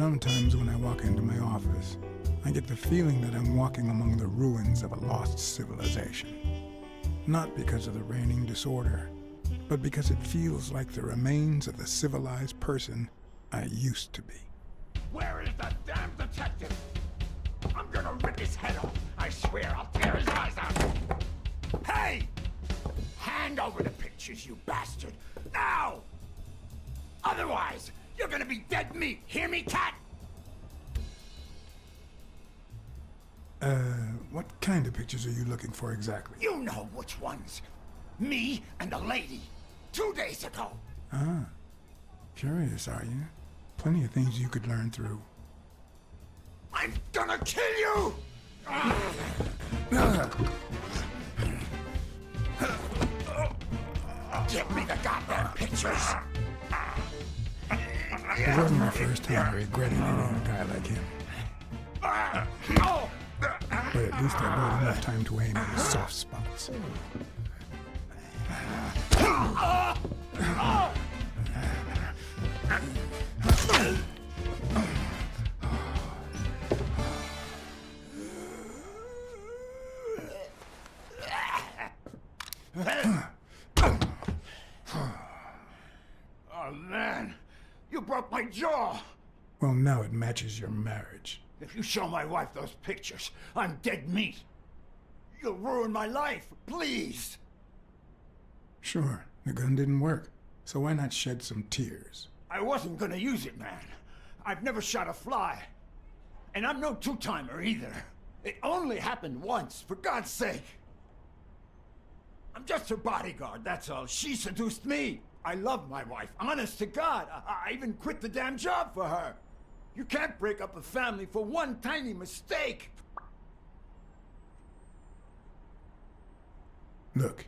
Sometimes when I walk into my office, I get the feeling that I'm walking among the ruins of a lost civilization. Not because of the reigning disorder, but because it feels like the remains of the civilized person I used to be. Where is the damn detective? I'm gonna rip his head off. I swear I'll tear his eyes out. Hey! Hand over the pictures, you bastard. Now! Otherwise, you're gonna be dead meat. Hear me, cat? What kind of pictures are you looking for exactly? You know which ones. Me and the lady. 2 days ago. Ah, curious, are you? Plenty of things you could learn through. I'm gonna kill you! Give me the goddamn pictures! It wasn't the first time I regretted hitting a guy like him. But at least I bought enough time to aim at his soft spots. Oh man, you broke my jaw! Well, now it matches your marriage. If you show my wife those pictures, I'm dead meat. You'll ruin my life, please! Sure, the gun didn't work, so why not shed some tears? I wasn't gonna use it, man. I've never shot a fly. And I'm no two-timer either. It only happened once, for God's sake. I'm just her bodyguard, that's all. She seduced me. I love my wife, honest to God. I even quit the damn job for her. You can't break up a family for one tiny mistake. Look,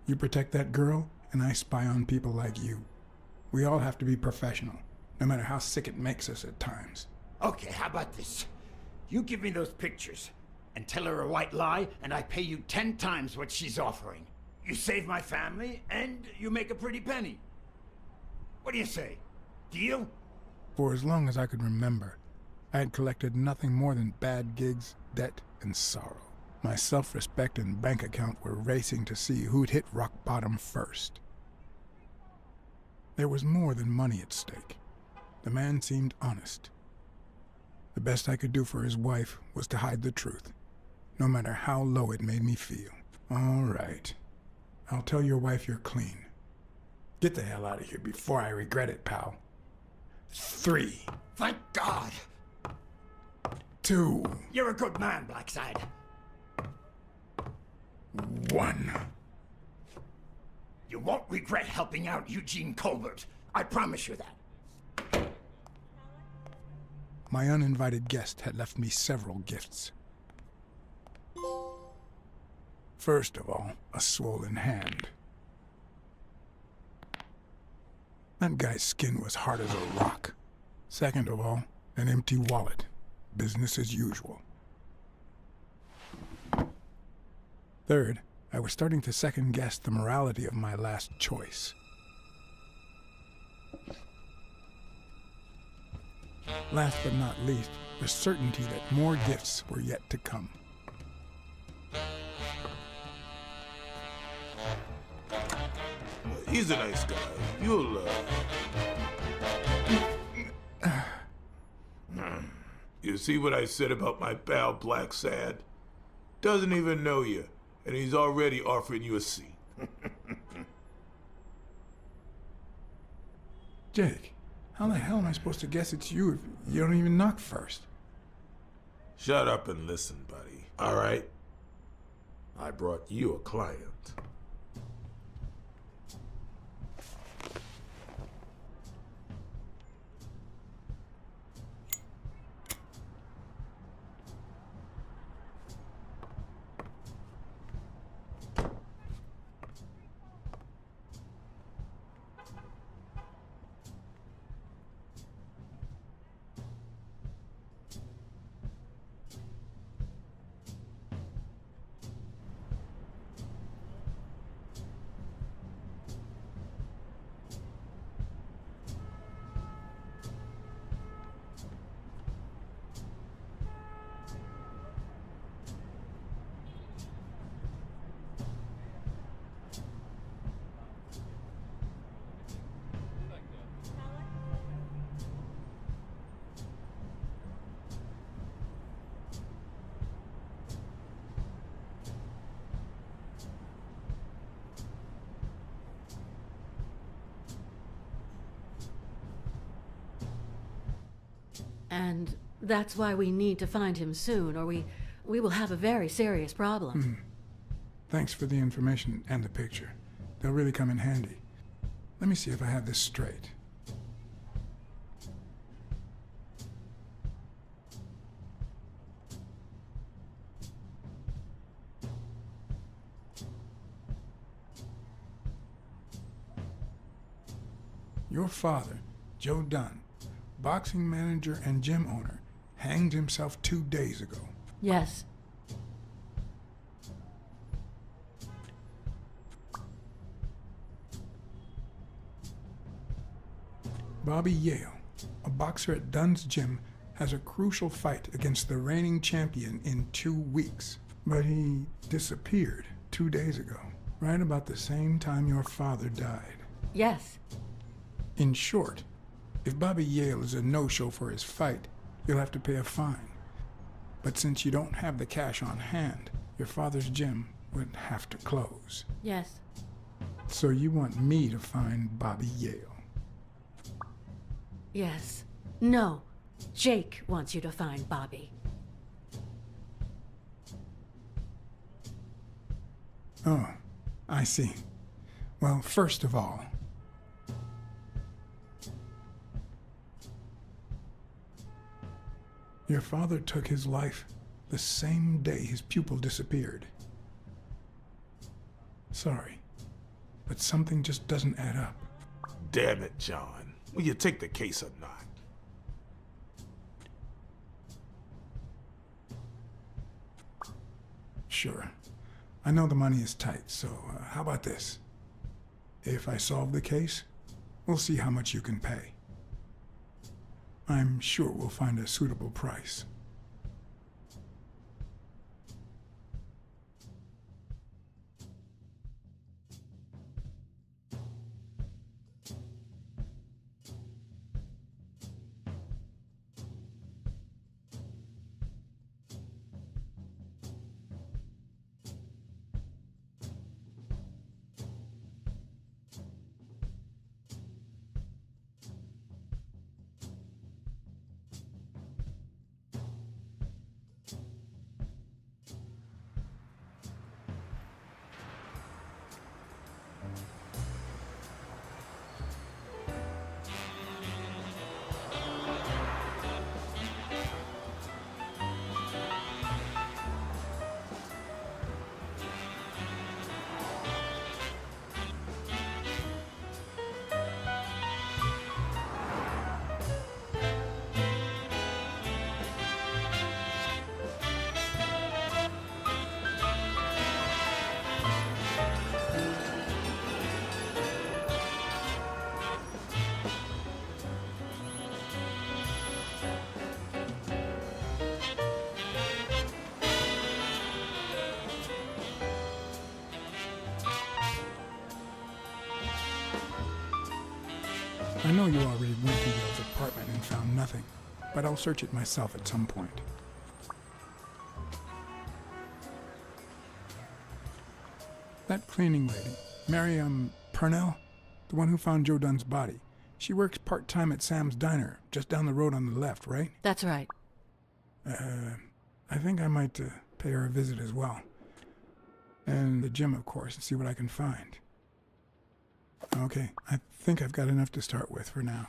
you protect that girl, and I spy on people like you. We all have to be professional, no matter how sick it makes us at times. Okay, how about this? You give me those pictures, and tell her a white lie, and I pay you 10 times what she's offering. You save my family, and you make a pretty penny. What do you say? Deal? For as long as I could remember, I had collected nothing more than bad gigs, debt, and sorrow. My self-respect and bank account were racing to see who'd hit rock bottom first. There was more than money at stake. The man seemed honest. The best I could do for his wife was to hide the truth, no matter how low it made me feel. All right. I'll tell your wife you're clean. Get the hell out of here before I regret it, pal. 3. Thank God! 2. You're a good man, Blackside. 1. You won't regret helping out Eugene Colbert. I promise you that. My uninvited guest had left me several gifts. First of all, a swollen hand. That guy's skin was hard as a rock. Second of all, an empty wallet. Business as usual. Third, I was starting to second-guess the morality of my last choice. Last but not least, the certainty that more gifts were yet to come. He's a nice guy. You'll, You see what I said about my pal Black Sad? Doesn't even know you, and he's already offering you a seat. Jake, how the hell am I supposed to guess it's you if you don't even knock first? Shut up and listen, buddy. All right? I brought you a client. And that's why we need to find him soon, or we will have a very serious problem. Thanks for the information and the picture. They'll really come in handy. Let me see if I have this straight. Your father, Joe Dunn, boxing manager and gym owner, hanged himself 2 days ago. Yes. Bobby Yale, a boxer at Dunn's gym, has a crucial fight against the reigning champion in 2 weeks. But he disappeared 2 days ago, right about the same time your father died. Yes. In short, if Bobby Yale is a no-show for his fight, you'll have to pay a fine. But since you don't have the cash on hand, your father's gym would have to close. Yes. So you want me to find Bobby Yale? Yes. No. Jake wants you to find Bobby. Oh, I see. Well, first of all, your father took his life the same day his pupil disappeared. Sorry, but something just doesn't add up. Damn it, John. Will you take the case or not? Sure. I know the money is tight, so how about this? If I solve the case, we'll see how much you can pay. I'm sure we'll find a suitable price. I know you already went to Yale's apartment and found nothing, but I'll search it myself at some point. That cleaning lady, Miriam Purnell, the one who found Joe Dunn's body, she works part-time at Sam's Diner, just down the road on the left, right? That's right. I think I might pay her a visit as well. And the gym, of course, and see what I can find. Okay, I think I've got enough to start with for now.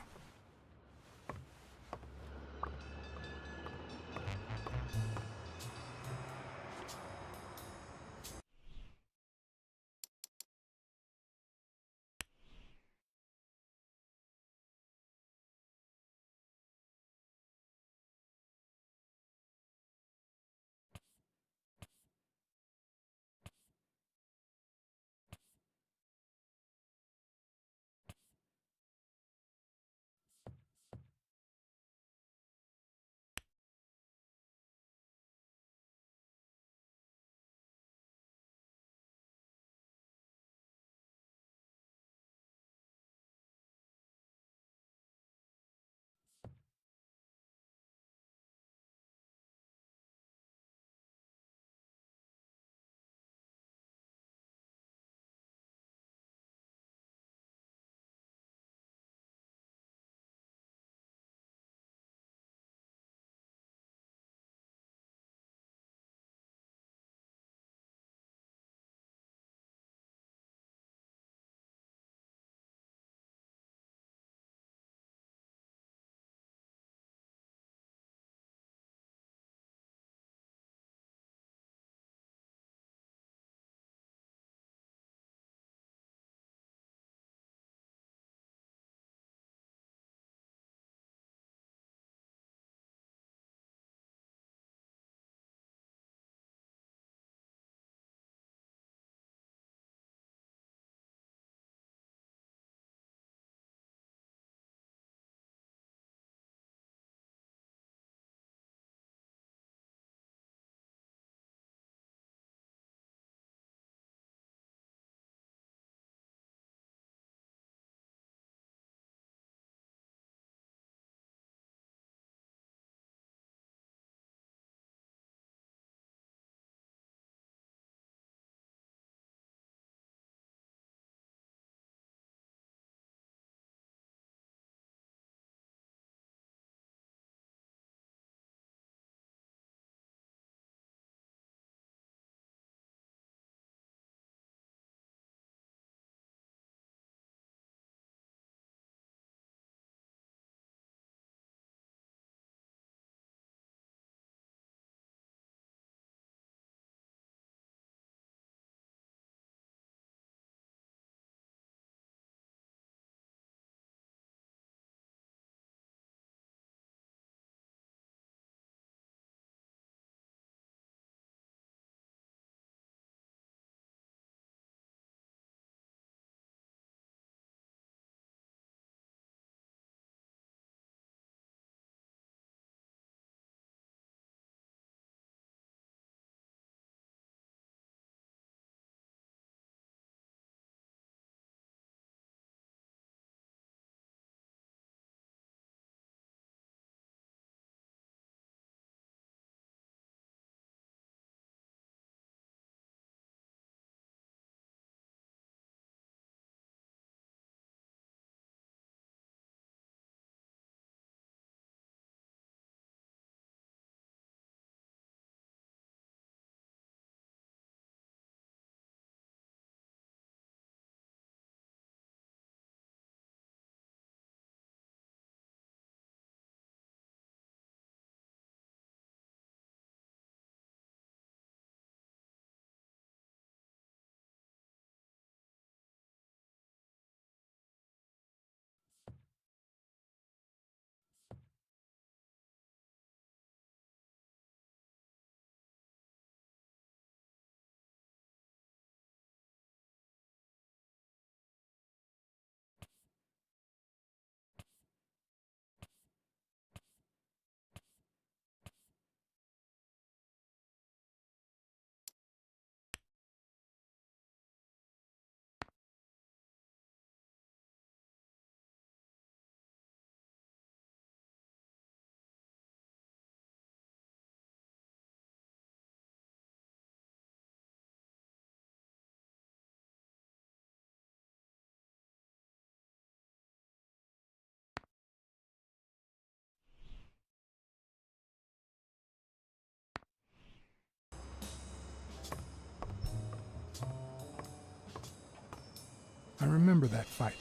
I remember that fight,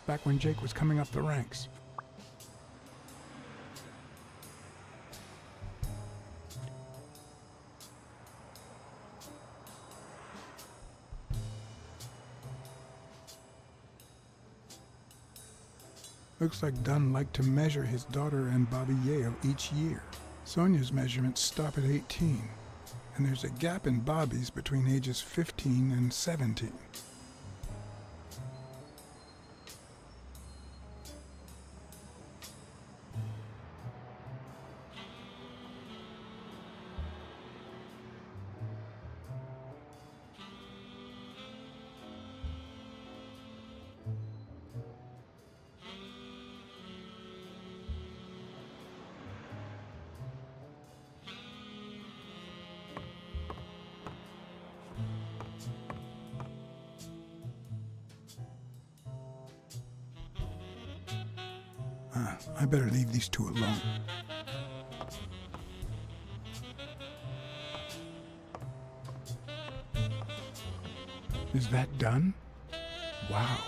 back when Jake was coming up the ranks. Looks like Dunn liked to measure his daughter and Bobby Yale each year. Sonia's measurements stop at 18, and there's a gap in Bobby's between ages 15 and 17. I better leave these two alone. Is that done? Wow.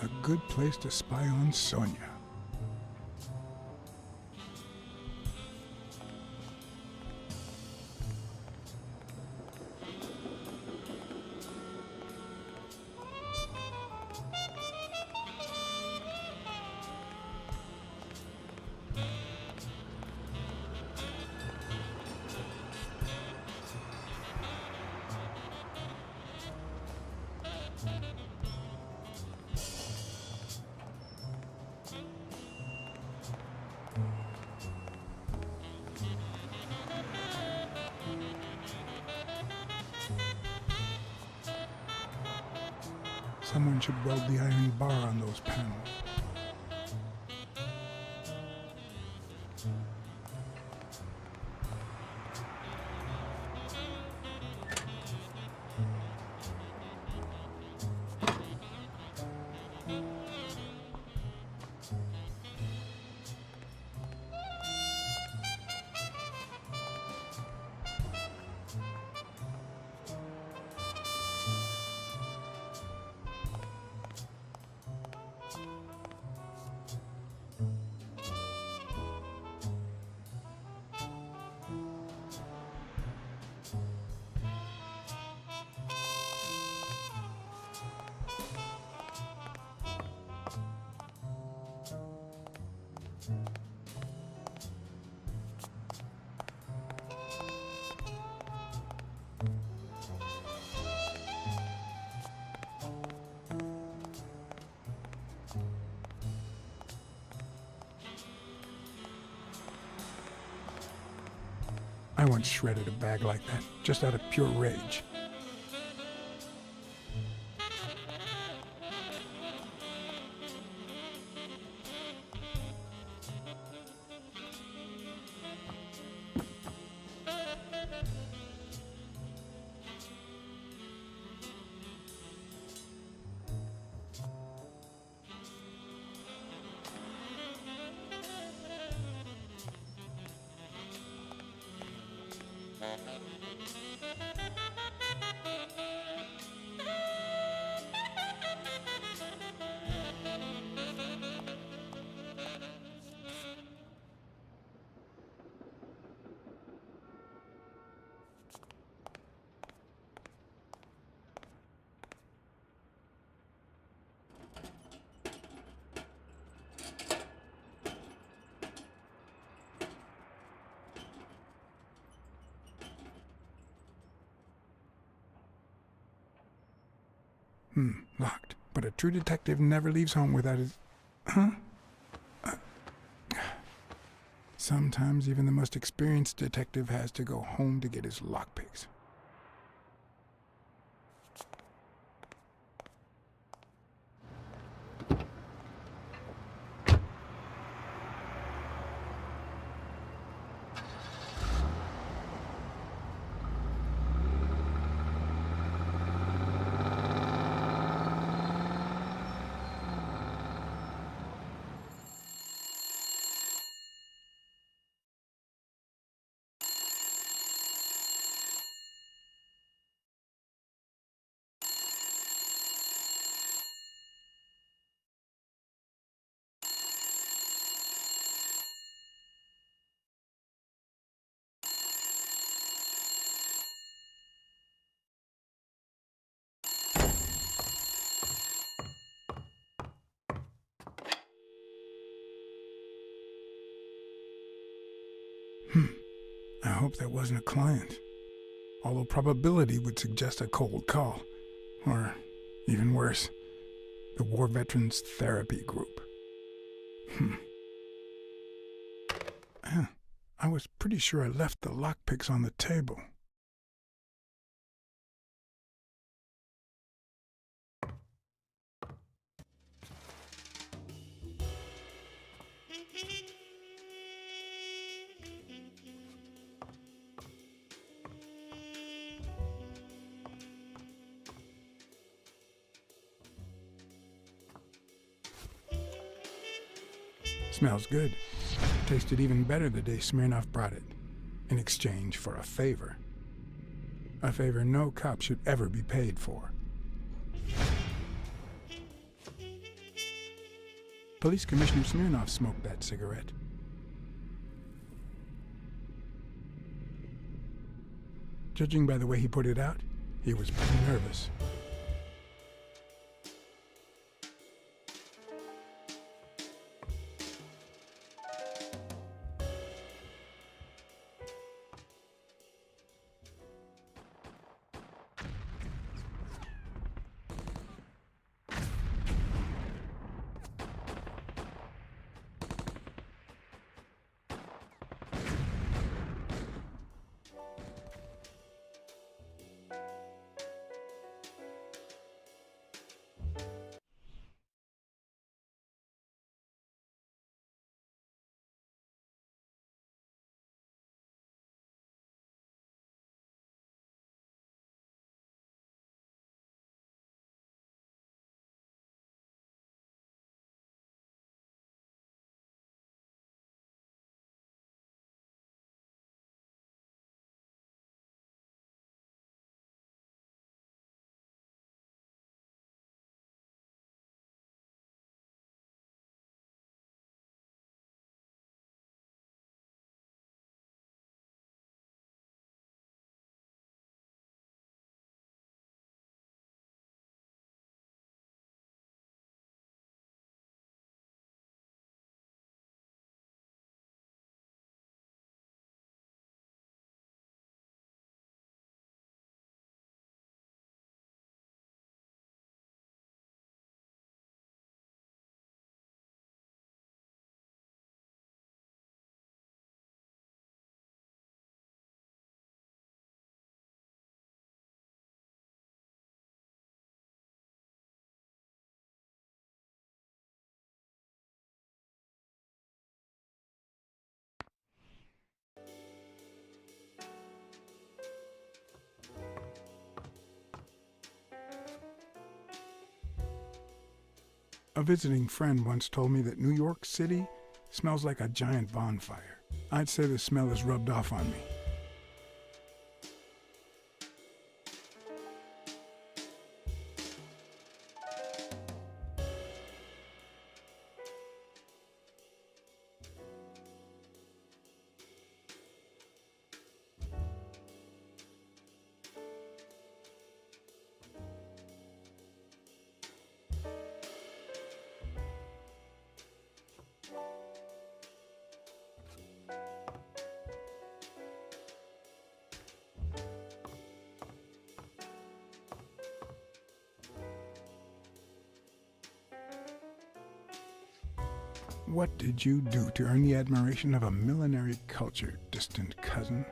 A good place to spy on Sonia. Someone should weld the iron bar on those panels. I once shredded a bag like that, just out of pure rage. Locked. But a true detective never leaves home without his... Huh? Sometimes even the most experienced detective has to go home to get his lockpicks. I hope that wasn't a client. Although probability would suggest a cold call. Or, even worse, the War Veterans Therapy Group. I was pretty sure I left the lockpicks on the table. Smells good. Tasted even better the day Smirnoff brought it, in exchange for a favor. A favor no cop should ever be paid for. Police Commissioner Smirnoff smoked that cigarette. Judging by the way he put it out, he was pretty nervous. A visiting friend once told me that New York City smells like a giant bonfire. I'd say the smell is rubbed off on me. What did you do to earn the admiration of a millinery culture, distant cousin?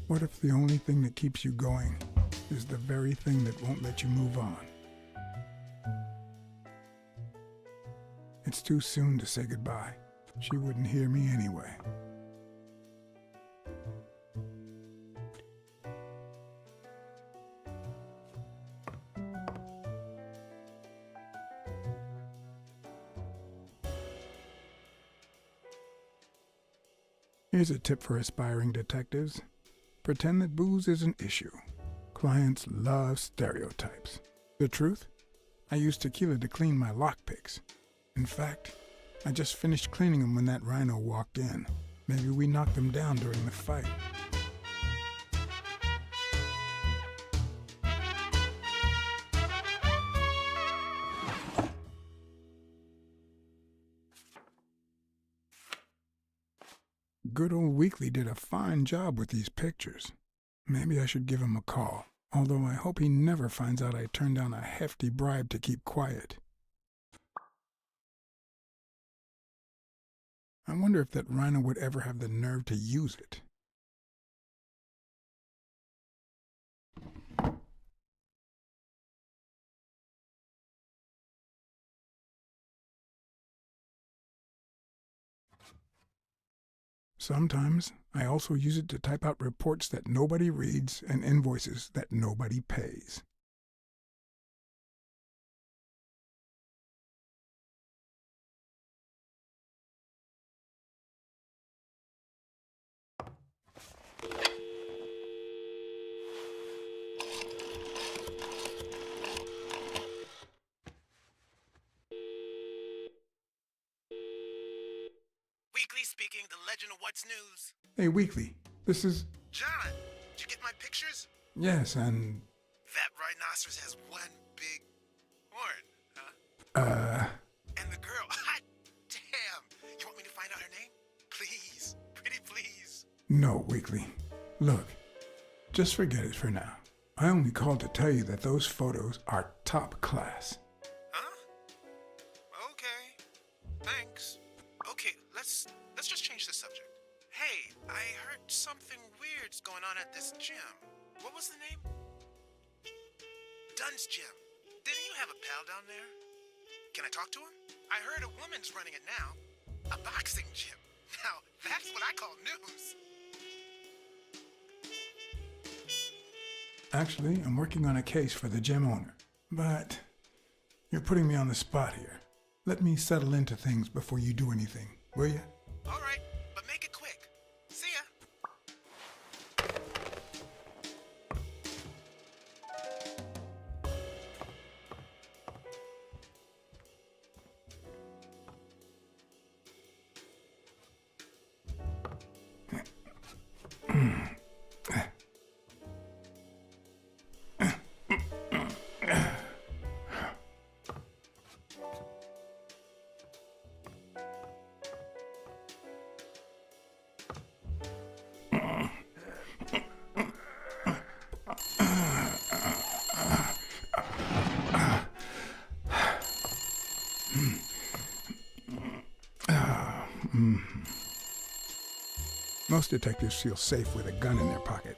What if the only thing that keeps you going is the very thing that won't let you move on? It's too soon to say goodbye. She wouldn't hear me anyway. Here's a tip for aspiring detectives. Pretend that booze is an issue. Clients love stereotypes. The truth? I use tequila to clean my lockpicks. In fact, I just finished cleaning them when that rhino walked in. Maybe we knocked them down during the fight. Good old Weekly did a fine job with these pictures. Maybe I should give him a call, although I hope he never finds out I turned down a hefty bribe to keep quiet. I wonder if that rhino would ever have the nerve to use it. Sometimes I also use it to type out reports that nobody reads and invoices that nobody pays. Weekly speaking, the legend of what's news. Hey, Weekly, this is... John, did you get my pictures? Yes, and... That rhinoceros has one big horn, huh? And the girl, hot damn. You want me to find out her name? Please, pretty please. No, Weekly. Look, just forget it for now. I only called to tell you that those photos are top class. Huh? Okay, thanks. Okay, let's just change the subject. Hey, I heard something weird's going on at this gym. What was the name? Dunn's Gym. Didn't you have a pal down there? Can I talk to him? I heard a woman's running it now. A boxing gym. Now, that's what I call news. Actually, I'm working on a case for the gym owner. But you're putting me on the spot here. Let me settle into things before you do anything, will you? All right, but make it quick. See ya. Most detectives feel safe with a gun in their pocket.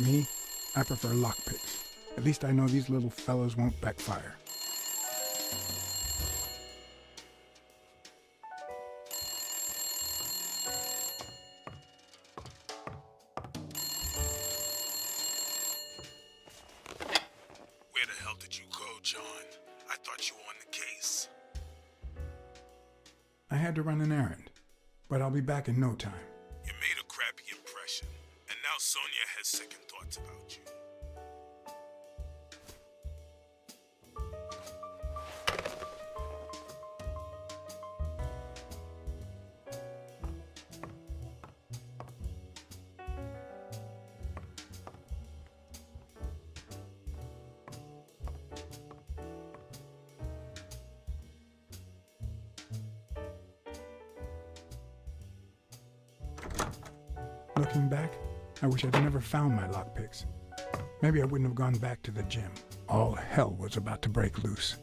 Me, I prefer lockpicks. At least I know these little fellows won't backfire. Where the hell did you go, John? I thought you were on the case. I had to run an errand, but I'll be back in no time. You made a crappy impression, and now Sonia has second thoughts about you. Looking back, I wish I'd never found my lockpicks. Maybe I wouldn't have gone back to the gym. All hell was about to break loose.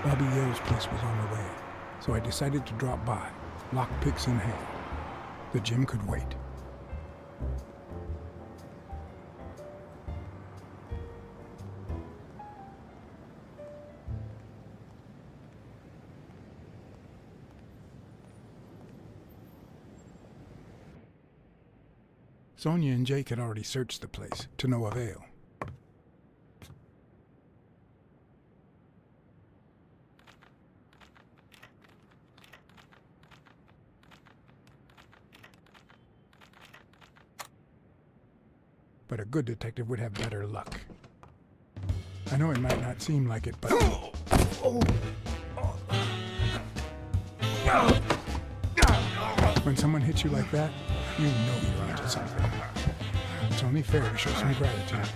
Bobby Yo's place was on the way, so I decided to drop by, lockpicks in hand. The gym could wait. Sonia and Jake had already searched the place, to no avail. But a good detective would have better luck. I know it might not seem like it, but... When someone hits you like that, you know you're onto something. It's only fair to show some gratitude.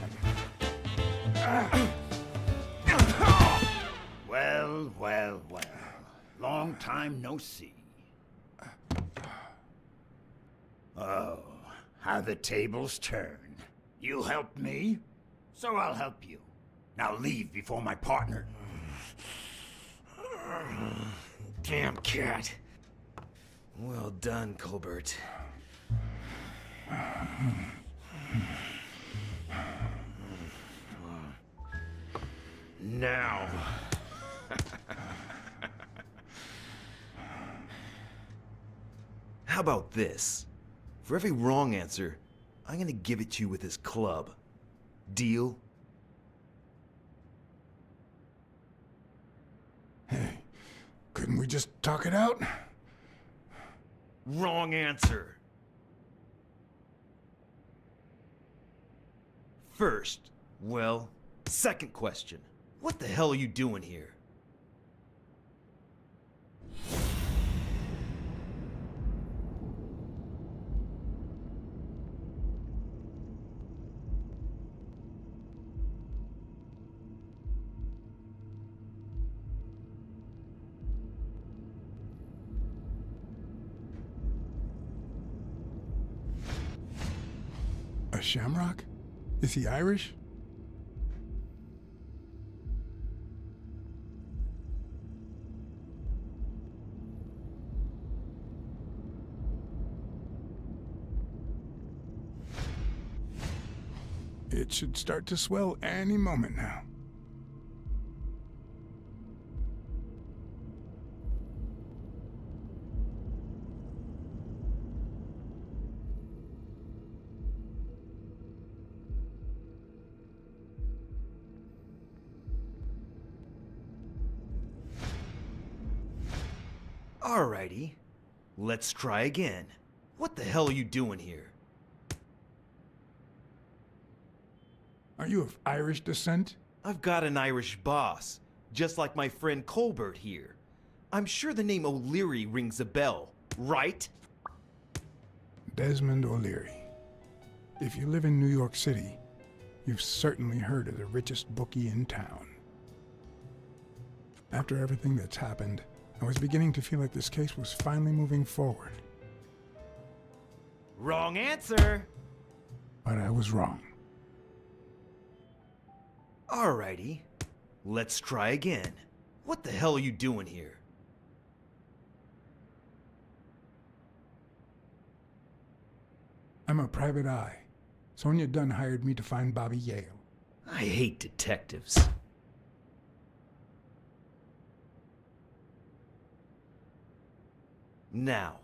Well, well, well. Long time no see. Oh, how the tables turn. You helped me, so I'll help you. Now leave before my partner... Damn cat. Well done, Colbert. Now. How about this? For every wrong answer, I'm gonna give it to you with this club. Deal? Hey, couldn't we just talk it out? Wrong answer. First, well, second question. What the hell are you doing here? A shamrock? Is he Irish? It should start to swell any moment now. Alrighty, let's try again. What the hell are you doing here? Are you of Irish descent? I've got an Irish boss, just like my friend Colbert here. I'm sure the name O'Leary rings a bell, right? Desmond O'Leary. If you live in New York City, you've certainly heard of the richest bookie in town. After everything that's happened, I was beginning to feel like this case was finally moving forward. Wrong answer! But I was wrong. Alrighty, let's try again. What the hell are you doing here? I'm a private eye. Sonia Dunn hired me to find Bobby Yale. I hate detectives. Now,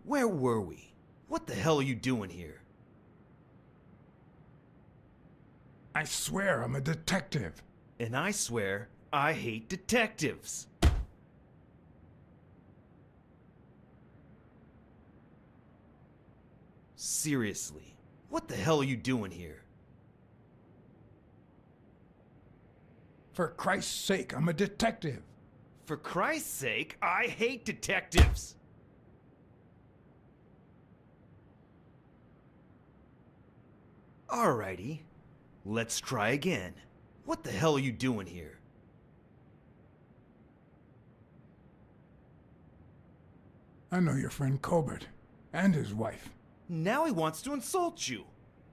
where were we? What the hell are you doing here? I swear I'm a detective. And I swear, I hate detectives. Seriously, what the hell are you doing here? For Christ's sake, I'm a detective. For Christ's sake, I hate detectives! Alrighty, let's try again. What the hell are you doing here? I know your friend Colbert and his wife. Now he wants to insult you.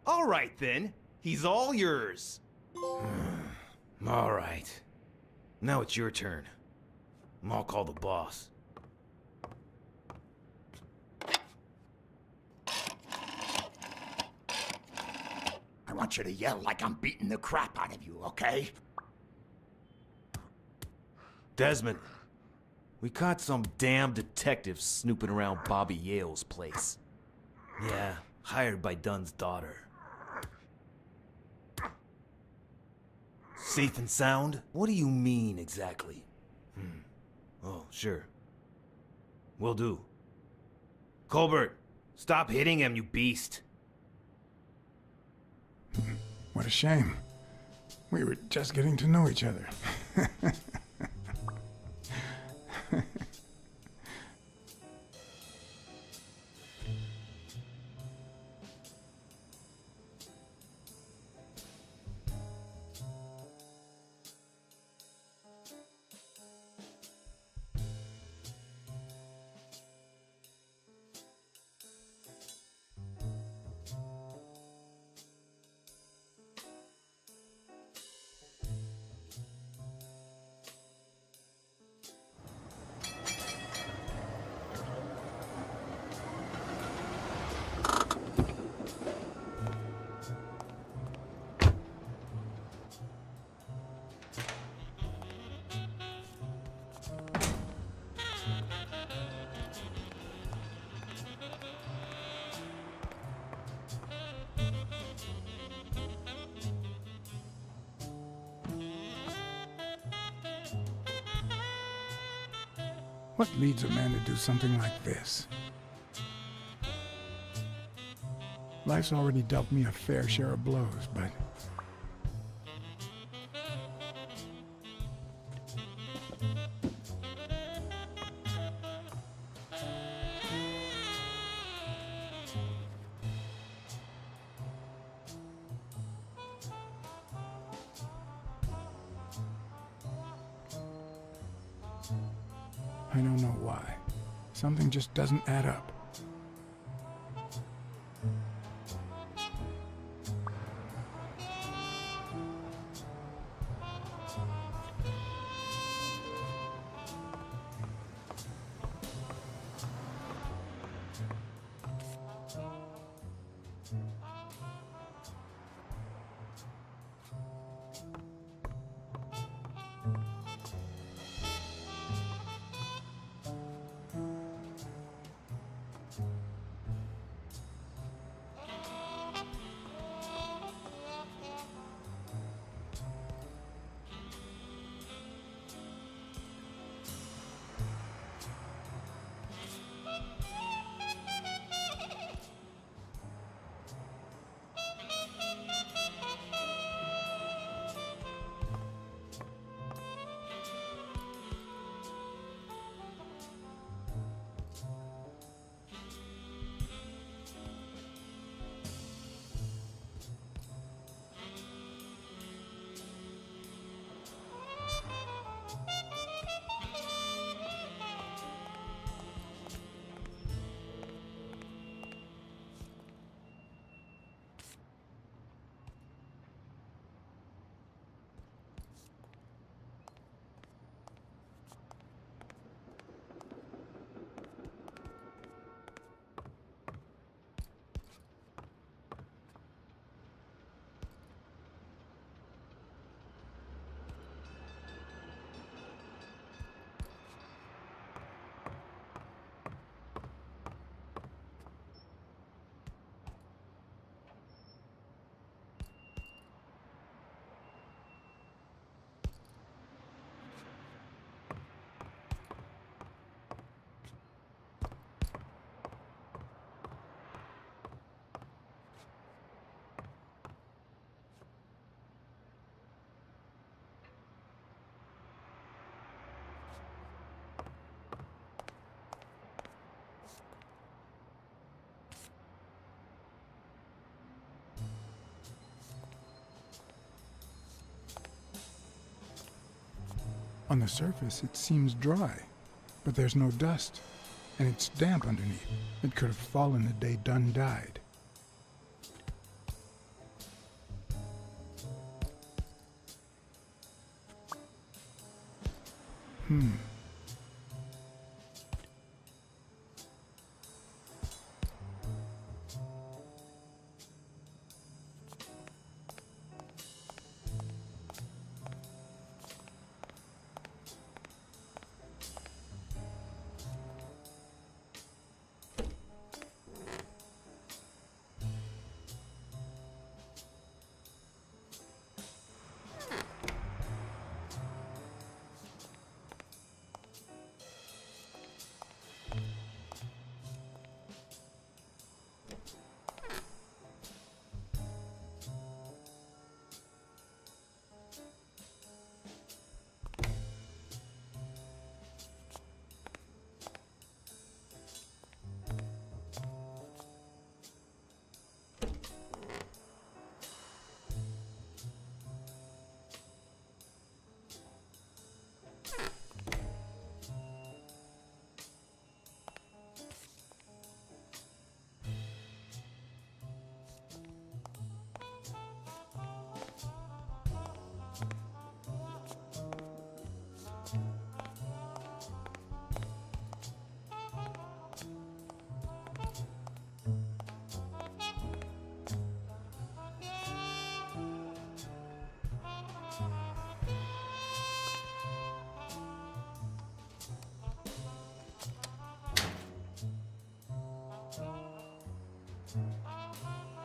Alright then, he's all yours. Alright. Now it's your turn. I'll call the boss. I want you to yell like I'm beating the crap out of you, okay? Desmond, we caught some damn detective snooping around Bobby Yale's place. Yeah, hired by Dunn's daughter. Safe and sound? What do you mean exactly? Oh, sure. Will do. Colbert, stop hitting him, you beast. What a shame. We were just getting to know each other. What leads a man to do something like this? Life's already dealt me a fair share of blows, but... I don't know why. Something just doesn't add up. On the surface, it seems dry, but there's no dust, and it's damp underneath. It could have fallen the day Dunn died.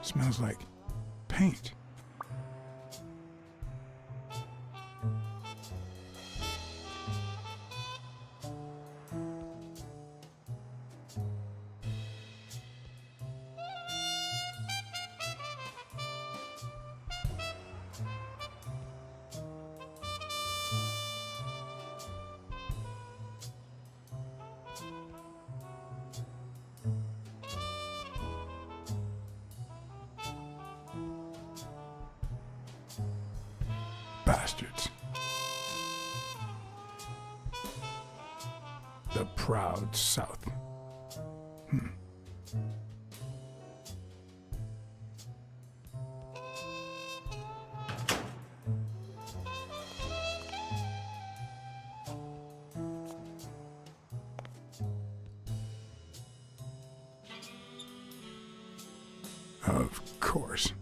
Smells like paint. Bastards. The proud South. Of course.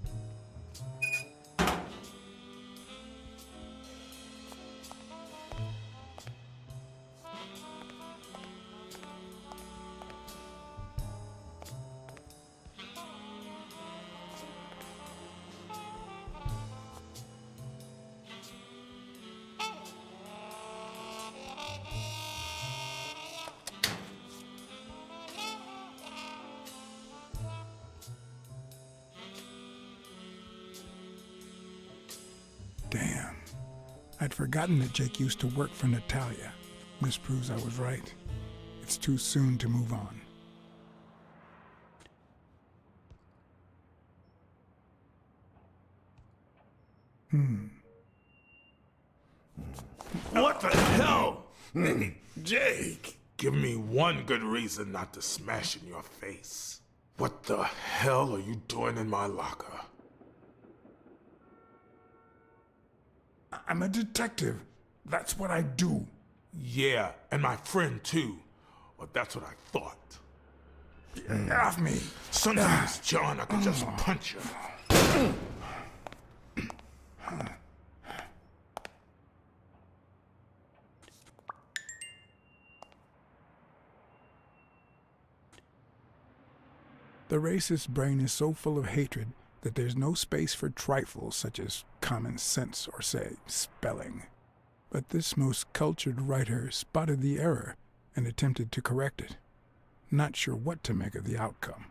Damn. I'd forgotten that Jake used to work for Natalia. This proves I was right. It's too soon to move on. What the hell? Hey, Jake, give me one good reason not to smash in your face. What the hell are you doing in my locker? I'm a detective. That's what I do. Yeah, and my friend too. Well, that's what I thought. Get off me. Sometimes, John, I could just punch you. The racist brain is so full of hatred that there's no space for trifles such as common sense or, say, spelling. But this most cultured writer spotted the error and attempted to correct it. Not sure what to make of the outcome.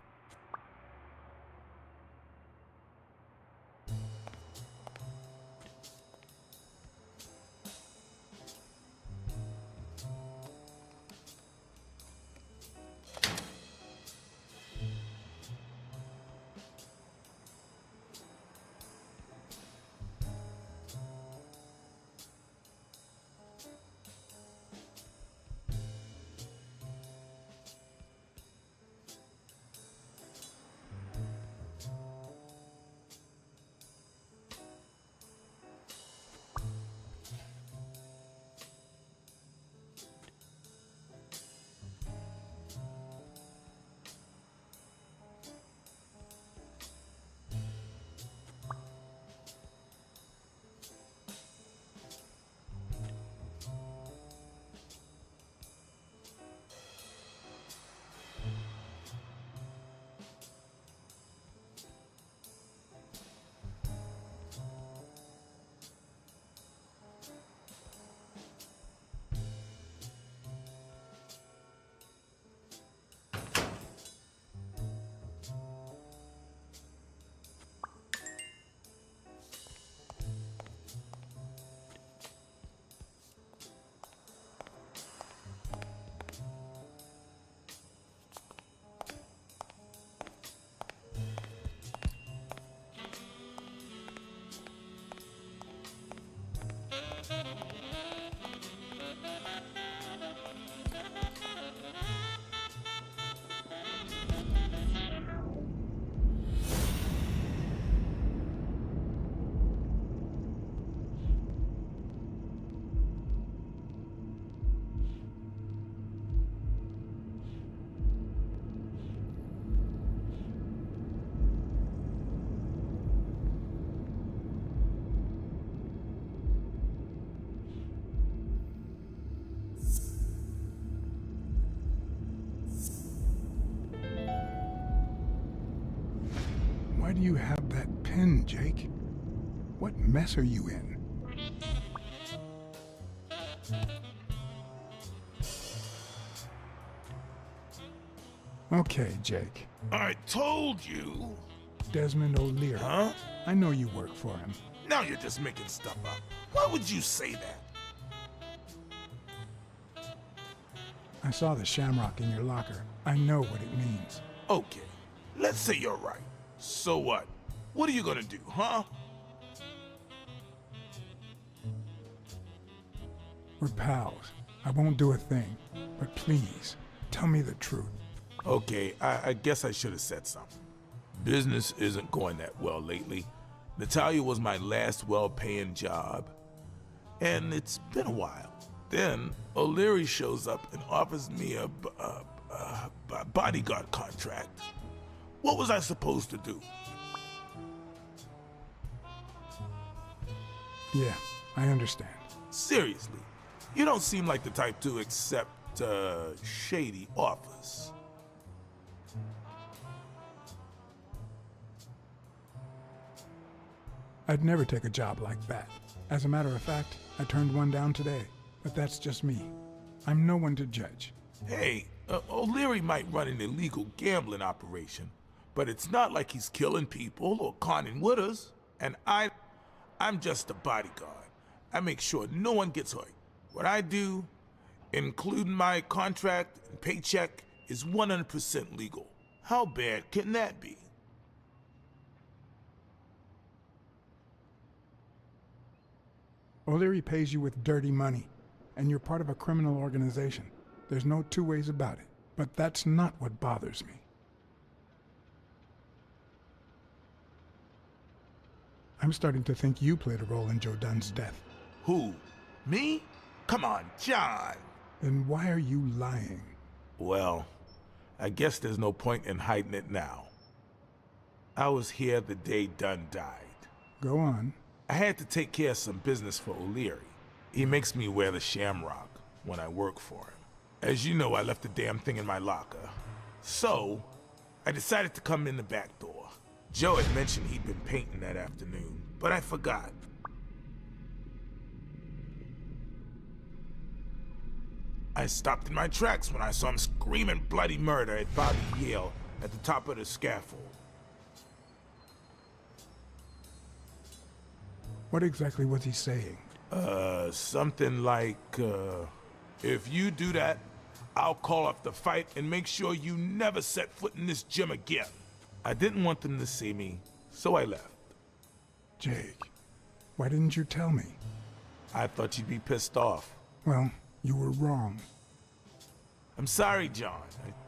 Why do you have that pen, Jake? What mess are you in? Okay, Jake. I told you. Desmond O'Leary. Huh? I know you work for him. Now you're just making stuff up. Why would you say that? I saw the shamrock in your locker. I know what it means. Okay, let's say you're right. So what? What are you gonna do, huh? We're pals. I won't do a thing. But please, tell me the truth. Okay, I guess I should have said something. Business isn't going that well lately. Natalia was my last well-paying job, and it's been a while. Then O'Leary shows up and offers me a bodyguard contract. What was I supposed to do? Yeah, I understand. Seriously, you don't seem like the type to accept shady offers. I'd never take a job like that. As a matter of fact, I turned one down today. But that's just me. I'm no one to judge. Hey, O'Leary might run an illegal gambling operation, but it's not like he's killing people or conning widows. And I'm just a bodyguard. I make sure no one gets hurt. What I do, including my contract and paycheck, is 100% legal. How bad can that be? O'Leary pays you with dirty money, and you're part of a criminal organization. There's no two ways about it. But that's not what bothers me. I'm starting to think you played a role in Joe Dunn's death. Who? Me? Come on, John. Then why are you lying? Well, I guess there's no point in hiding it now. I was here the day Dunn died. Go on. I had to take care of some business for O'Leary. He makes me wear the shamrock when I work for him. As you know, I left the damn thing in my locker. So, I decided to come in the back door. Joe had mentioned he'd been painting that afternoon, but I forgot. I stopped in my tracks when I saw him screaming bloody murder at Bobby Yale at the top of the scaffold. What exactly was he saying? Something like, if you do that, I'll call off the fight and make sure you never set foot in this gym again. I didn't want them to see me, so I left. Jake, why didn't you tell me? I thought you'd be pissed off. Well, you were wrong. I'm sorry, John.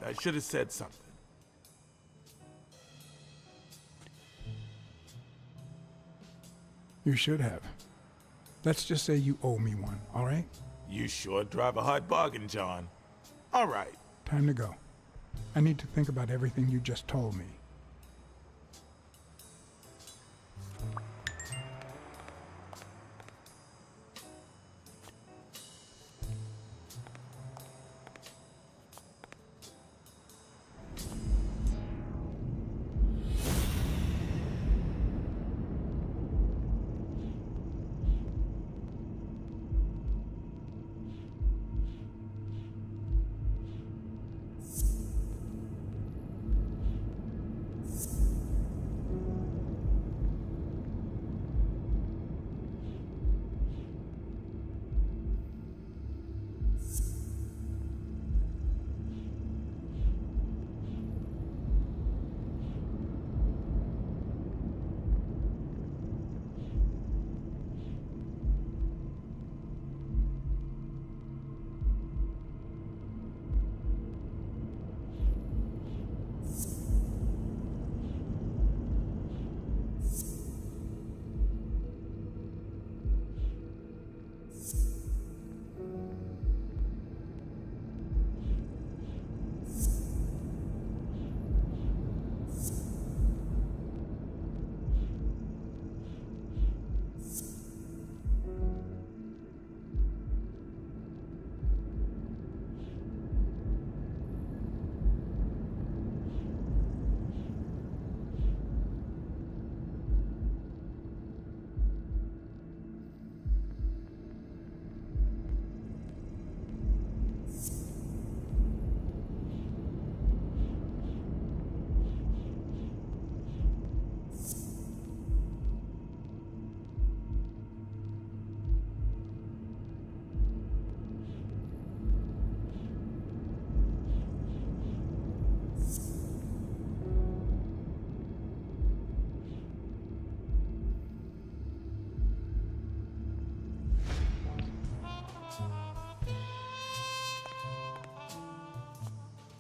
I should have said something. You should have. Let's just say you owe me one, all right? You sure drive a hard bargain, John. All right. Time to go. I need to think about everything you just told me.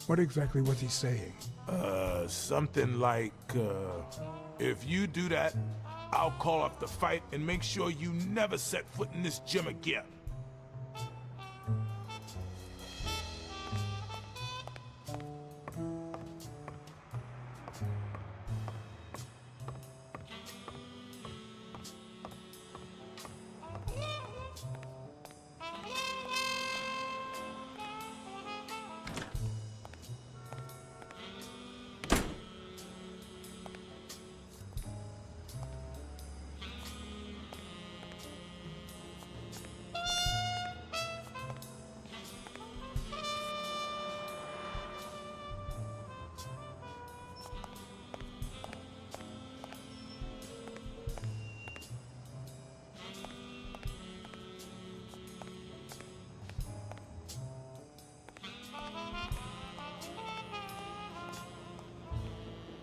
What exactly was he saying? Something like, if you do that, I'll call off the fight and make sure you never set foot in this gym again.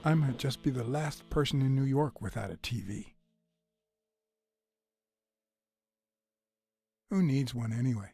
I might just be the last person in New York without a TV. Who needs one anyway?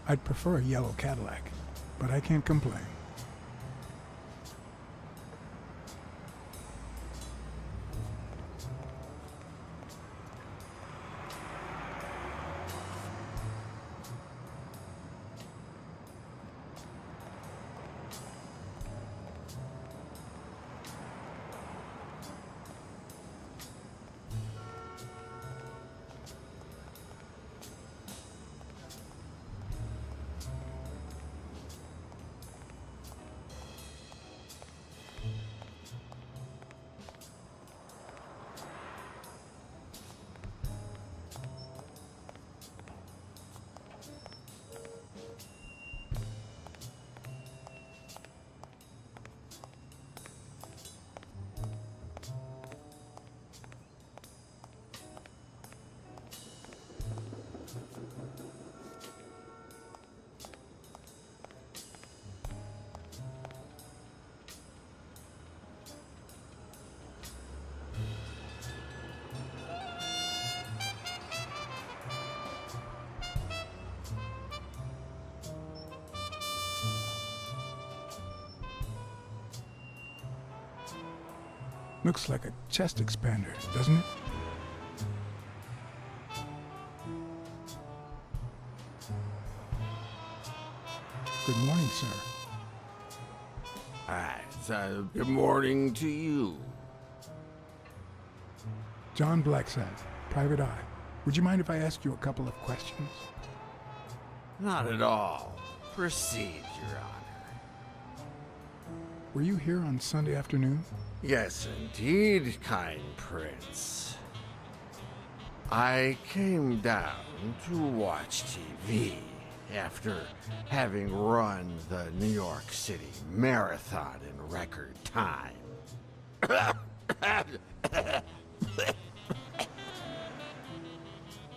I'd prefer a yellow Cadillac, but I can't complain. Looks like a chest expander, doesn't it? Good morning, sir. Good morning to you. John Blacksad, Private Eye. Would you mind if I asked you a couple of questions? Not at all. Proceed, Your Honor. Were you here on Sunday afternoon? Yes, indeed, kind prince. I came down to watch TV after having run the New York City Marathon in record time.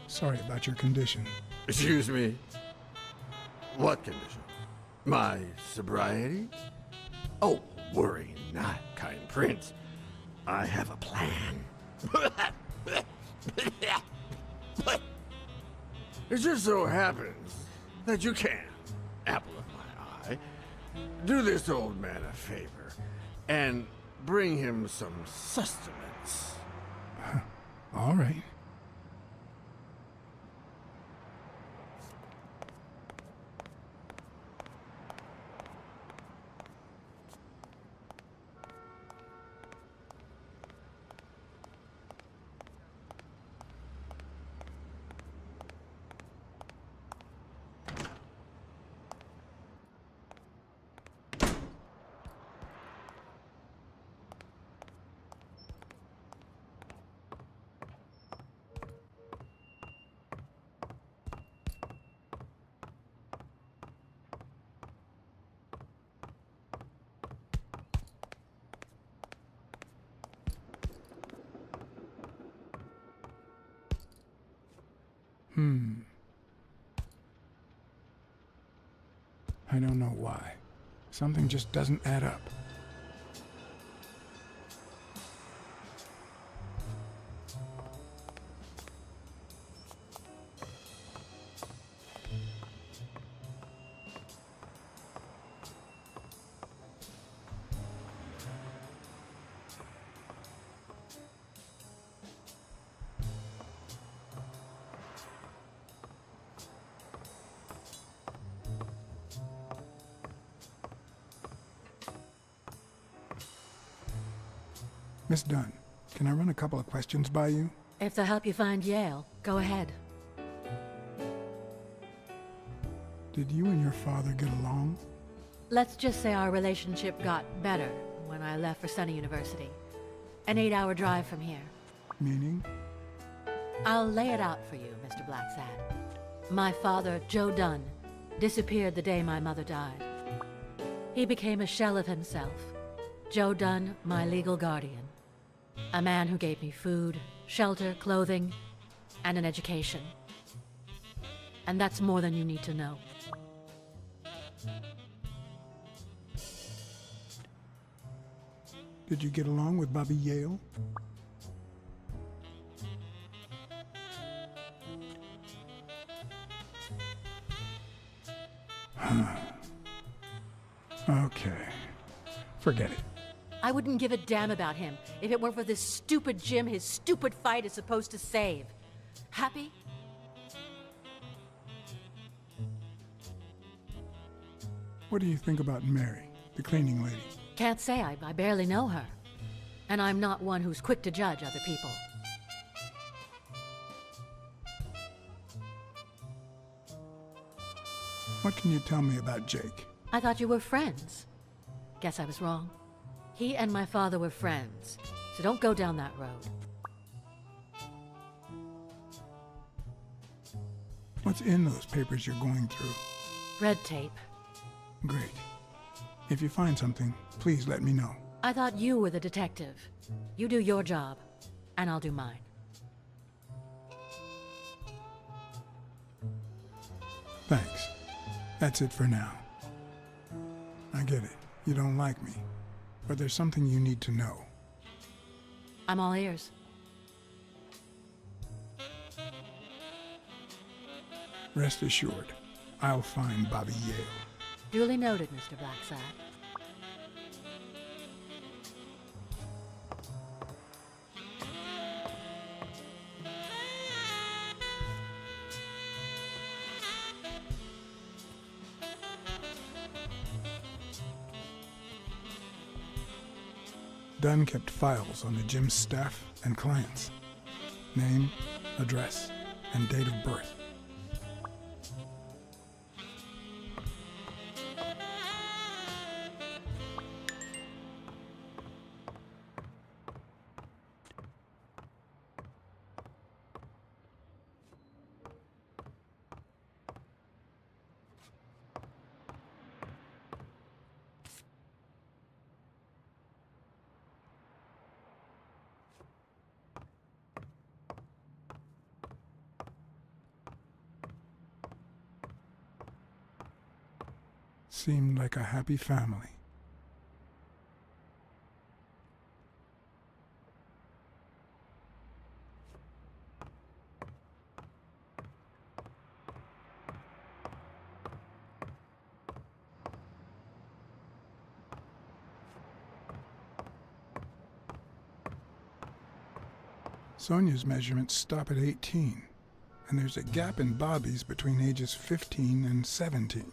Sorry about your condition. Excuse me. What condition? My sobriety? Oh, worry not, kind prince. I have a plan. It just so happens that you can, apple of my eye, do this old man a favor and bring him some sustenance. All right. I don't know why. Something just doesn't add up. Miss Dunn, can I run a couple of questions by you? If they'll help you find Yale, go ahead. Did you and your father get along? Let's just say our relationship got better when I left for Sunny University. An 8-hour drive from here. Meaning? I'll lay it out for you, Mr. Blacksad. My father, Joe Dunn, disappeared the day my mother died. He became a shell of himself. Joe Dunn, my legal guardian. A man who gave me food, shelter, clothing, and an education. And that's more than you need to know. Did you get along with Bobby Yale? Okay. Forget it. I wouldn't give a damn about him if it weren't for this stupid Jim his stupid fight is supposed to save. Happy? What do you think about Mary, the cleaning lady? Can't say. I barely know her. And I'm not one who's quick to judge other people. What can you tell me about Jake? I thought you were friends. Guess I was wrong. He and my father were friends, so don't go down that road. What's in those papers you're going through? Red tape. Great. If you find something, please let me know. I thought you were the detective. You do your job, and I'll do mine. Thanks. That's it for now. I get it. You don't like me. But there's something you need to know. I'm all ears. Rest assured, I'll find Bobby Yale. Duly noted, Mr. Blacksad. Dunn kept files on the gym's staff and clients. Name, address, and date of birth. Seemed like a happy family. Sonia's measurements stop at 18, and there's a gap in Bobby's between ages 15 and 17.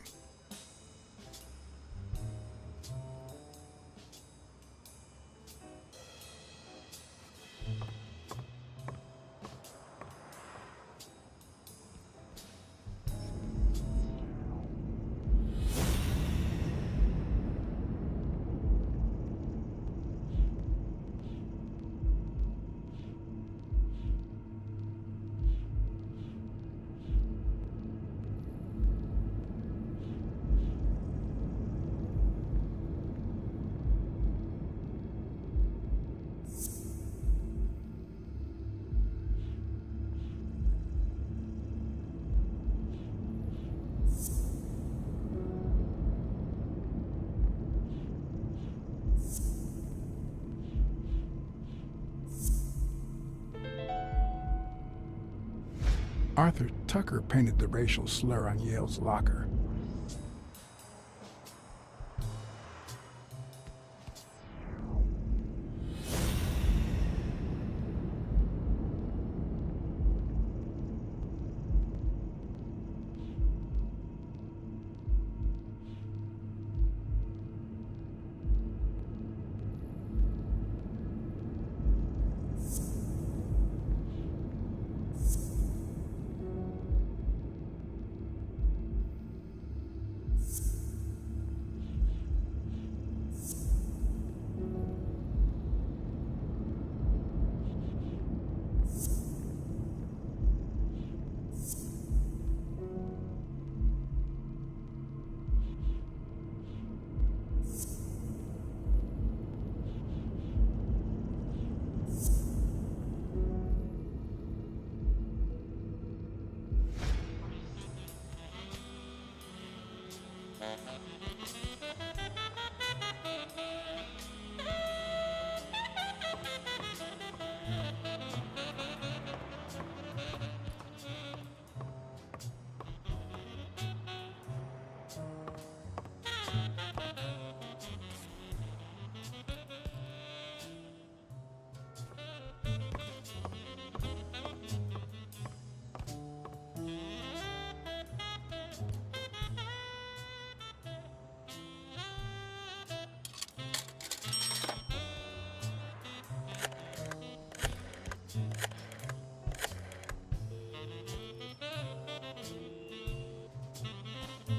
Arthur Tucker painted the racial slur on Yale's locker.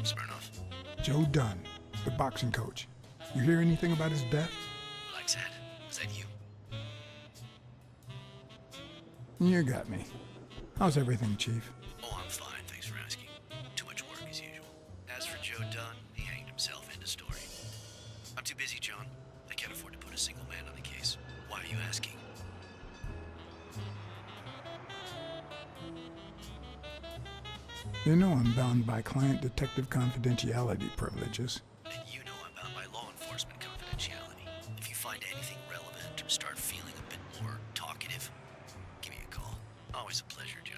Smirnoff. Joe Dunn, the boxing coach. You hear anything about his death? Blacksad, was that you? You got me. How's everything, Chief? Oh, I'm fine, thanks for asking. Too much work as usual. As for Joe Dunn, he hanged himself, end of story. I'm too busy, John. I can't afford to put a single man on the case. Why are you asking? You know I'm bound by client detective confidentiality privileges. And you know I'm bound by law enforcement confidentiality. If you find anything relevant or start feeling a bit more talkative, give me a call. Always a pleasure, John.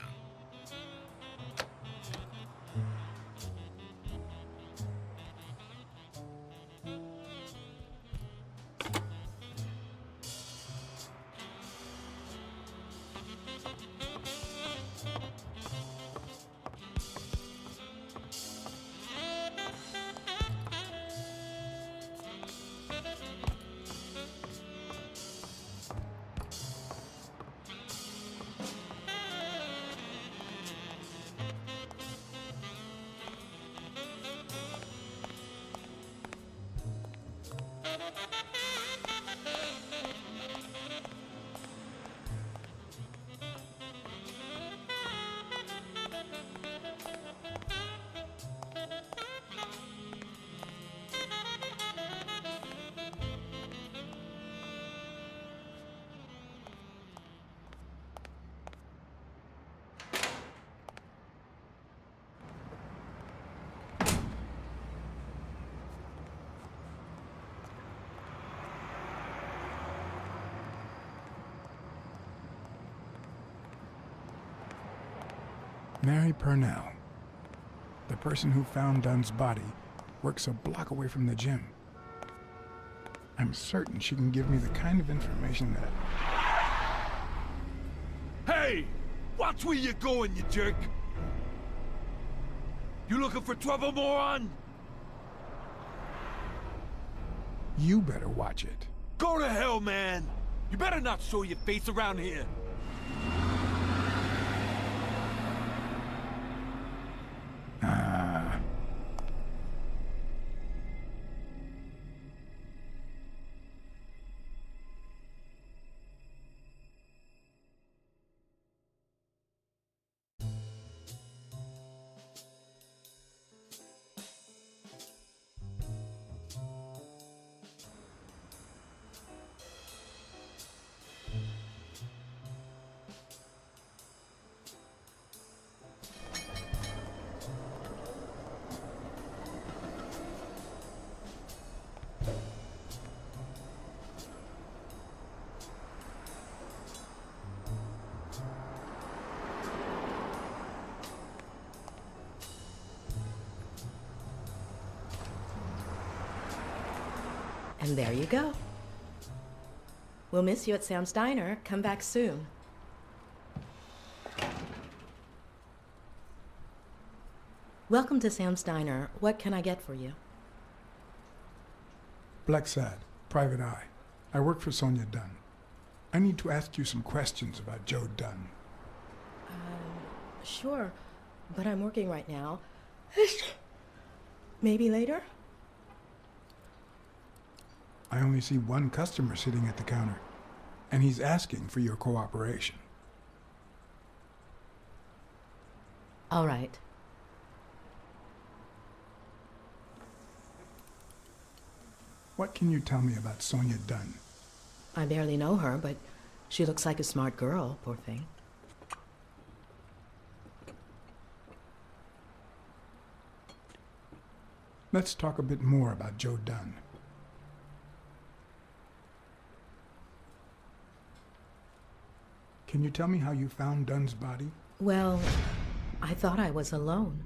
Mary Purnell, the person who found Dunn's body, works a block away from the gym. I'm certain she can give me the kind of information that... Hey! Watch where you're going, you jerk! You looking for trouble, moron? You better watch it. Go to hell, man! You better not show your face around here! And there you go. We'll miss you at Sam's Diner. Come back soon. Welcome to Sam's Diner. What can I get for you? Blacksad, Private Eye. I work for Sonia Dunn. I need to ask you some questions about Joe Dunn. Sure, but I'm working right now. Maybe later? I only see one customer sitting at the counter, and he's asking for your cooperation. All right. What can you tell me about Sonia Dunn? I barely know her, but she looks like a smart girl, poor thing. Let's talk a bit more about Joe Dunn. Can you tell me how you found Dunn's body? Well, I thought I was alone.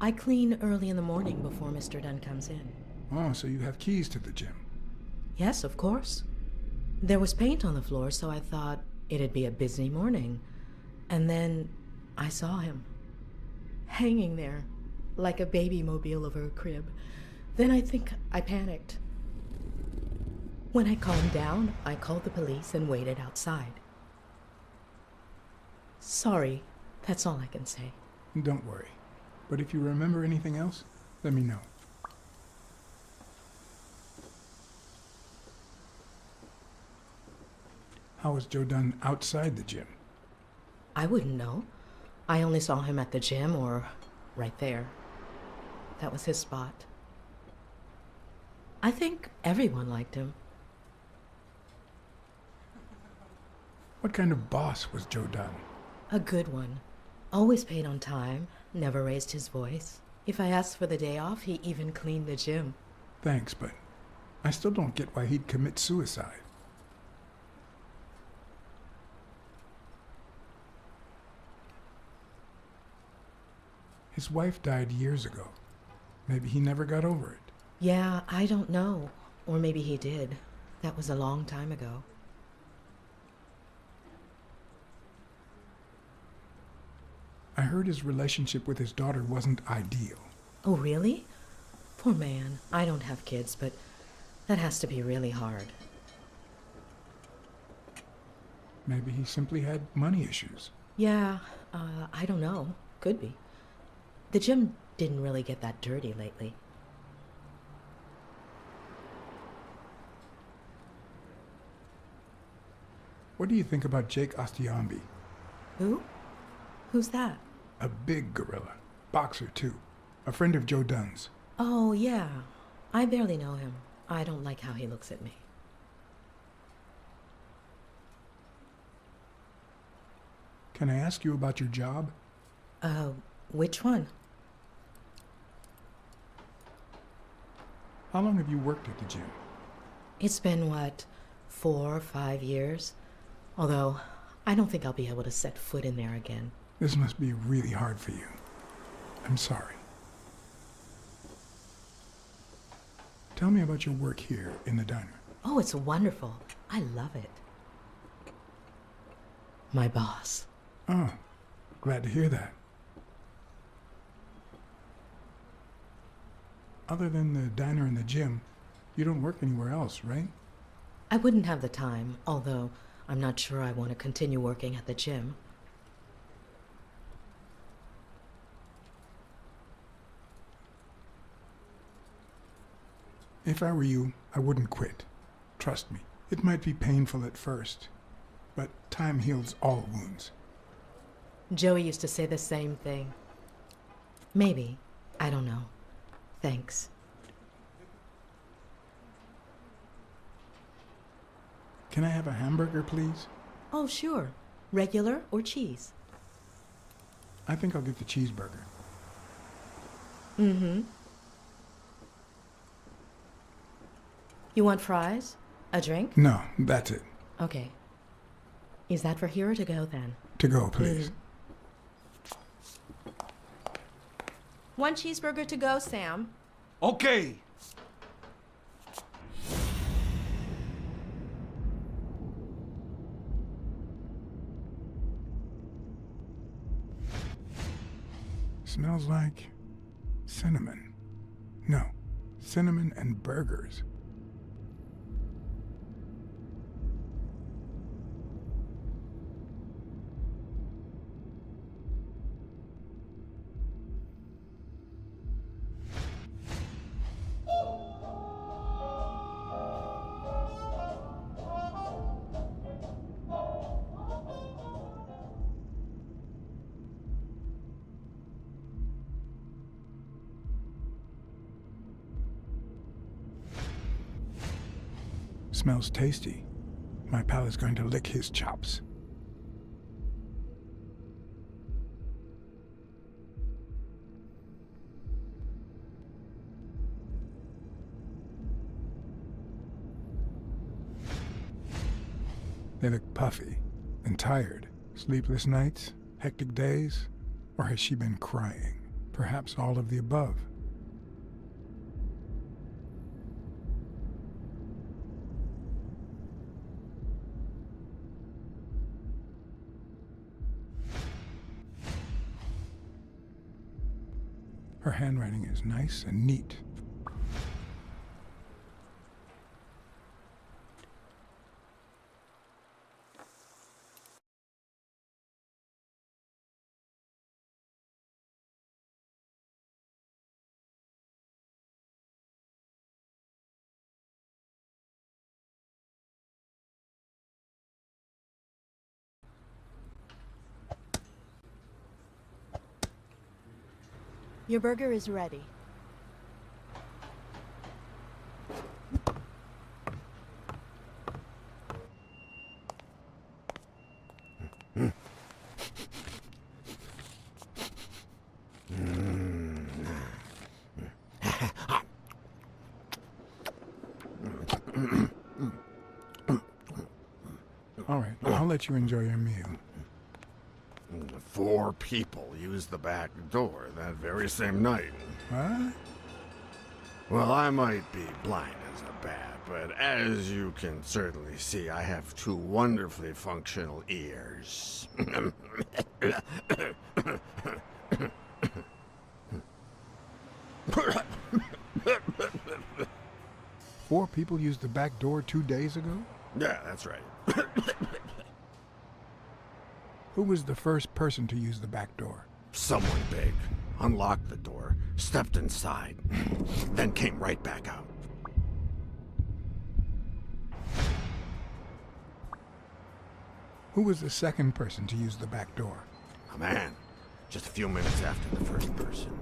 I clean early in the morning before Mr. Dunn comes in. Oh, so you have keys to the gym. Yes, of course. There was paint on the floor, so I thought it'd be a busy morning. And then I saw him, hanging there, like a baby mobile over a crib. Then I think I panicked. When I calmed down, I called the police and waited outside. Sorry, that's all I can say. Don't worry. But if you remember anything else, let me know. How was Joe Dunn outside the gym? I wouldn't know. I only saw him at the gym or right there. That was his spot. I think everyone liked him. What kind of boss was Joe Dunn? A good one. Always paid on time, never raised his voice. If I asked for the day off, he even cleaned the gym. Thanks, but I still don't get why he'd commit suicide. His wife died years ago. Maybe he never got over it. Yeah, I don't know. Or maybe he did. That was a long time ago. I heard his relationship with his daughter wasn't ideal. Oh, really? Poor man. I don't have kids, but that has to be really hard. Maybe he simply had money issues. Yeah, I don't know. Could be. The gym didn't really get that dirty lately. What do you think about Jake Ostiambi? Who? Who's that? A big gorilla. Boxer, too. A friend of Joe Dunn's. Oh, yeah. I barely know him. I don't like how he looks at me. Can I ask you about your job? Which one? How long have you worked at the gym? It's been, 4 or 5 years? Although, I don't think I'll be able to set foot in there again. This must be really hard for you. I'm sorry. Tell me about your work here in the diner. Oh, it's wonderful. I love it. My boss. Oh, glad to hear that. Other than the diner and the gym, you don't work anywhere else, right? I wouldn't have the time, although I'm not sure I want to continue working at the gym. If I were you, I wouldn't quit. Trust me, it might be painful at first, but time heals all wounds. Joey used to say the same thing. Maybe. I don't know. Thanks. Can I have a hamburger, please? Oh, sure. Regular or cheese? I think I'll get the cheeseburger. Mm-hmm. You want fries? A drink? No, that's it. Okay. Is that for here or to go then? To go, please. One cheeseburger to go, Sam. Okay. Smells like cinnamon. No, cinnamon and burgers. Smells tasty. My pal is going to lick his chops. They look puffy and tired. Sleepless nights, hectic days, or has she been crying? Perhaps all of the above. Her handwriting is nice and neat. Your burger is ready. All right, I'll let you enjoy your meal. 4 people used the back door that very same night. What? Well, I might be blind as a bat, but as you can certainly see, I have 2 wonderfully functional ears. 4 people used the back door 2 days ago? Yeah, that's right. Who was the first person to use the back door? Someone big unlocked the door, stepped inside, then came right back out. Who was the second person to use the back door? A man, just a few minutes after the first person.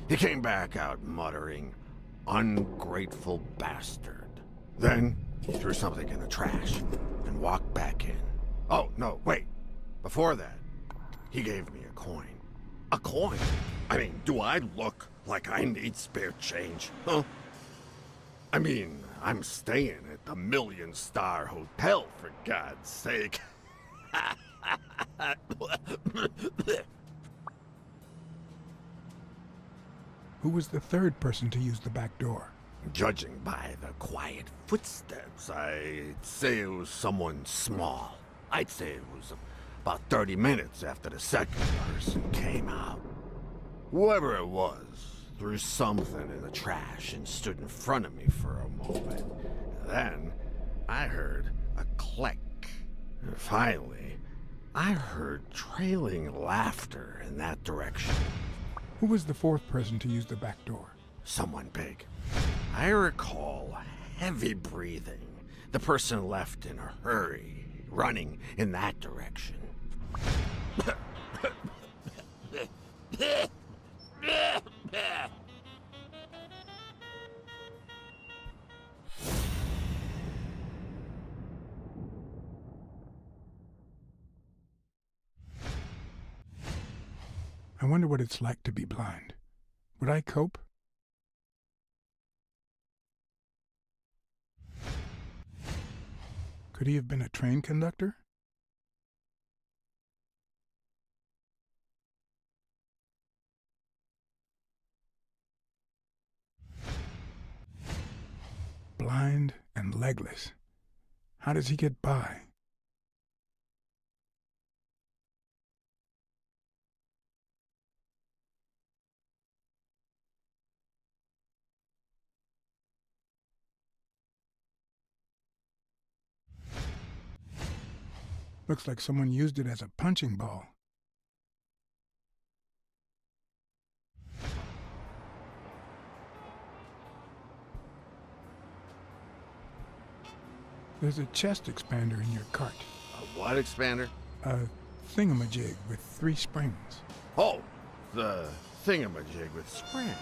He came back out muttering, "Ungrateful bastard." Then he threw something in the trash and walked back in. Oh, no, wait. Before that, he gave me a coin. A coin? I mean, do I look like I need spare change, huh? I mean, I'm staying at the Million-Star Hotel, for God's sake. Who was the third person to use the back door? Judging by the quiet footsteps, I'd say it was someone small. I'd say it was about 30 minutes after the second person came out. Whoever it was threw something in the trash and stood in front of me for a moment. Then I heard a click. And finally, I heard trailing laughter in that direction. Who was the fourth person to use the back door? Someone big. I recall heavy breathing. The person left in a hurry, running in that direction. I wonder what it's like to be blind. Would I cope? Could he have been a train conductor? Blind and legless. How does he get by? Looks like someone used it as a punching ball. There's a chest expander in your cart. A what expander? A thingamajig with 3 springs. Oh, the thingamajig with springs.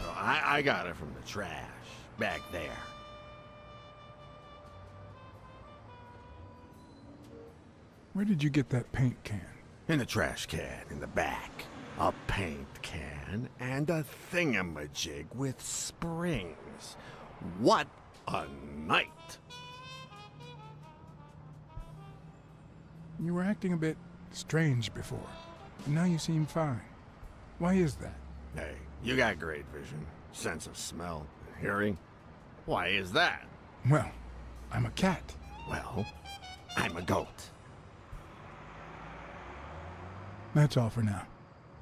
Oh, I got it from the trash, back there. Where did you get that paint can? In the trash can, in the back. A paint can and a thingamajig with springs. What a night! You were acting a bit strange before, but now you seem fine. Why is that? Hey, you got great vision, sense of smell, and hearing. Why is that? Well, I'm a cat. Well, I'm a goat. That's all for now.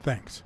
Thanks.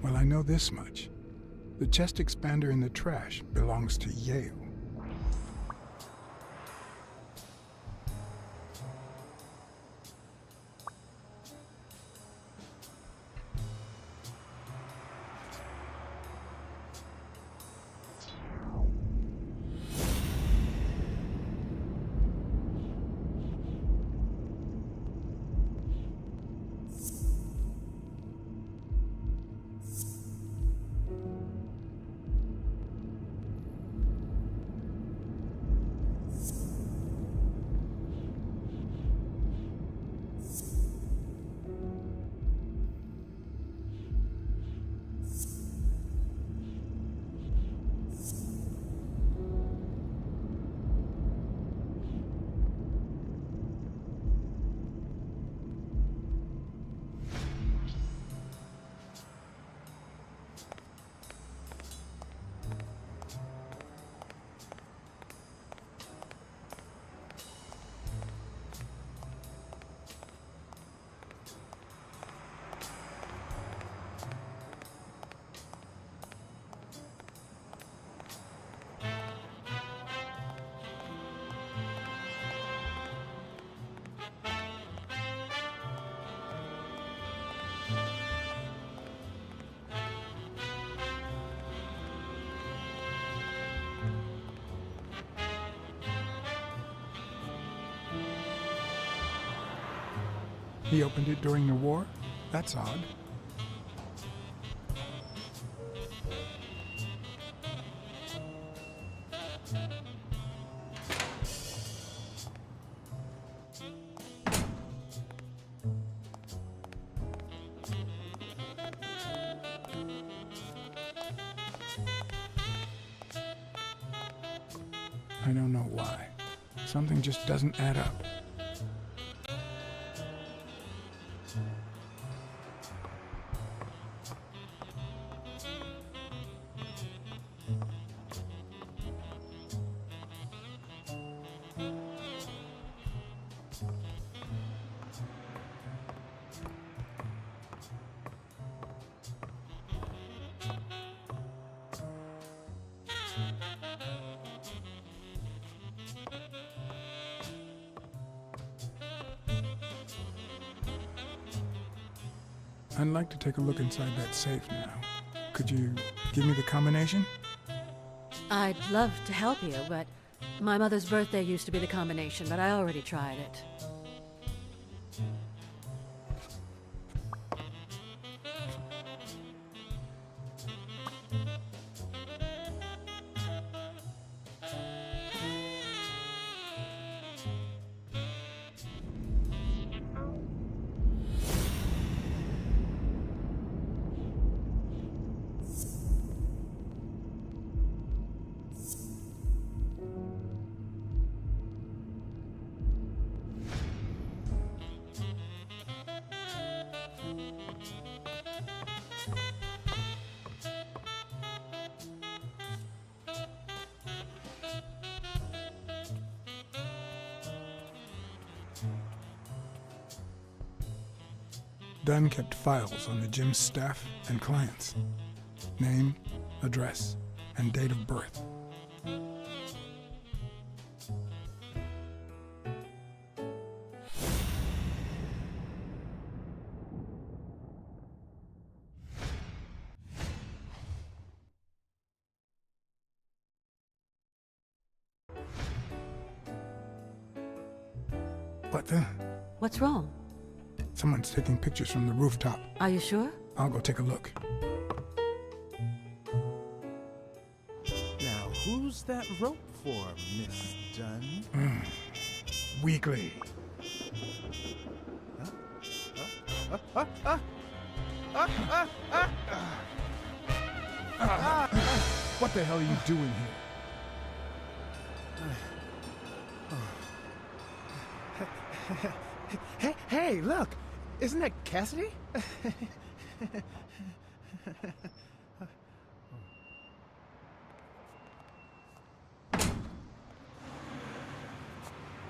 Well, I know this much. The chest expander in the trash belongs to Yale. He opened it during the war? That's odd. I don't know why. Something just doesn't add up. I'd like to take a look inside that safe now. Could you give me the combination? I'd love to help you, but my mother's birthday used to be the combination, but I already tried it. Dunn kept files on the gym's staff and clients. Name, address, and date of birth. What the? What's wrong? Someone's taking pictures from the rooftop. Are you sure? I'll go take a look. Now, who's that rope for, Miss Dunn? Weekly. What the hell are you doing here? Hey, look! Isn't that Cassidy?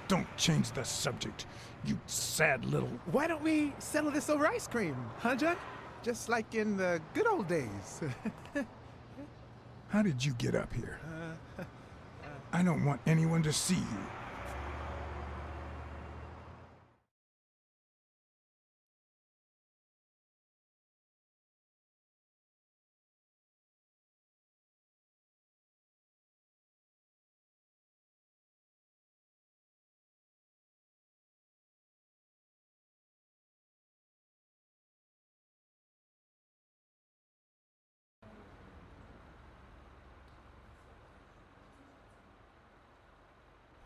Don't change the subject, you sad little... Why don't we settle this over ice cream, huh, Judd? Just like in the good old days. How did you get up here? I don't want anyone to see you.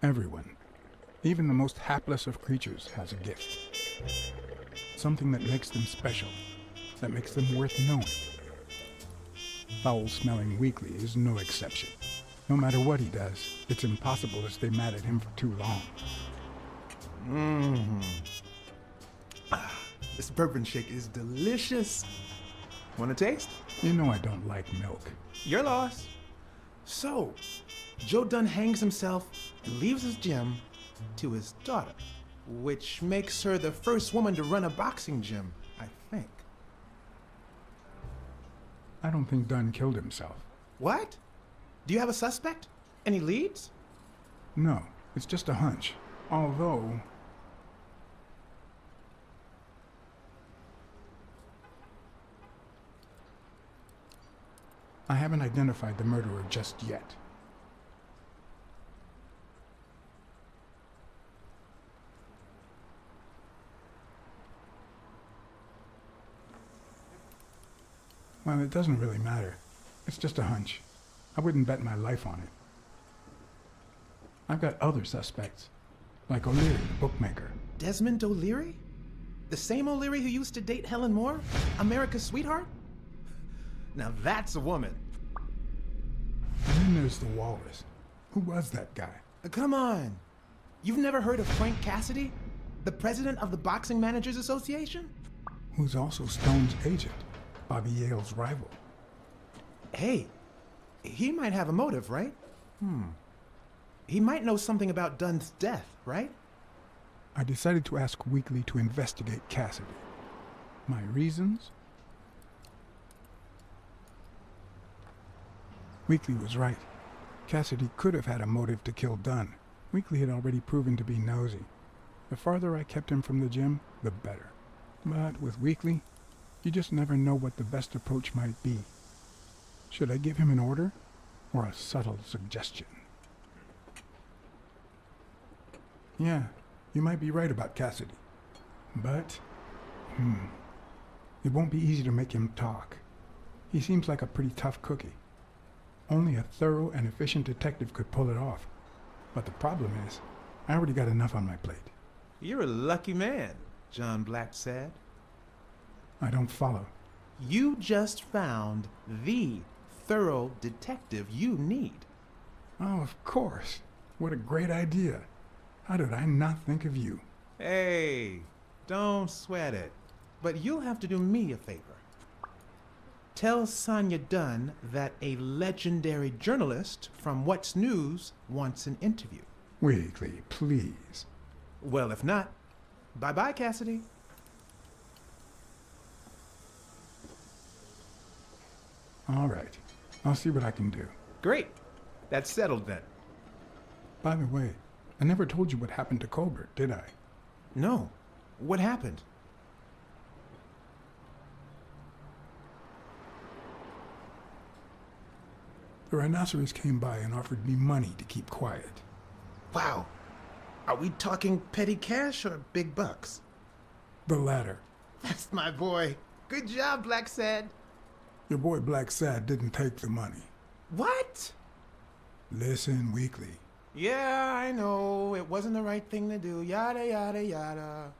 Everyone, even the most hapless of creatures, has a gift. Something that makes them special, that makes them worth knowing. Foul-smelling Weekly is no exception. No matter what he does, it's impossible to stay mad at him for too long. This bourbon shake is delicious. Want a taste? You know I don't like milk. Your loss. So, Joe Dunn hangs himself and leaves his gym to his daughter, which makes her the first woman to run a boxing gym, I think. I don't think Dunn killed himself. What? Do you have a suspect? Any leads? No, it's just a hunch. Although... I haven't identified the murderer just yet. Well, it doesn't really matter. It's just a hunch. I wouldn't bet my life on it. I've got other suspects, like O'Leary, the bookmaker. Desmond O'Leary? The same O'Leary who used to date Helen Moore? America's sweetheart? Now that's a woman. And then there's the Walrus. Who was that guy? Come on. You've never heard of Frank Cassidy? The president of the Boxing Managers Association? Who's also Stone's agent, Bobby Yale's rival. Hey, he might have a motive, right? He might know something about Dunn's death, right? I decided to ask Weekly to investigate Cassidy. My reasons? Weekly was right. Cassidy could have had a motive to kill Dunn. Weekly had already proven to be nosy. The farther I kept him from the gym, the better. But with Weekly, you just never know what the best approach might be. Should I give him an order or a subtle suggestion? Yeah, you might be right about Cassidy. But, it won't be easy to make him talk. He seems like a pretty tough cookie. Only a thorough and efficient detective could pull it off. But the problem is, I already got enough on my plate. You're a lucky man, John Black said. I don't follow. You just found the thorough detective you need. Oh, of course. What a great idea. How did I not think of you? Hey, don't sweat it. But you'll have to do me a favor. Tell Sonia Dunn that a legendary journalist from What's News wants an interview. Weekly, please. Well, if not, bye-bye, Cassidy. All right. I'll see what I can do. Great. That's settled then. By the way, I never told you what happened to Colbert, did I? No. What happened? The rhinoceros came by and offered me money to keep quiet. Wow. Are we talking petty cash or big bucks? The latter. That's my boy. Good job, Black Sad. Your boy Black Sad didn't take the money. What? Listen, Weekly. Yeah, I know. It wasn't the right thing to do. Yada, yada, yada.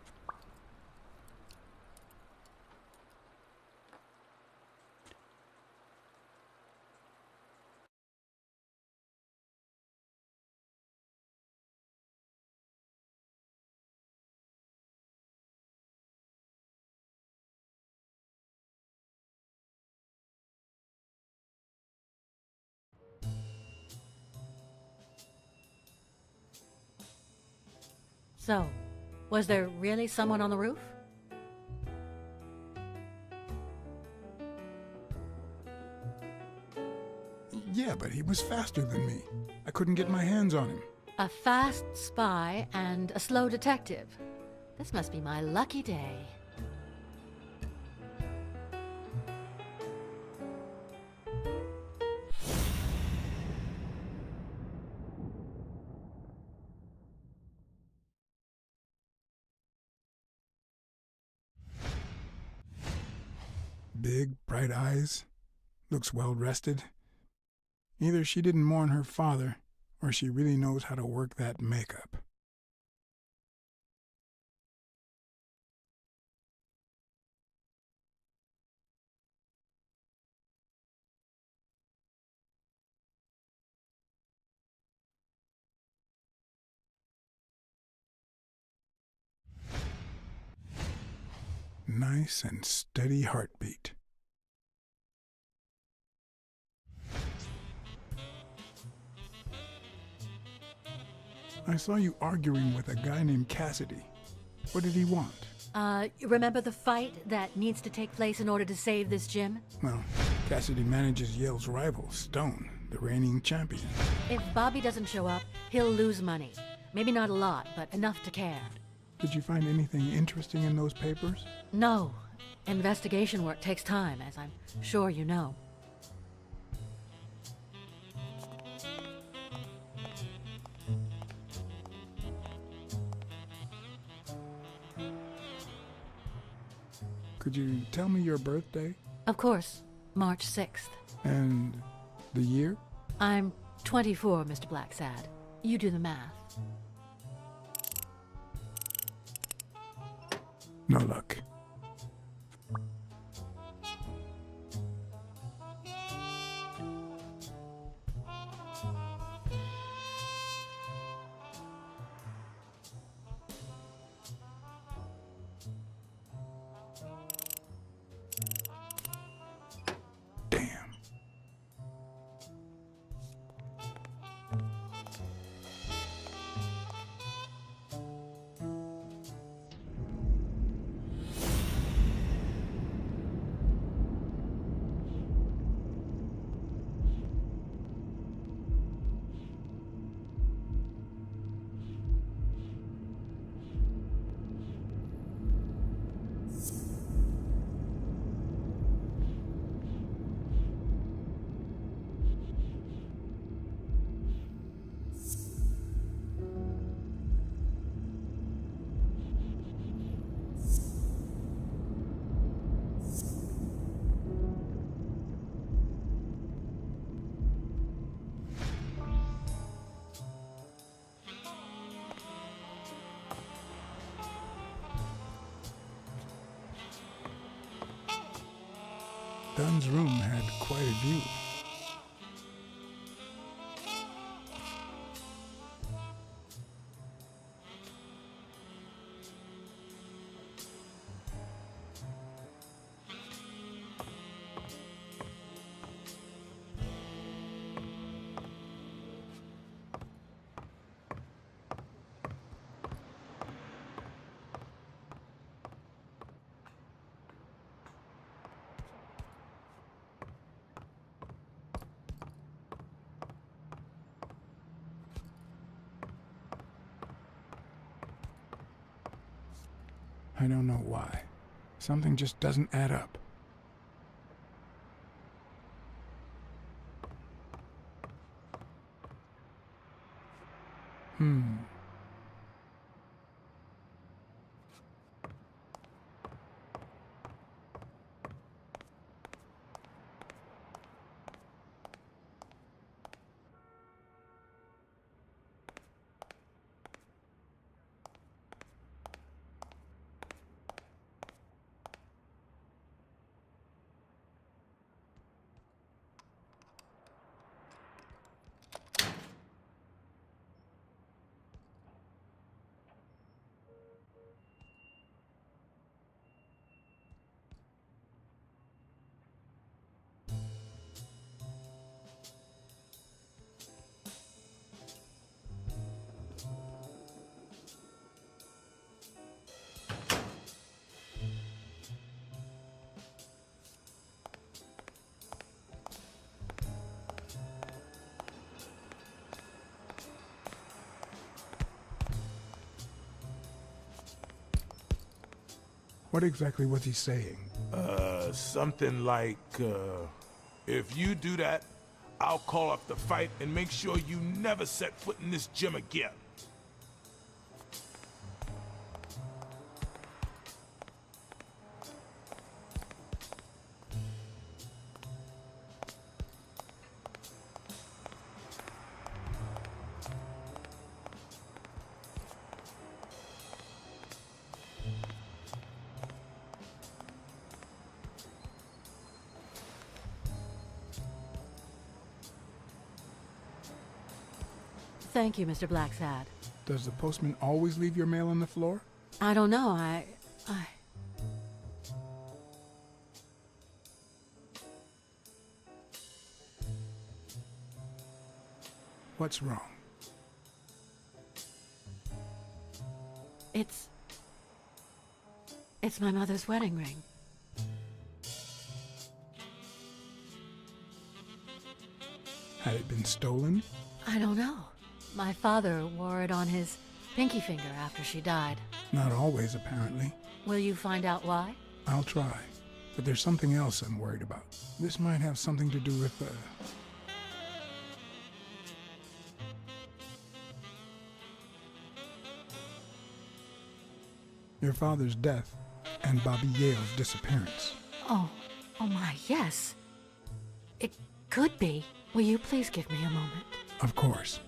So, was there really someone on the roof? Yeah, but he was faster than me. I couldn't get my hands on him. A fast spy and a slow detective. This must be my lucky day. Big, bright eyes. Looks well rested. Either she didn't mourn her father, or she really knows how to work that makeup. Nice and steady heartbeat. I saw you arguing with a guy named Cassidy. What did he want? Remember the fight that needs to take place in order to save this gym? Well, Cassidy manages Yale's rival, Stone, the reigning champion. If Bobby doesn't show up, he'll lose money. Maybe not a lot, but enough to care. Did you find anything interesting in those papers? No. Investigation work takes time, as I'm sure you know. Could you tell me your birthday? Of course. March 6th. And the year? I'm 24, Mr. Blacksad. You do the math. No luck. Damn. Dunn's room had quite a view. I don't know why. Something just doesn't add up. What exactly was he saying? Something like, if you do that, I'll call off the fight and make sure you never set foot in this gym again. Thank you, Mr. Blacksad. Does the postman always leave your mail on the floor? I don't know, What's wrong? It's my mother's wedding ring. Had it been stolen? I don't know. My father wore it on his pinky finger after she died. Not always, apparently. Will you find out why? I'll try. But there's something else I'm worried about. This might have something to do with, your father's death and Bobby Yale's disappearance. Oh my, yes. It could be. Will you please give me a moment? Of course.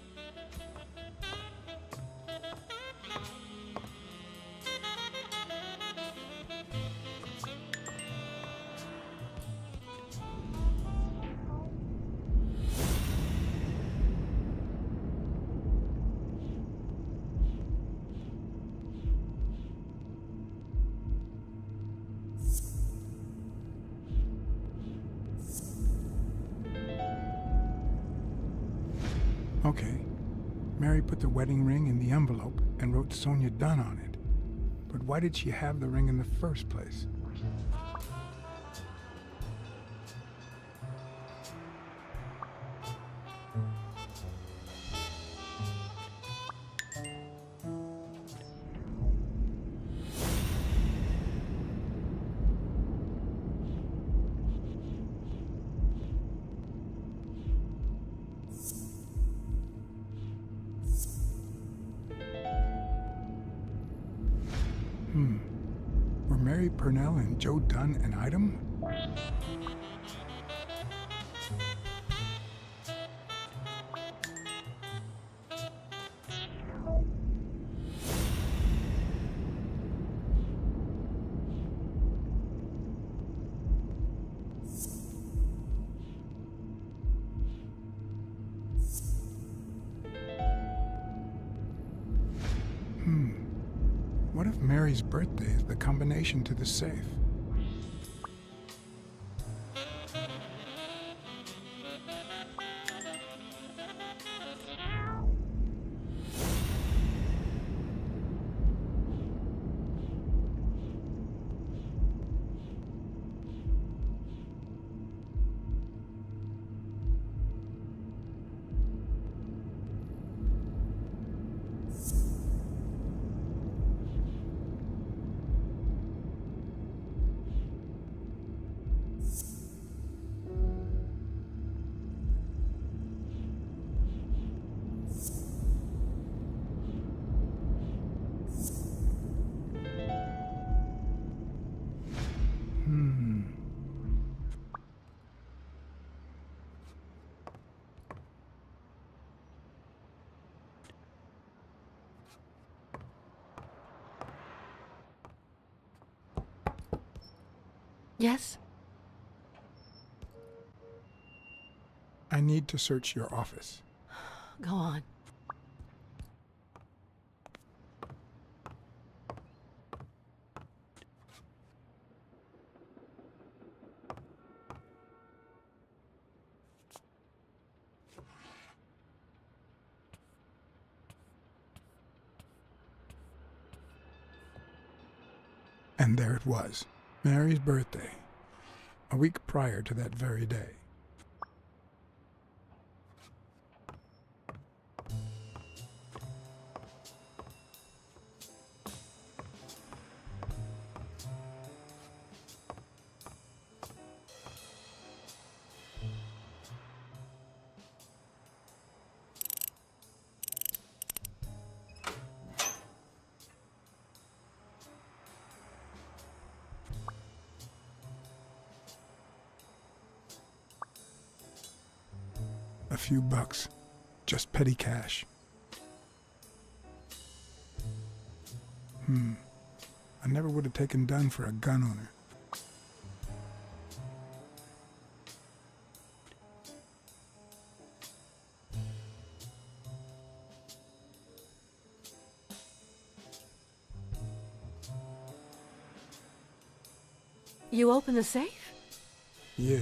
Okay. Mary put the wedding ring in the envelope and wrote Sonia Dunn on it. But why did she have the ring in the first place? Were Mary Purnell and Joe Dunn an item? What if Mary's birthday is the combination to the safe? Yes? I need to search your office. Go on. And there it was, Mary's birthday, a week prior to that very day. A few bucks, just petty cash. I never would have taken Dunn for a gun owner. You open the safe? Yeah,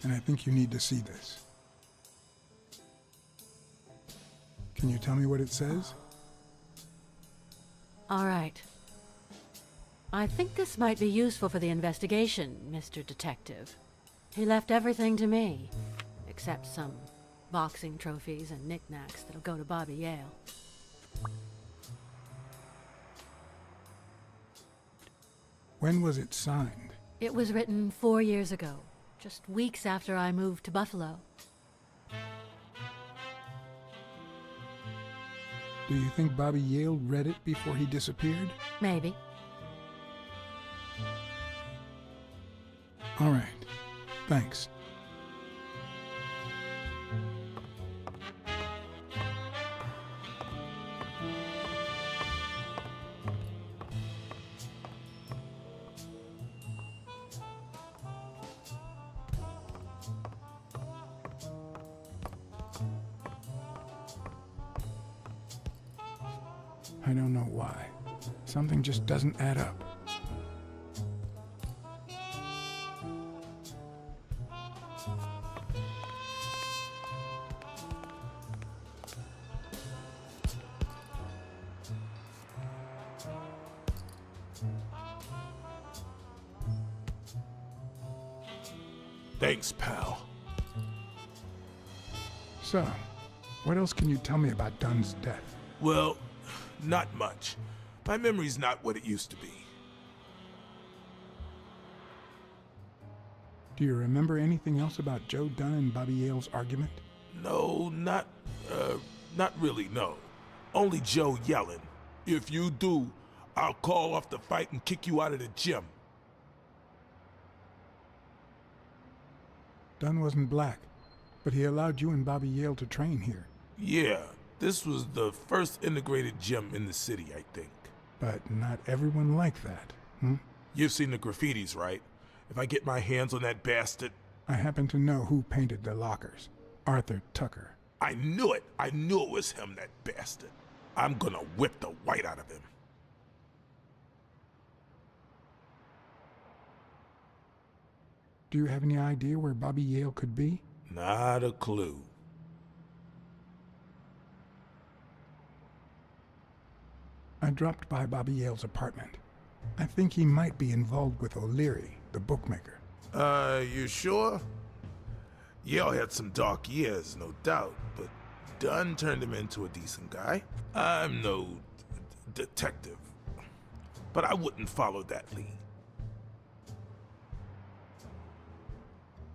and I think you need to see this. Can you tell me what it says? All right. I think this might be useful for the investigation, Mr. Detective. He left everything to me, except some boxing trophies and knickknacks that'll go to Bobby Yale. When was it signed? It was written 4 years ago, just weeks after I moved to Buffalo. Do you think Bobby Yale read it before he disappeared? Maybe. All right. Thanks. I don't know why. Something just doesn't add up. Thanks, pal. So, what else can you tell me about Dunn's death? Well, not much. My memory's not what it used to be. Do you remember anything else about Joe Dunn and Bobby Yale's argument? No, not really, no. Only Joe yelling. If you do, I'll call off the fight and kick you out of the gym. Dunn wasn't black, but he allowed you and Bobby Yale to train here. Yeah, this was the first integrated gym in the city, I think. But not everyone liked that, hmm? You've seen the graffitis, right? If I get my hands on that bastard... I happen to know who painted the lockers. Arthur Tucker. I knew it! I knew it was him, that bastard. I'm gonna whip the white out of him. Do you have any idea where Bobby Yale could be? Not a clue. I dropped by Bobby Yale's apartment. I think he might be involved with O'Leary, the bookmaker. You sure? Yale had some dark years, no doubt, but Dunn turned him into a decent guy. I'm no detective, but I wouldn't follow that lead.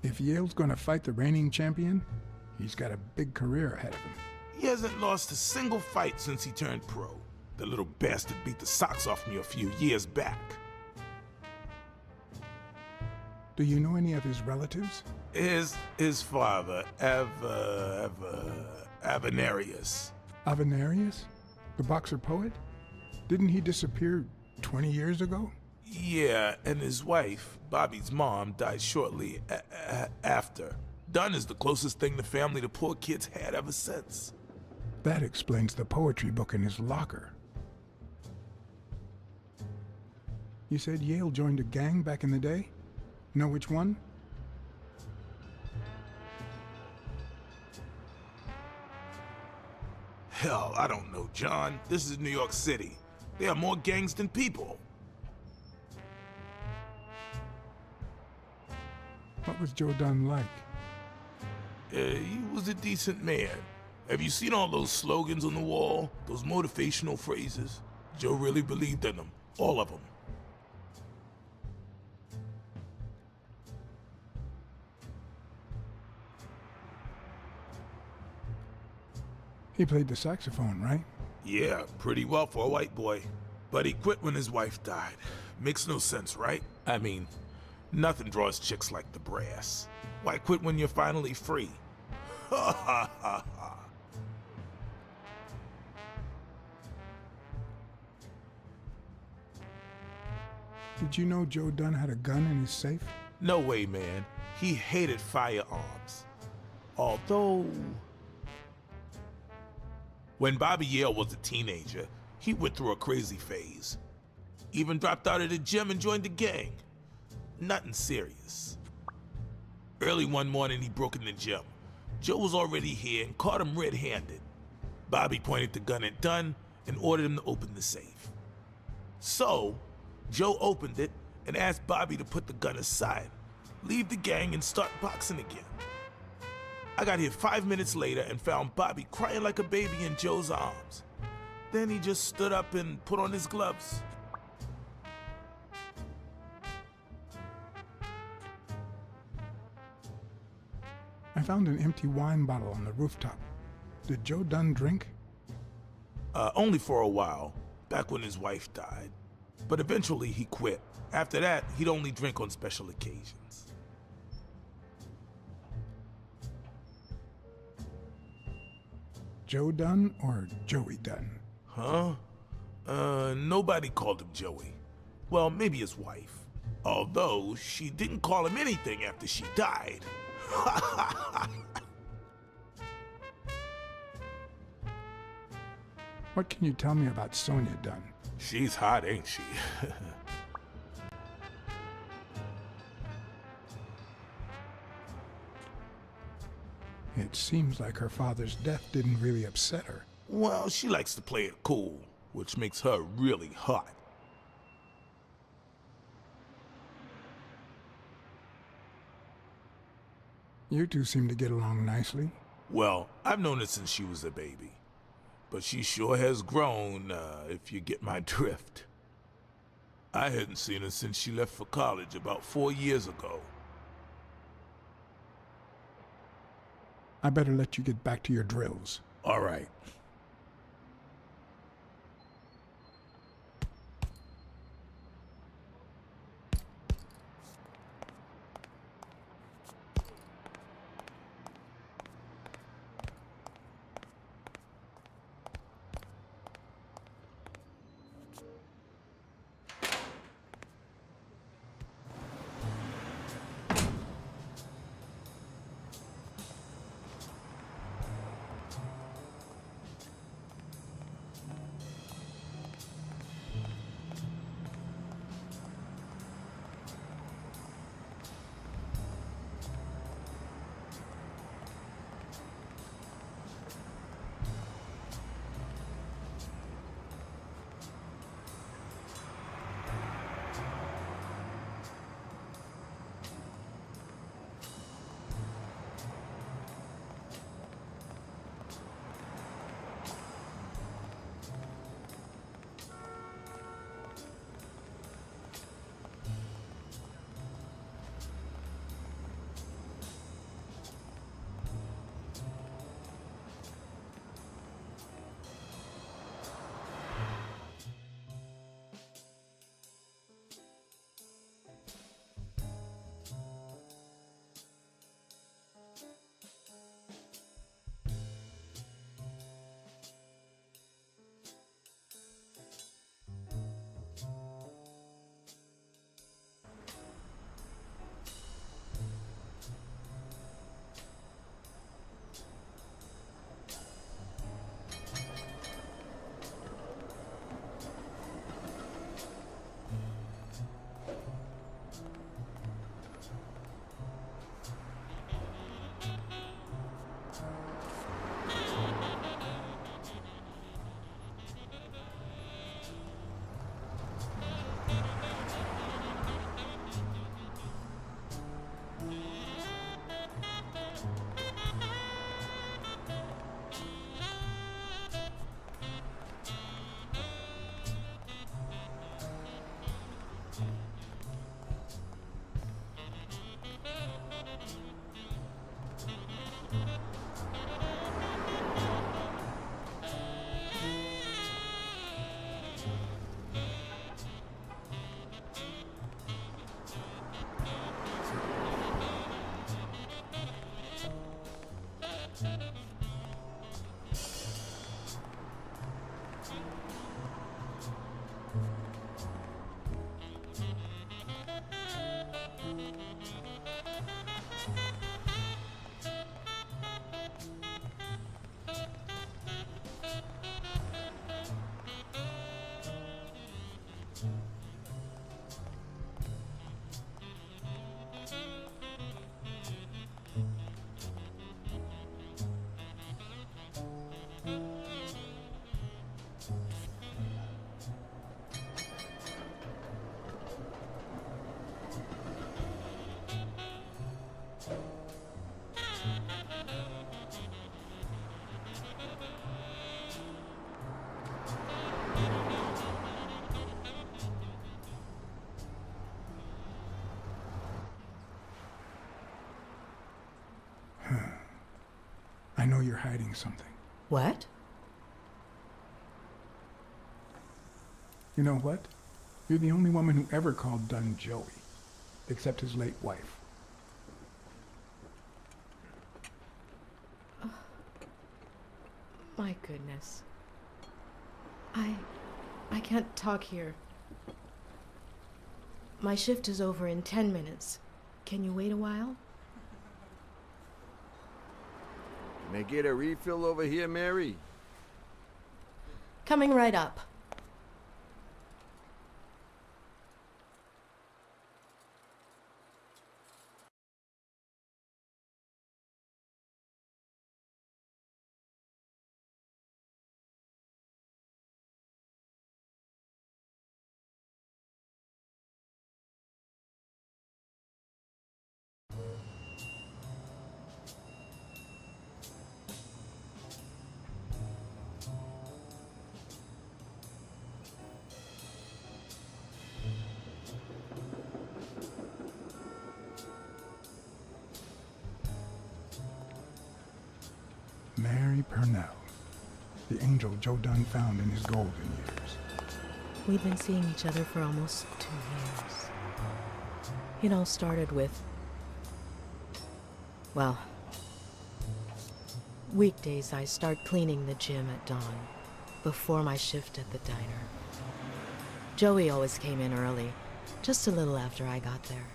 If Yale's gonna fight the reigning champion, he's got a big career ahead of him. He hasn't lost a single fight since he turned pro. The little bastard beat the socks off me a few years back. Do you know any of his relatives? His father, Avenarius. Avenarius? The boxer poet? Didn't he disappear 20 years ago? Yeah, and his wife, Bobby's mom, died shortly after. Dunn is the closest thing the family the poor kids had ever since. That explains the poetry book in his locker. You said Yale joined a gang back in the day? Know which one? Hell, I don't know, John. This is New York City. There are more gangs than people. What was Joe Dunn like? He was a decent man. Have you seen all those slogans on the wall? Those motivational phrases? Joe really believed in them. All of them. He played the saxophone, right? Yeah, pretty well for a white boy. But he quit when his wife died. Makes no sense, right? I mean, nothing draws chicks like the brass. Why quit when you're finally free? Ha ha ha ha. Did you know Joe Dunn had a gun in his safe? No way, man. He hated firearms. Although... when Bobby Yale was a teenager, he went through a crazy phase. Even dropped out of the gym and joined the gang. Nothing serious. Early one morning, he broke in the gym. Joe was already here and caught him red-handed. Bobby pointed the gun at Dunn and ordered him to open the safe. So, Joe opened it and asked Bobby to put the gun aside, leave the gang and start boxing again. I got here 5 minutes later and found Bobby crying like a baby in Joe's arms. Then he just stood up and put on his gloves. I found an empty wine bottle on the rooftop. Did Joe Dunn drink? Only for a while, back when his wife died. But eventually he quit. After that, he'd only drink on special occasions. Joe Dunn or Joey Dunn? Huh? Nobody called him Joey. Well, maybe his wife. Although, she didn't call him anything after she died. What can you tell me about Sonia Dunn? She's hot, ain't she? It seems like her father's death didn't really upset her. Well, she likes to play it cool, which makes her really hot. You two seem to get along nicely. Well, I've known her since she was a baby. But she sure has grown, if you get my drift. I hadn't seen her since she left for college about 4 years ago. I better let you get back to your drills. All right. I know you're hiding something. What? You know what? You're the only woman who ever called Dunn Joey, except his late wife. Oh, my goodness. I can't talk here. My shift is over in 10 minutes. Can you wait a while? May I get a refill over here, Mary? Coming right up. Mary Purnell, the angel Joe Dunn found in his golden years. We'd been seeing each other for almost 2 years. It all started with, well, weekdays I start cleaning the gym at dawn, before my shift at the diner. Joey always came in early, just a little after I got there.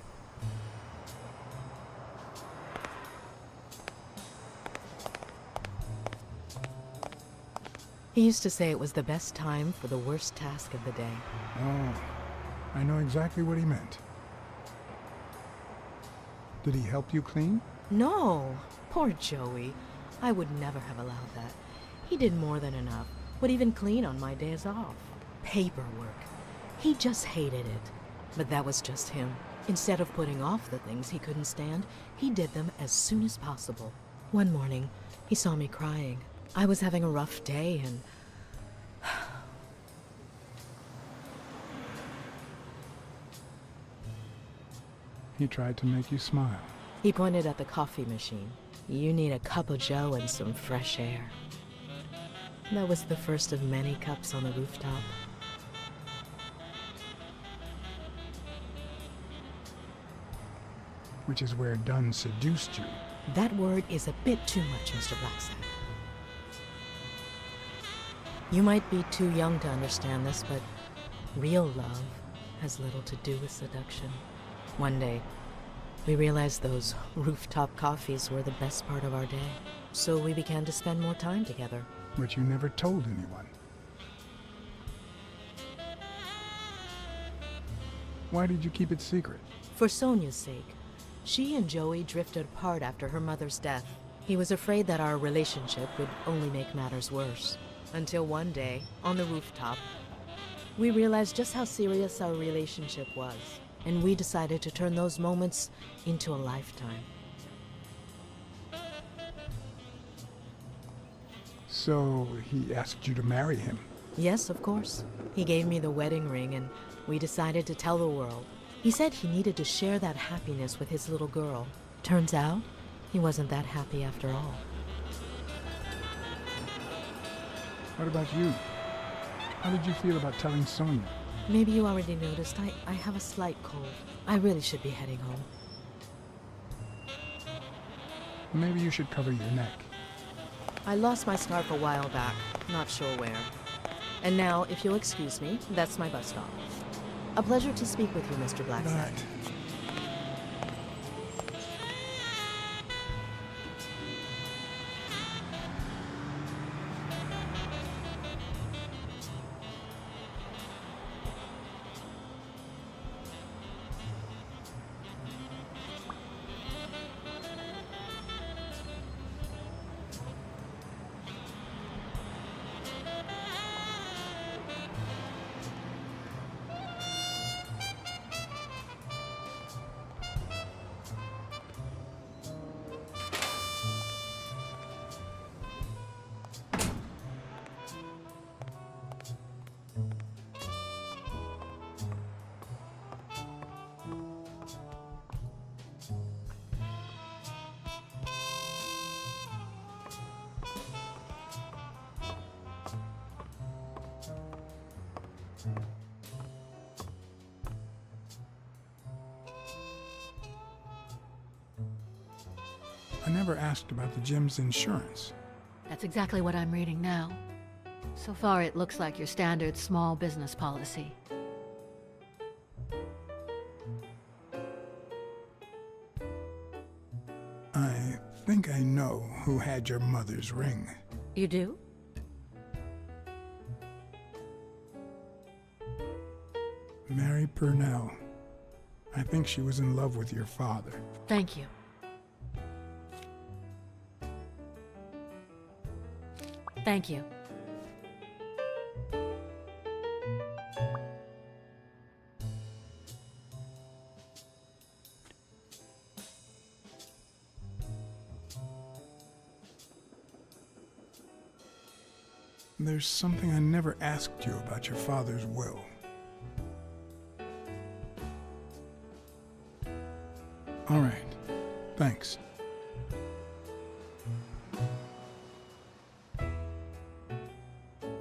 He used to say it was the best time for the worst task of the day. Oh, I know exactly what he meant. Did he help you clean? No, poor Joey. I would never have allowed that. He did more than enough, would even clean on my days off. Paperwork. He just hated it. But that was just him. Instead of putting off the things he couldn't stand, he did them as soon as possible. One morning, he saw me crying. I was having a rough day and... He tried to make you smile. He pointed at the coffee machine. You need a cup of joe and some fresh air. That was the first of many cups on the rooftop. Which is where Dunn seduced you. That word is a bit too much, Mr. Blacksad. You might be too young to understand this, but real love has little to do with seduction. One day, we realized those rooftop coffees were the best part of our day, so we began to spend more time together. But you never told anyone. Why did you keep it secret? For Sonia's sake. She and Joey drifted apart after her mother's death. He was afraid that our relationship would only make matters worse. Until one day, on the rooftop, we realized just how serious our relationship was, and we decided to turn those moments into a lifetime. So he asked you to marry him? Yes, of course. He gave me the wedding ring, and we decided to tell the world. He said he needed to share that happiness with his little girl. Turns out, he wasn't that happy after all. What about you? How did you feel about telling Sonia? Maybe you already noticed, I have a slight cold. I really should be heading home. Maybe you should cover your neck. I lost my scarf a while back, not sure where. And now, if you'll excuse me, that's my bus stop. A pleasure to speak with you, Mr. Blacksad. Right. I never asked about the gym's insurance. That's exactly what I'm reading now. So far, it looks like your standard small business policy. I think I know who had your mother's ring. You do? Purnell. I think she was in love with your father. Thank you. Thank you. There's something I never asked you about your father's will. All right. Thanks.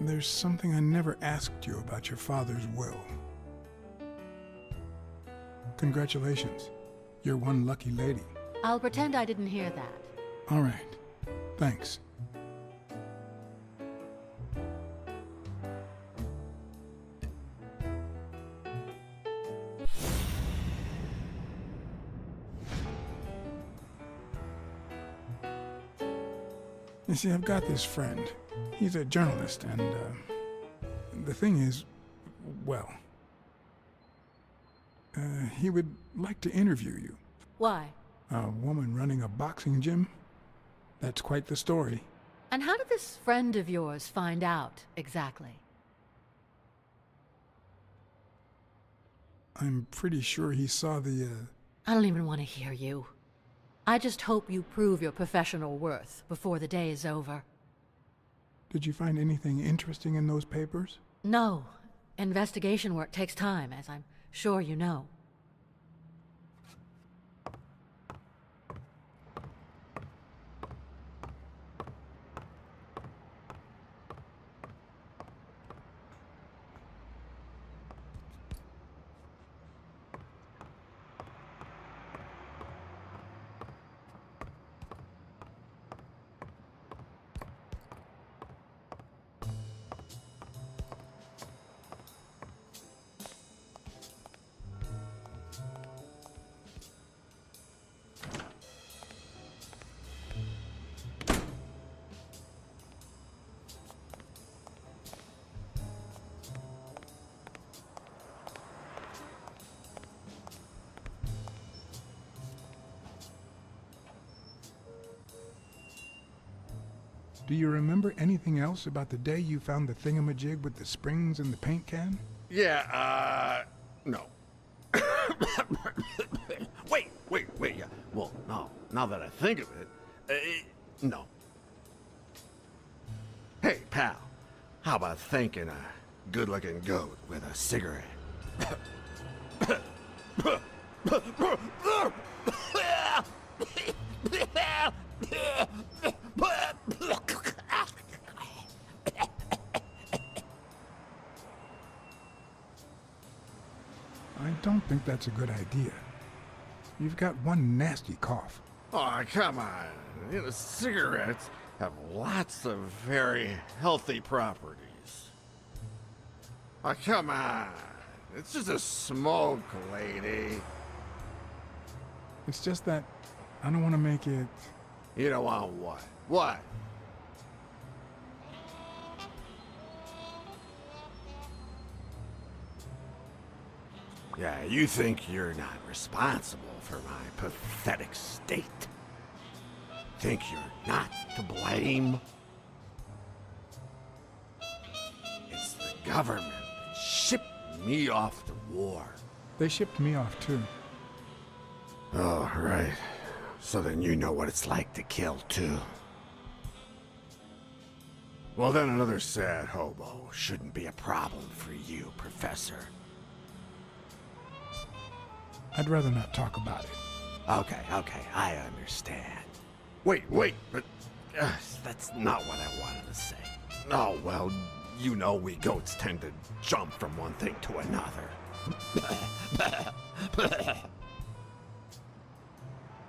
There's something I never asked you about your father's will. Congratulations. You're one lucky lady. I'll pretend I didn't hear that. All right. Thanks. You see, I've got this friend. He's a journalist, and the thing is, well, he would like to interview you. Why? A woman running a boxing gym? That's quite the story. And how did this friend of yours find out, exactly? I'm pretty sure he saw the, I don't even want to hear you. I just hope you prove your professional worth before the day is over. Did you find anything interesting in those papers? No. Investigation work takes time, as I'm sure you know. Do you remember anything else about the day you found the thingamajig with the springs and the paint can? Yeah, no. Wait, yeah. Well, no, now that I think of it, no. Hey, pal, how about thanking a good-looking goat with a cigarette? I don't think that's a good idea. You've got one nasty cough. Oh, come on. You know, cigarettes have lots of very healthy properties. Oh, come on. It's just a smoke, lady. It's just that I don't want to make it... You don't want what? What? Yeah, you think you're not responsible for my pathetic state? Think you're not to blame? It's the government that shipped me off to war. They shipped me off, too. Oh, right. So then you know what it's like to kill, too. Well, then another sad hobo shouldn't be a problem for you, Professor. I'd rather not talk about it. Okay, I understand. Wait, but that's not what I wanted to say. Oh, well, you know we goats tend to jump from one thing to another.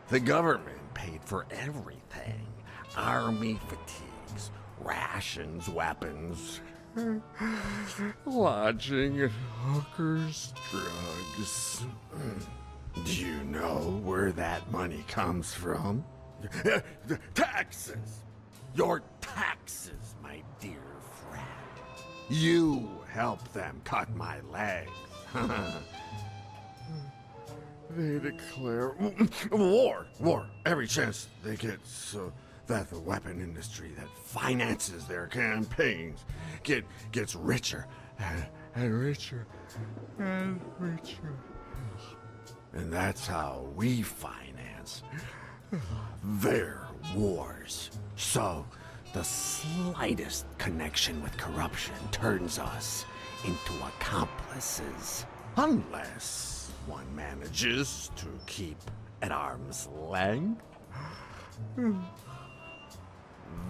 The government paid for everything. Army fatigues, rations, weapons, lodging at hookers, drugs. Do you know where that money comes from? Taxes! Your taxes, my dear friend. You helped them cut my legs. They declare war every chance they get, so that the weapon industry that finances their campaigns gets richer and richer and richer. And that's how we finance their wars. So the slightest connection with corruption turns us into accomplices. Unless one manages to keep at arm's length.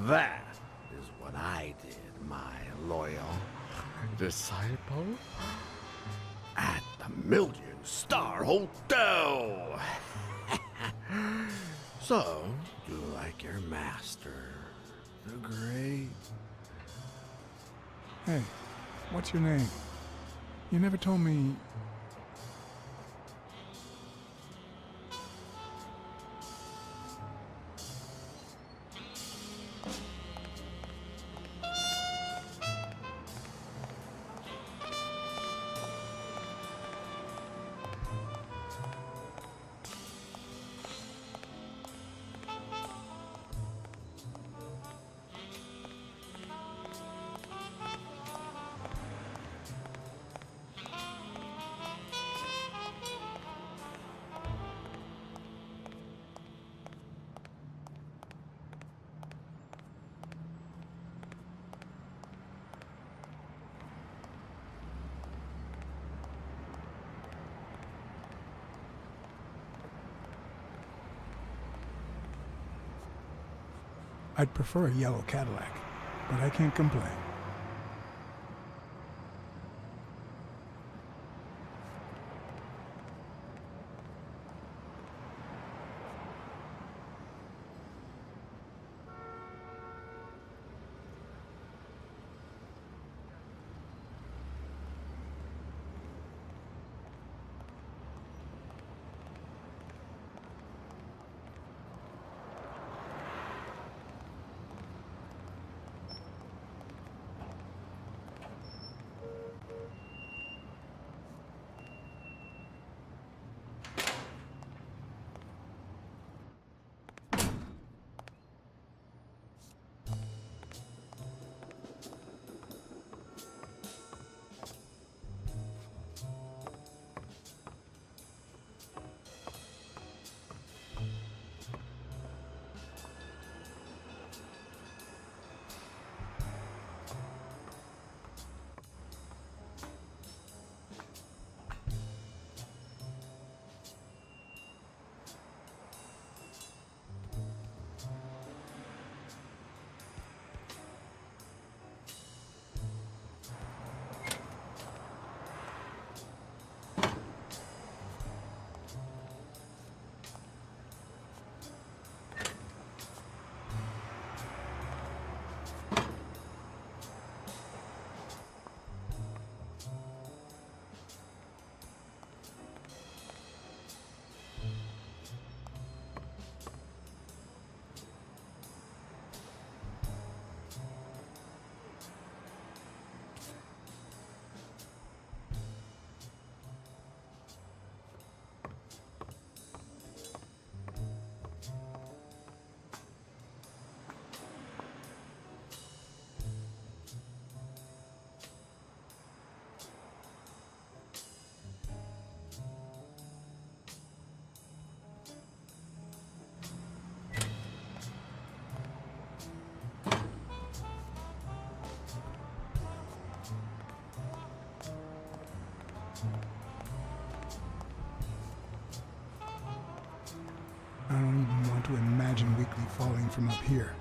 That is what I did, my loyal disciple, at the Million-Star Hotel. So, do you like your master, the Great? Hey, what's your name? You never told me. I'd prefer a yellow Cadillac, but I can't complain. I don't even want to imagine Weekly falling from up here.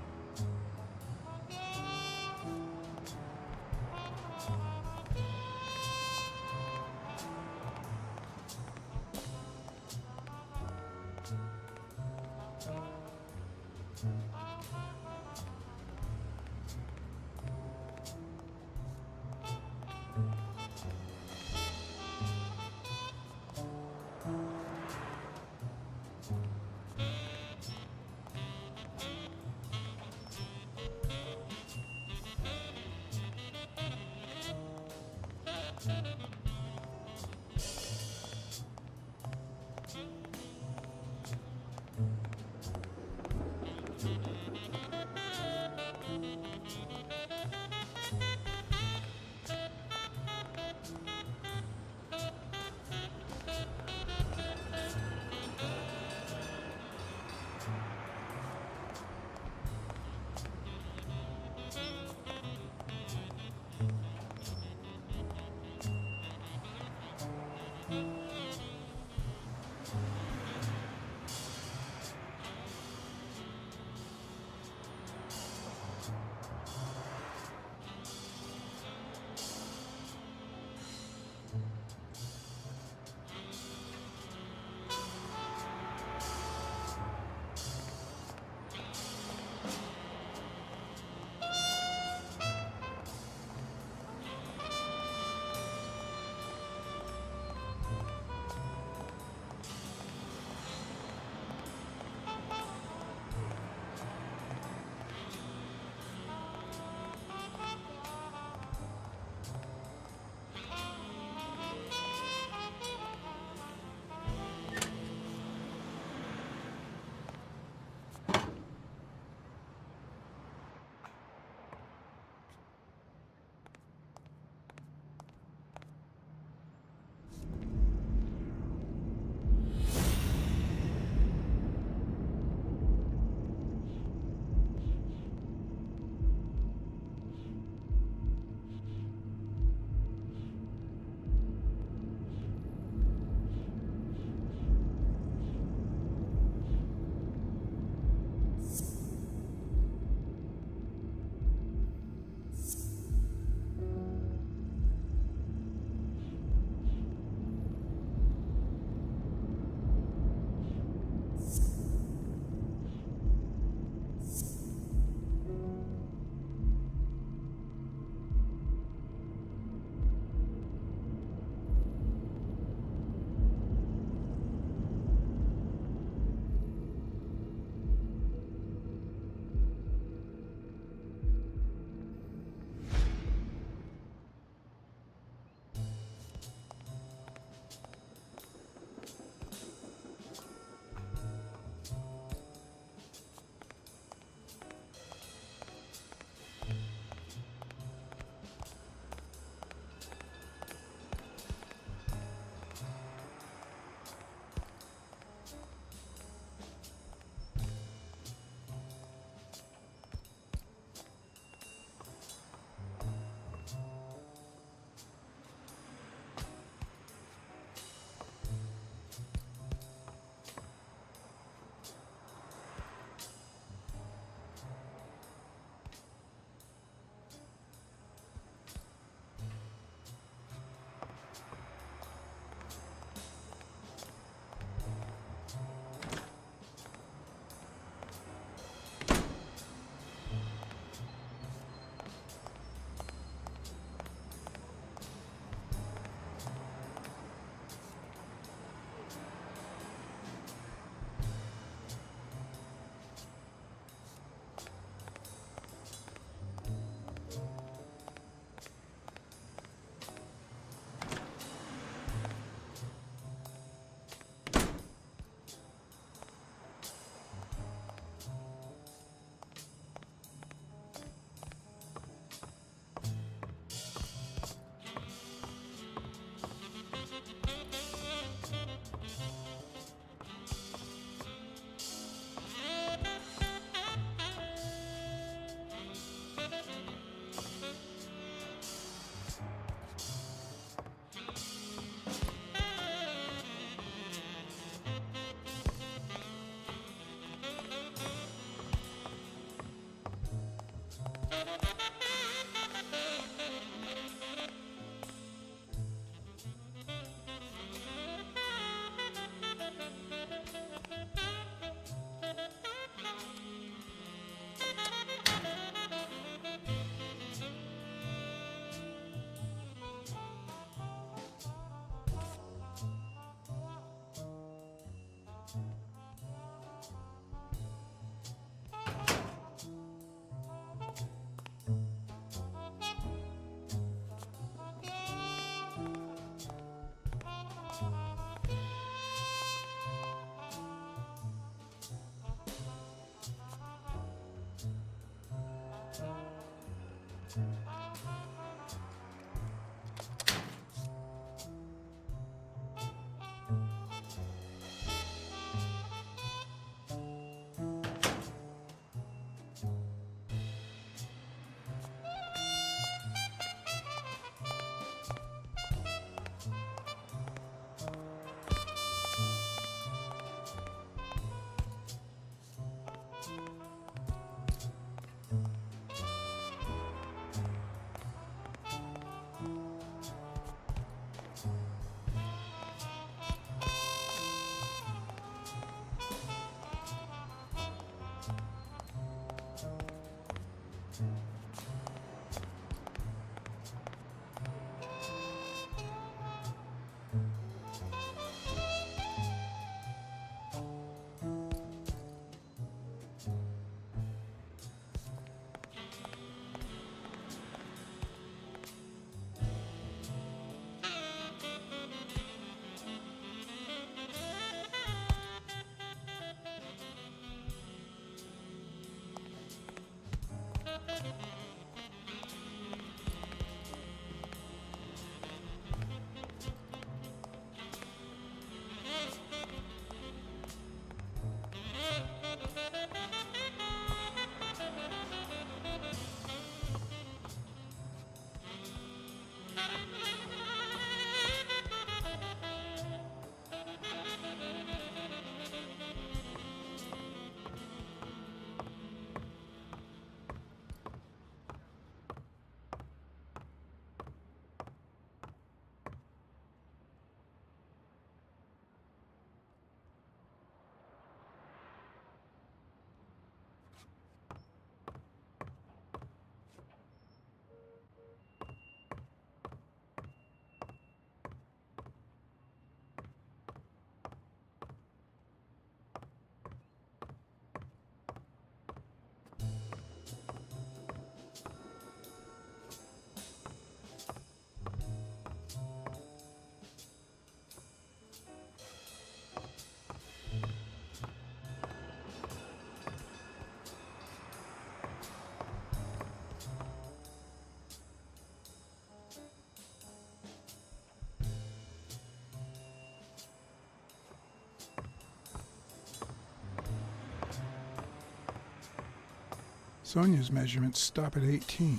Sonia's measurements stop at 18,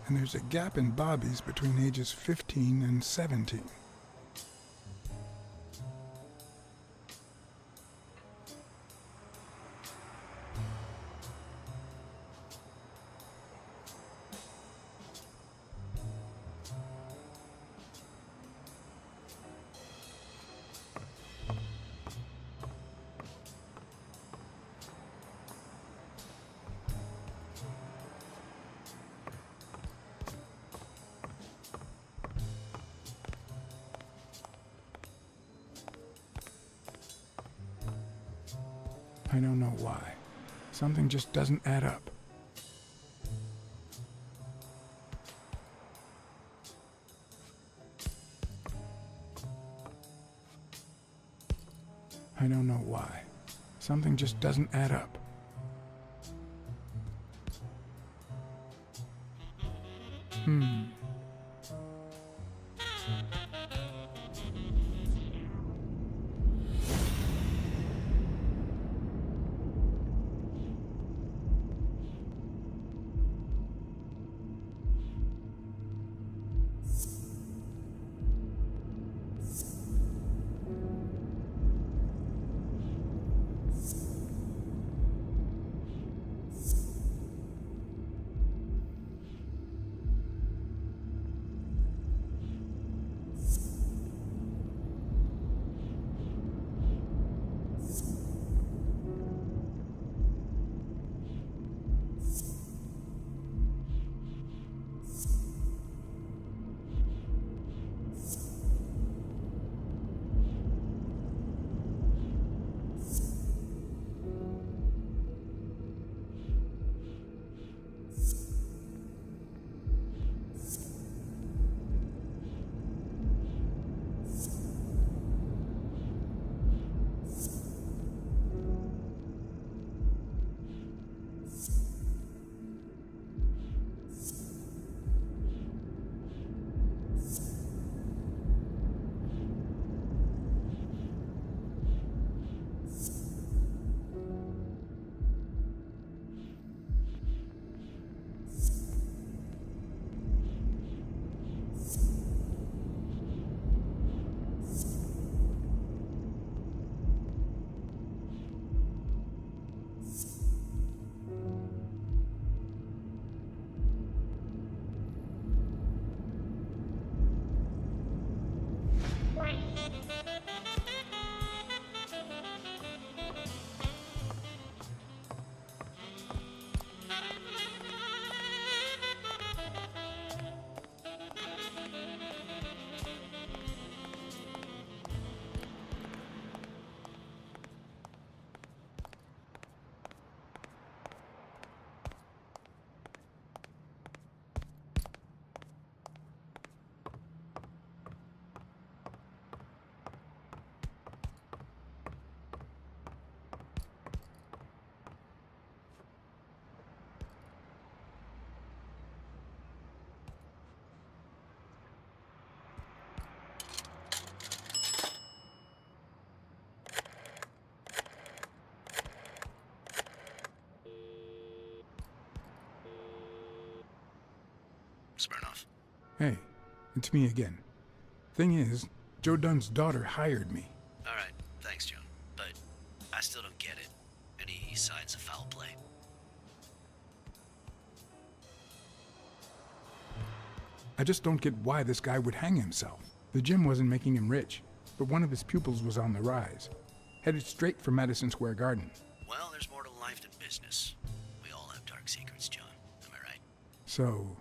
and there's a gap in Bobby's between ages 15 and 17. I don't know why. Something just doesn't add up. I don't know why. Something just doesn't add up. Smirnoff. Hey, it's me again. Thing is, Joe Dunn's daughter hired me. All right, thanks, John. But I still don't get it. Any signs of foul play? I just don't get why this guy would hang himself. The gym wasn't making him rich, but one of his pupils was on the rise. Headed straight for Madison Square Garden. Well, there's more to life than business. We all have dark secrets, John. Am I right? So,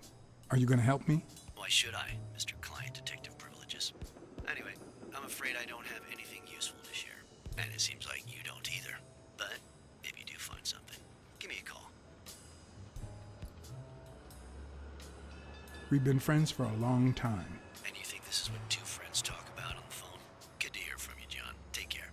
are you gonna help me? Why should I, Mr. Client Detective Privileges? Anyway, I'm afraid I don't have anything useful to share. And it seems like you don't either. But if you do find something, give me a call. We've been friends for a long time. And you think this is what two friends talk about on the phone? Good to hear from you, John. Take care.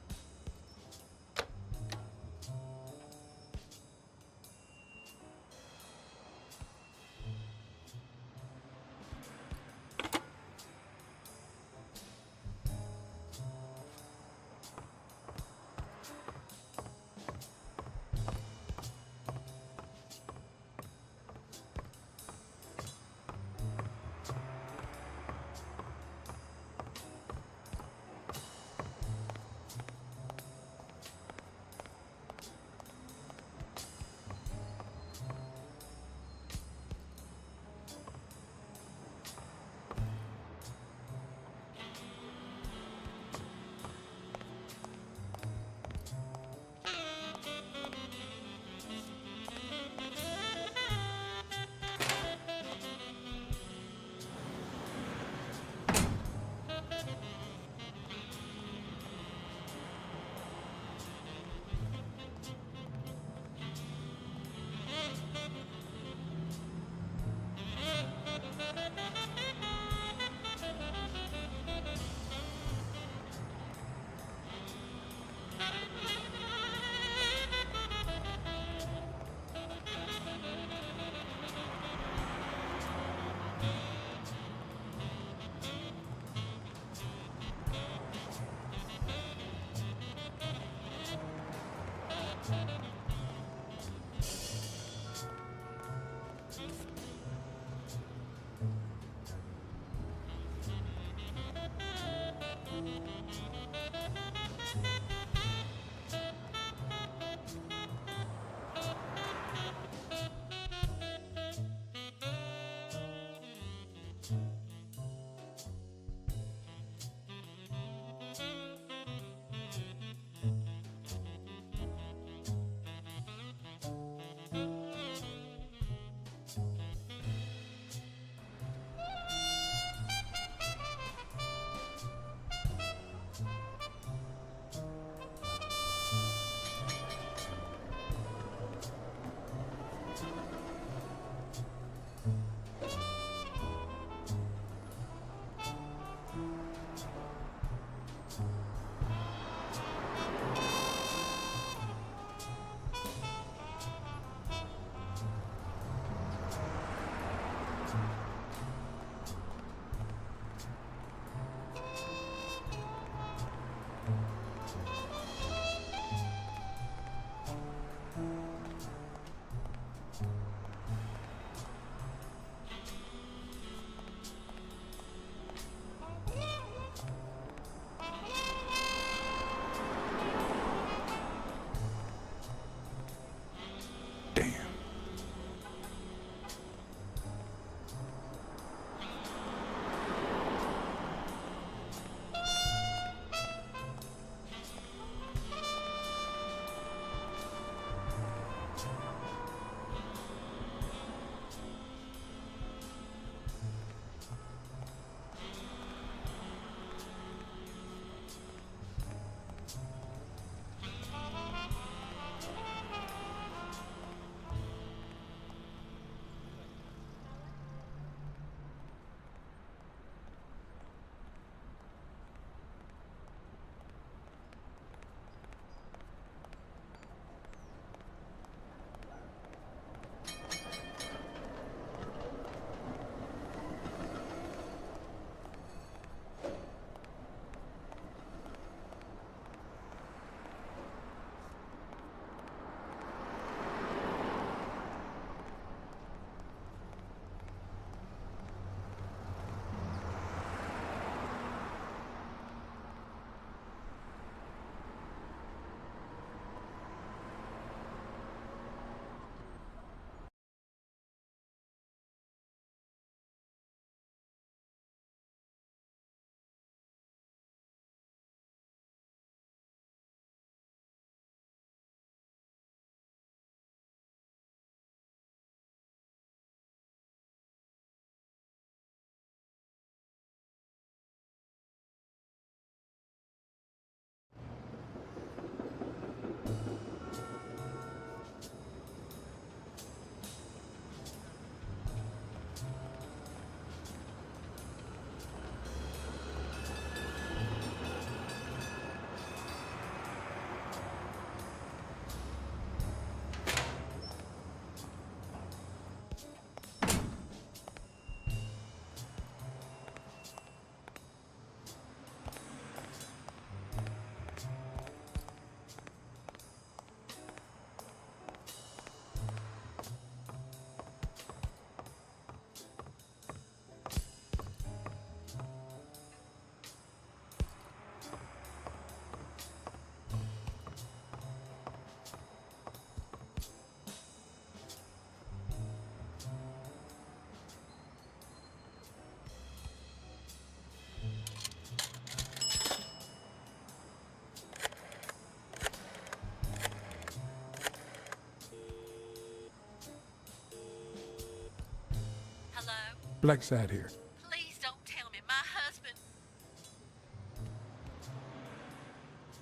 Blacksad here. Please don't tell me my husband.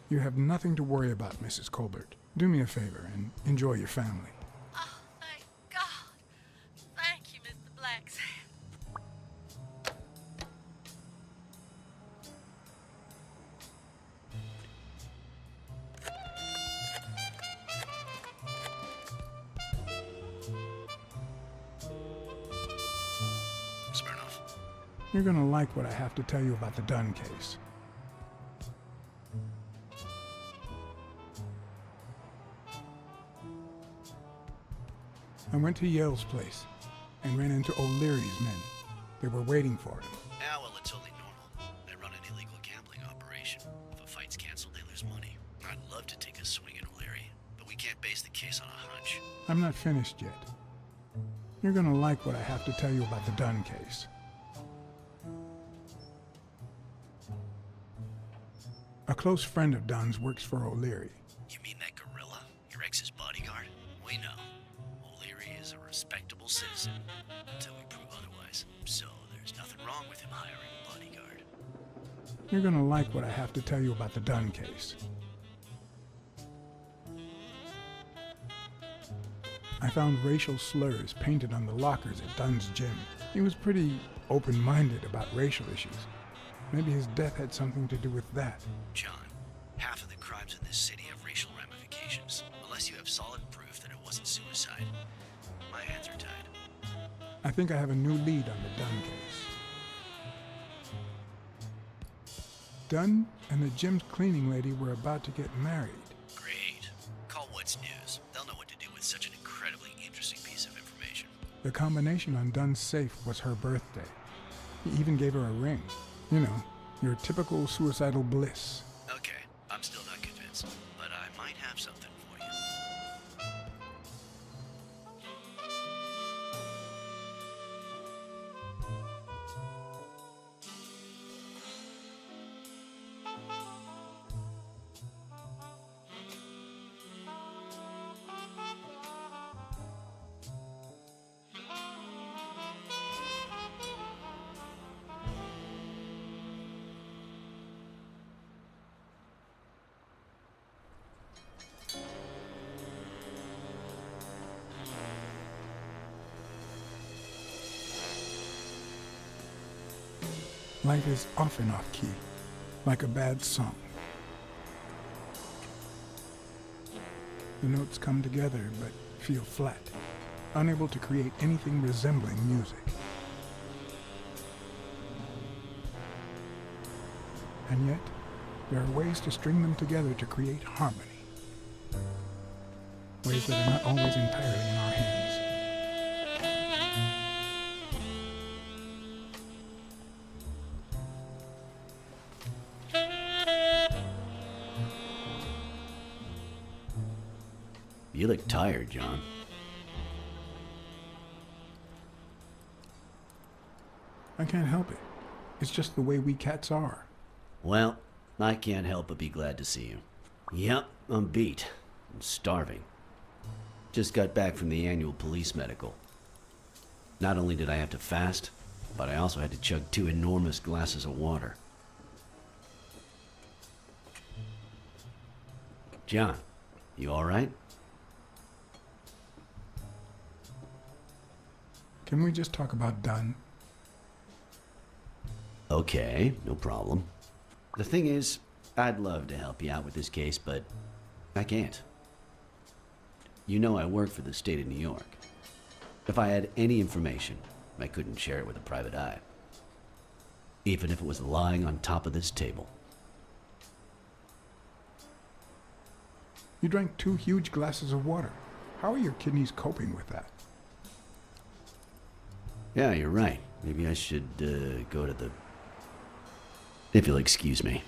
You have nothing to worry about, Mrs. Colbert. Do me a favor and enjoy your family. Oh, thank God. Thank you, Mr. Blacksad. Smirnoff. You're gonna like what I have to tell you about the Dunn case. I went to Yale's place and ran into O'Leary's men. They were waiting for him. Ah, well, it's only normal. They run an illegal gambling operation. If a fight's canceled, they lose money. I'd love to take a swing at O'Leary, but we can't base the case on a hunch. I'm not finished yet. You're gonna like what I have to tell you about the Dunn case. A close friend of Dunn's works for O'Leary. You mean that gorilla? Your ex's bodyguard? We know. O'Leary is a respectable citizen until we prove otherwise. So there's nothing wrong with him hiring a bodyguard. You're gonna like what I have to tell you about the Dunn case. I found racial slurs painted on the lockers at Dunn's gym. He was pretty open-minded about racial issues. Maybe his death had something to do with that. John, half of the crimes in this city have racial ramifications. Unless you have solid proof that it wasn't suicide, my hands are tied. I think I have a new lead on the Dunn case. Dunn and the gym's cleaning lady were about to get married. Great. Call What's News. They'll know what to do with such an incredibly interesting piece of information. The combination on Dunn's safe was her birthday. He even gave her a ring. You know, your typical suicidal bliss. Okay, I'm still not convinced, but I might have something for you. Life is often off key, like a bad song. The notes come together but feel flat, unable to create anything resembling music. And yet, there are ways to string them together to create harmony. Ways that are not always entirely in our hands. You look tired, John. I can't help it. It's just the way we cats are. Well, I can't help but be glad to see you. Yep, I'm beat. I'm starving. Just got back from the annual police medical. Not only did I have to fast, but I also had to chug 2 enormous glasses of water. John, you all right? Can we just talk about Dunn? Okay, no problem. The thing is, I'd love to help you out with this case, but I can't. You know I work for the state of New York. If I had any information, I couldn't share it with a private eye. Even if it was lying on top of this table. You drank 2 huge glasses of water. How are your kidneys coping with that? Yeah, you're right. Maybe I should go to the... If you'll excuse me.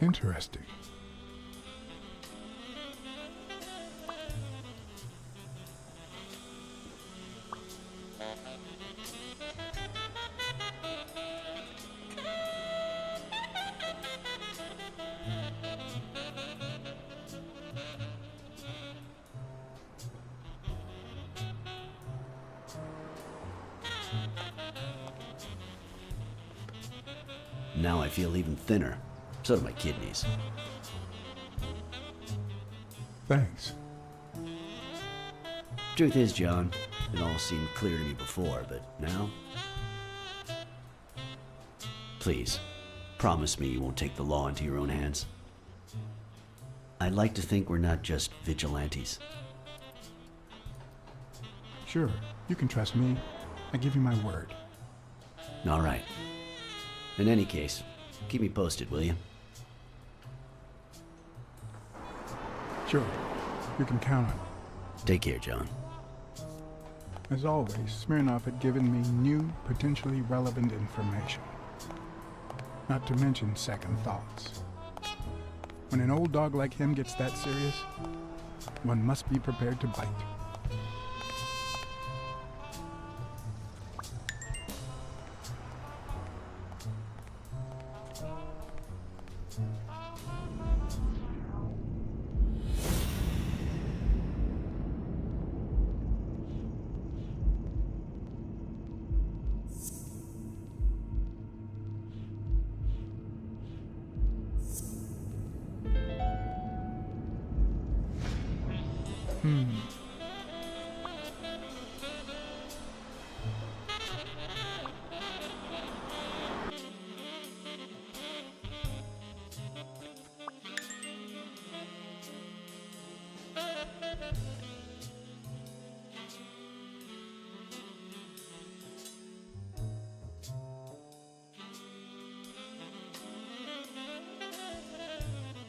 Interesting. Now I feel even thinner. So do my kidneys. Thanks. Truth is, John, it all seemed clear to me before, but now? Please, promise me you won't take the law into your own hands. I'd like to think we're not just vigilantes. Sure, you can trust me. I give you my word. All right. In any case, keep me posted, will you? Sure, you can count on it. Take care, John. As always, Smirnov had given me new, potentially relevant information. Not to mention second thoughts. When an old dog like him gets that serious, one must be prepared to bite.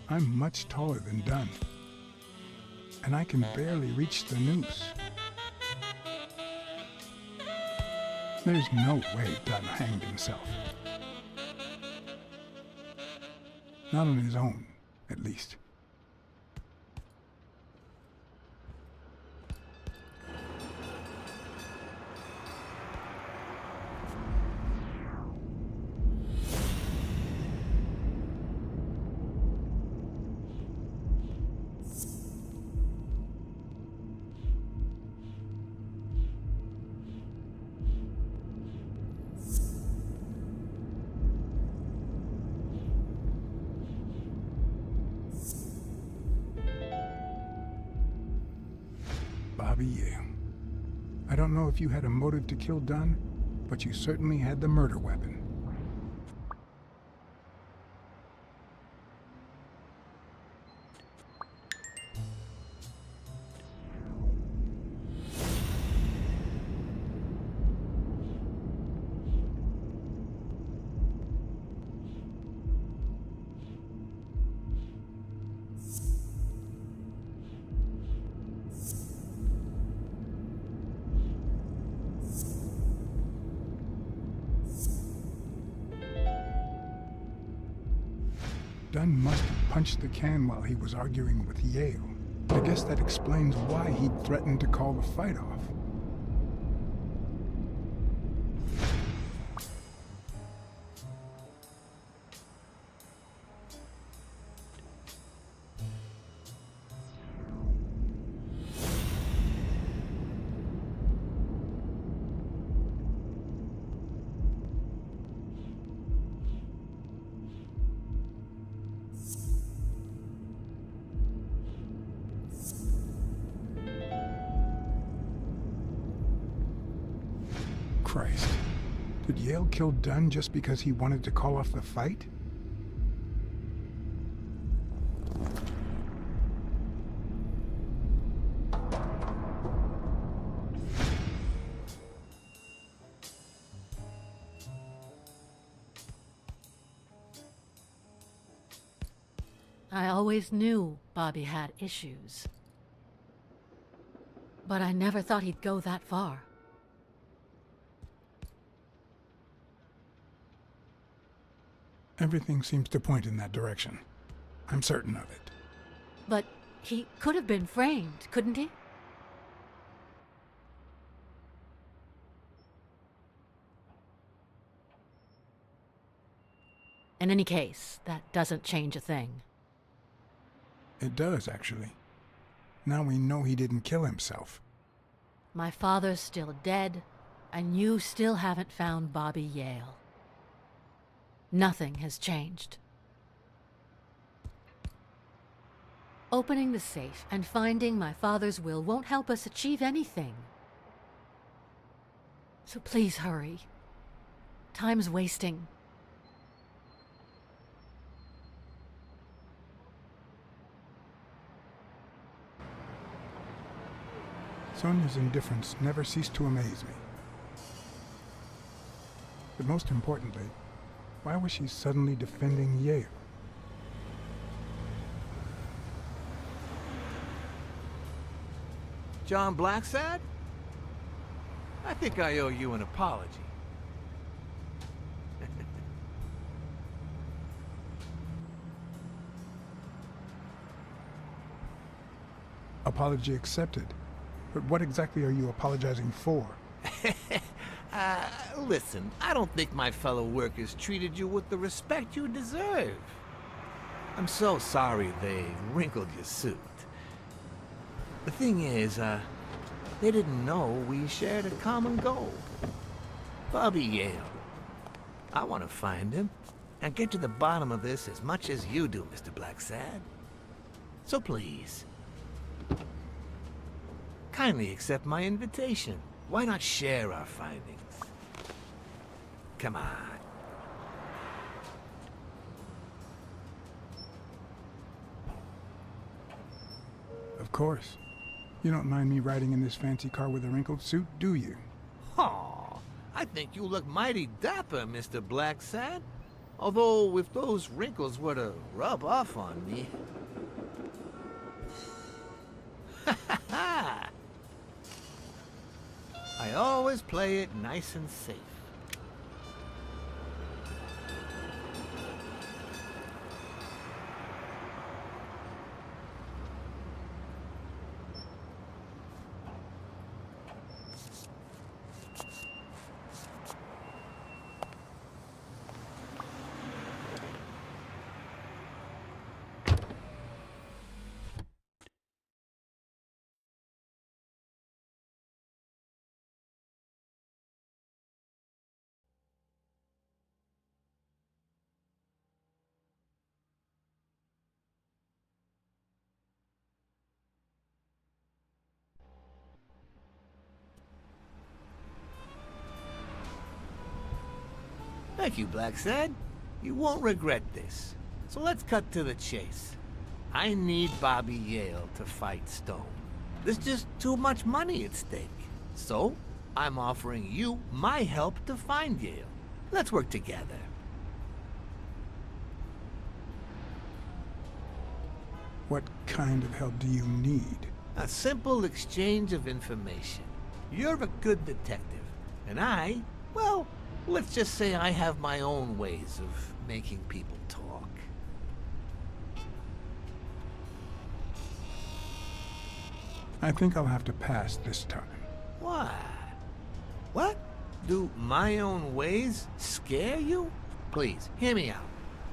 I'm much taller than Dunn, and I can barely reach the noose. There's no way Dunn hanged himself. Not on his own, at least. Bobby Yale. I don't know if you had a motive to kill Dunn, but you certainly had the murder weapon. Dunn must have punched the can while he was arguing with Yale. I guess that explains why he threatened to call the fight off. Christ. Did Yale kill Dunn just because he wanted to call off the fight? I always knew Bobby had issues. But I never thought he'd go that far. Everything seems to point in that direction. I'm certain of it. But he could have been framed, couldn't he? In any case, that doesn't change a thing. It does, actually. Now we know he didn't kill himself. My father's still dead, and you still haven't found Bobby Yale. Nothing has changed. Opening the safe and finding my father's will won't help us achieve anything. So please hurry. Time's wasting. Sonia's indifference never ceased to amaze me. But most importantly, why was she suddenly defending Yale? John Blacksad? I think I owe you an apology. Apology accepted. But what exactly are you apologizing for? Listen, I don't think my fellow workers treated you with the respect you deserve. I'm so sorry they wrinkled your suit. The thing is, they didn't know we shared a common goal. Bobby Yale. I want to find him and get to the bottom of this as much as you do, Mr. Blacksad. So please, kindly accept my invitation. Why not share our findings? Come on. Of course. You don't mind me riding in this fancy car with a wrinkled suit, do you? Aw, I think you look mighty dapper, Mr. Blacksad. Although, if those wrinkles were to rub off on me... I always play it nice and safe. Thank you, Blacksad. You won't regret this. So let's cut to the chase. I need Bobby Yale to fight Stone. There's just too much money at stake. So, I'm offering you my help to find Yale. Let's work together. What kind of help do you need? A simple exchange of information. You're a good detective, and I, well, let's just say I have my own ways of making people talk. I think I'll have to pass this time. Why? What? Do my own ways scare you? Please, hear me out.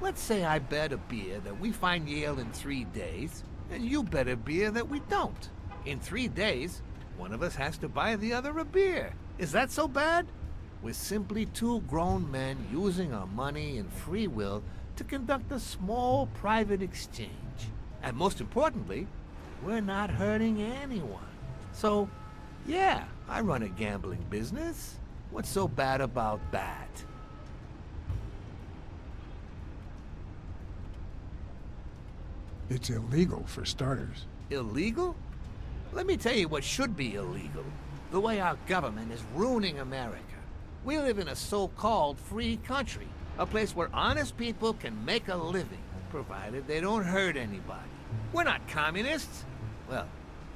Let's say I bet a beer that we find Yale in 3 days, and you bet a beer that we don't. In 3 days, one of us has to buy the other a beer. Is that so bad? We're simply two grown men using our money and free will to conduct a small private exchange. And most importantly, we're not hurting anyone. So, yeah, I run a gambling business. What's so bad about that? It's illegal, for starters. Illegal? Let me tell you what should be illegal. The way our government is ruining America. We live in a so-called free country, a place where honest people can make a living, provided they don't hurt anybody. We're not communists. Well,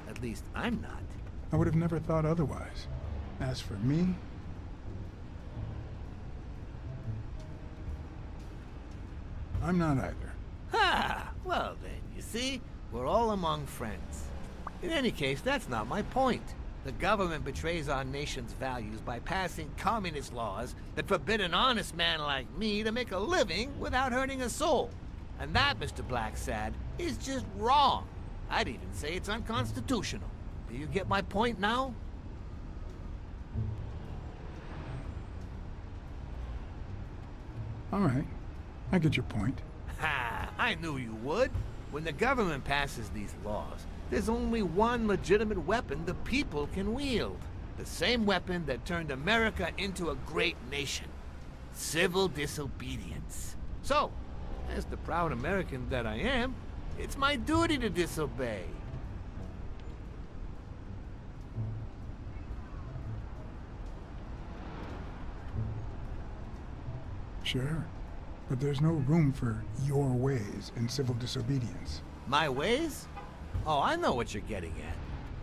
at least I'm not. I would have never thought otherwise. As for me, I'm not either. Ha! Well then, you see, we're all among friends. In any case, that's not my point. The government betrays our nation's values by passing communist laws that forbid an honest man like me to make a living without hurting a soul. And that, Mr. Blacksad, is just wrong. I'd even say it's unconstitutional. Do you get my point now? All right, I get your point. Ha! I knew you would. When the government passes these laws, there's only one legitimate weapon the people can wield. The same weapon that turned America into a great nation. Civil disobedience. So, as the proud American that I am, it's my duty to disobey. Sure, but there's no room for your ways in civil disobedience. My ways? Oh, I know what you're getting at.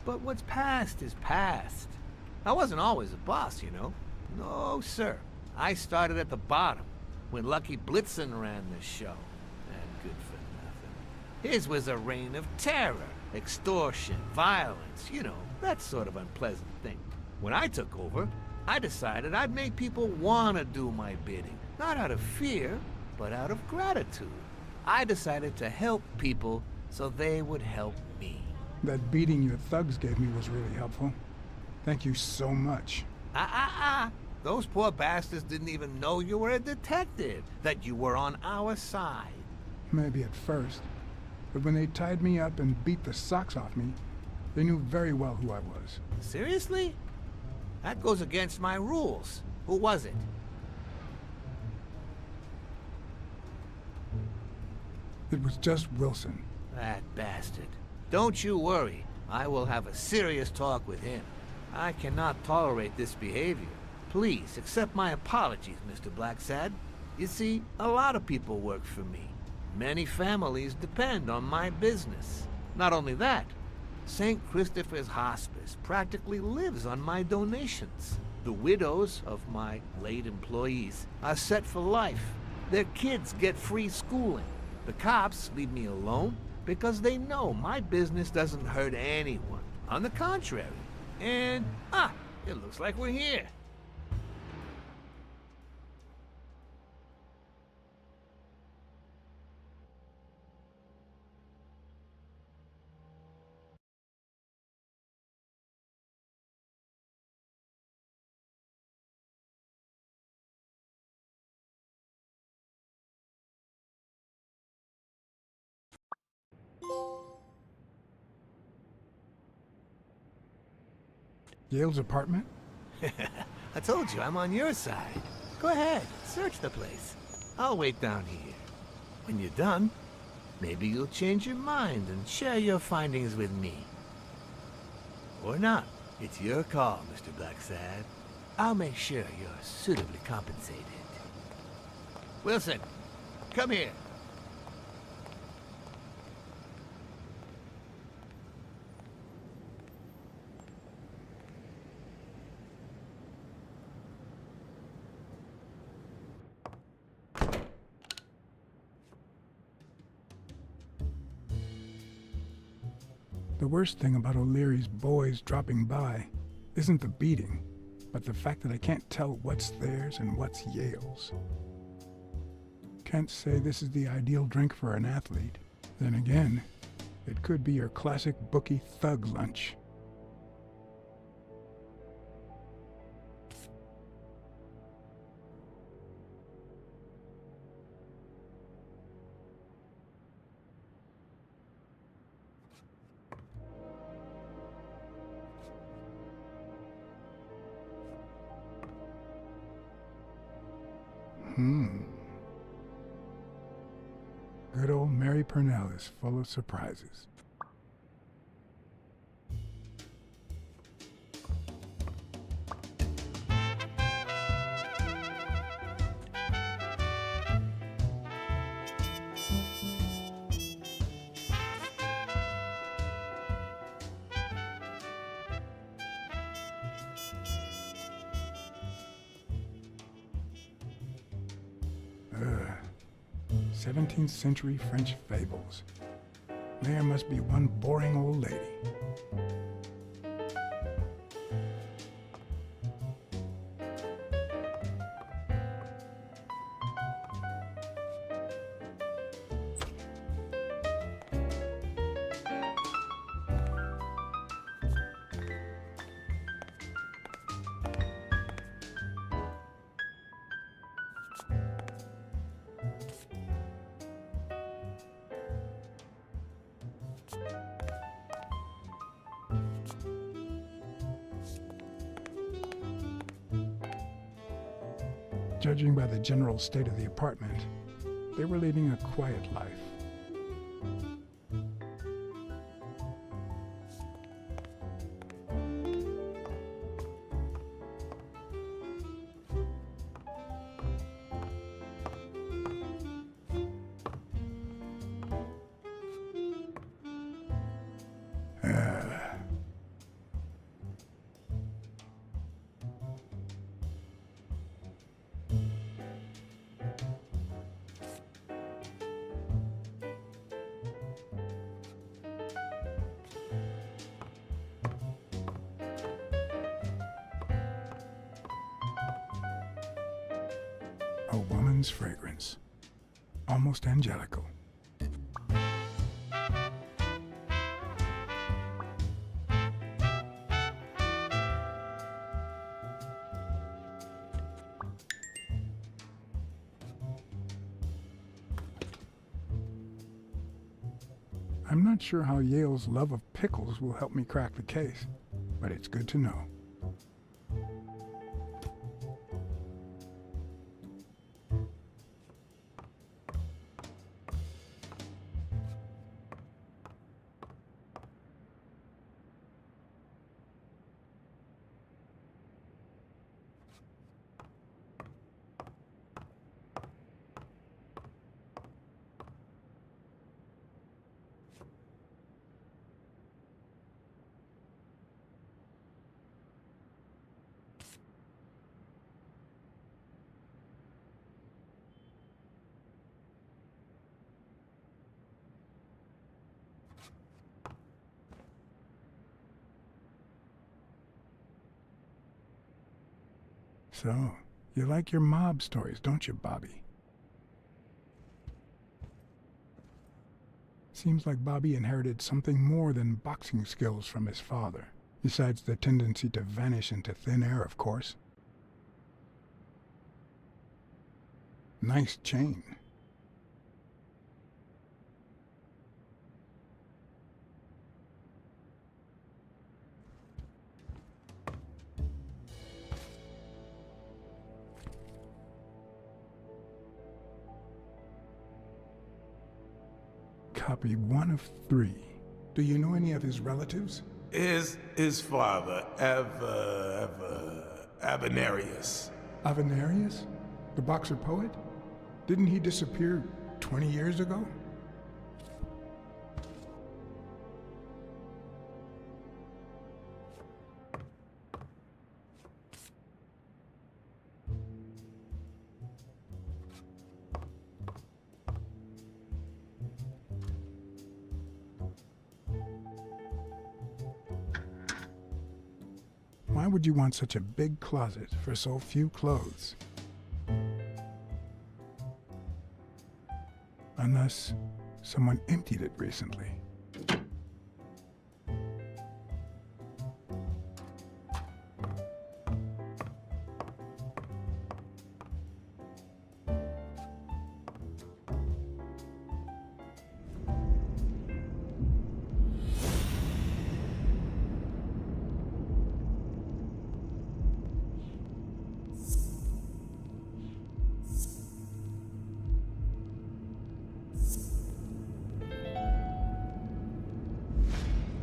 But what's past is past. I wasn't always a boss, you know. No, sir. I started at the bottom, when Lucky Blitzen ran the show. And good for nothing. His was a reign of terror, extortion, violence, you know, that sort of unpleasant thing. When I took over, I decided I'd make people want to do my bidding. Not out of fear, but out of gratitude. I decided to help people so they would help me. That beating your thugs gave me was really helpful. Thank you so much. Those poor bastards didn't even know you were a detective, that you were on our side. Maybe at first, but when they tied me up and beat the socks off me, they knew very well who I was. Seriously? That goes against my rules. Who was it? It was just Wilson. That bastard. Don't you worry. I will have a serious talk with him. I cannot tolerate this behavior. Please accept my apologies, Mr. Blacksad. You see, a lot of people work for me. Many families depend on my business. Not only that, St. Christopher's Hospice practically lives on my donations. The widows of my late employees are set for life. Their kids get free schooling. The cops leave me alone because they know my business doesn't hurt anyone. On the contrary. And, it looks like we're here. Yale's apartment? I told you, I'm on your side. Go ahead, search the place. I'll wait down here. When you're done, maybe you'll change your mind and share your findings with me. Or not. It's your call, Mr. Blacksad. I'll make sure you're suitably compensated. Wilson, come here. The worst thing about O'Leary's boys dropping by isn't the beating, but the fact that I can't tell what's theirs and what's Yale's. Can't say this is the ideal drink for an athlete. Then again, it could be your classic bookie thug lunch. Good old Mary Purnell is full of surprises. 17th century French fables. There must be one boring old lady. Judging by the general state of the apartment, they were leading a quiet life. A woman's fragrance, almost angelical. I'm not sure how Yale's love of pickles will help me crack the case, but it's good to know. So, you like your mob stories, don't you, Bobby? Seems like Bobby inherited something more than boxing skills from his father, besides the tendency to vanish into thin air, of course. Nice chain. Copy 1 of 3. Do you know any of his relatives? His father, Avenarius. Avenarius? The boxer poet? Didn't he disappear 20 years ago? Why would you want such a big closet for so few clothes? Unless someone emptied it recently.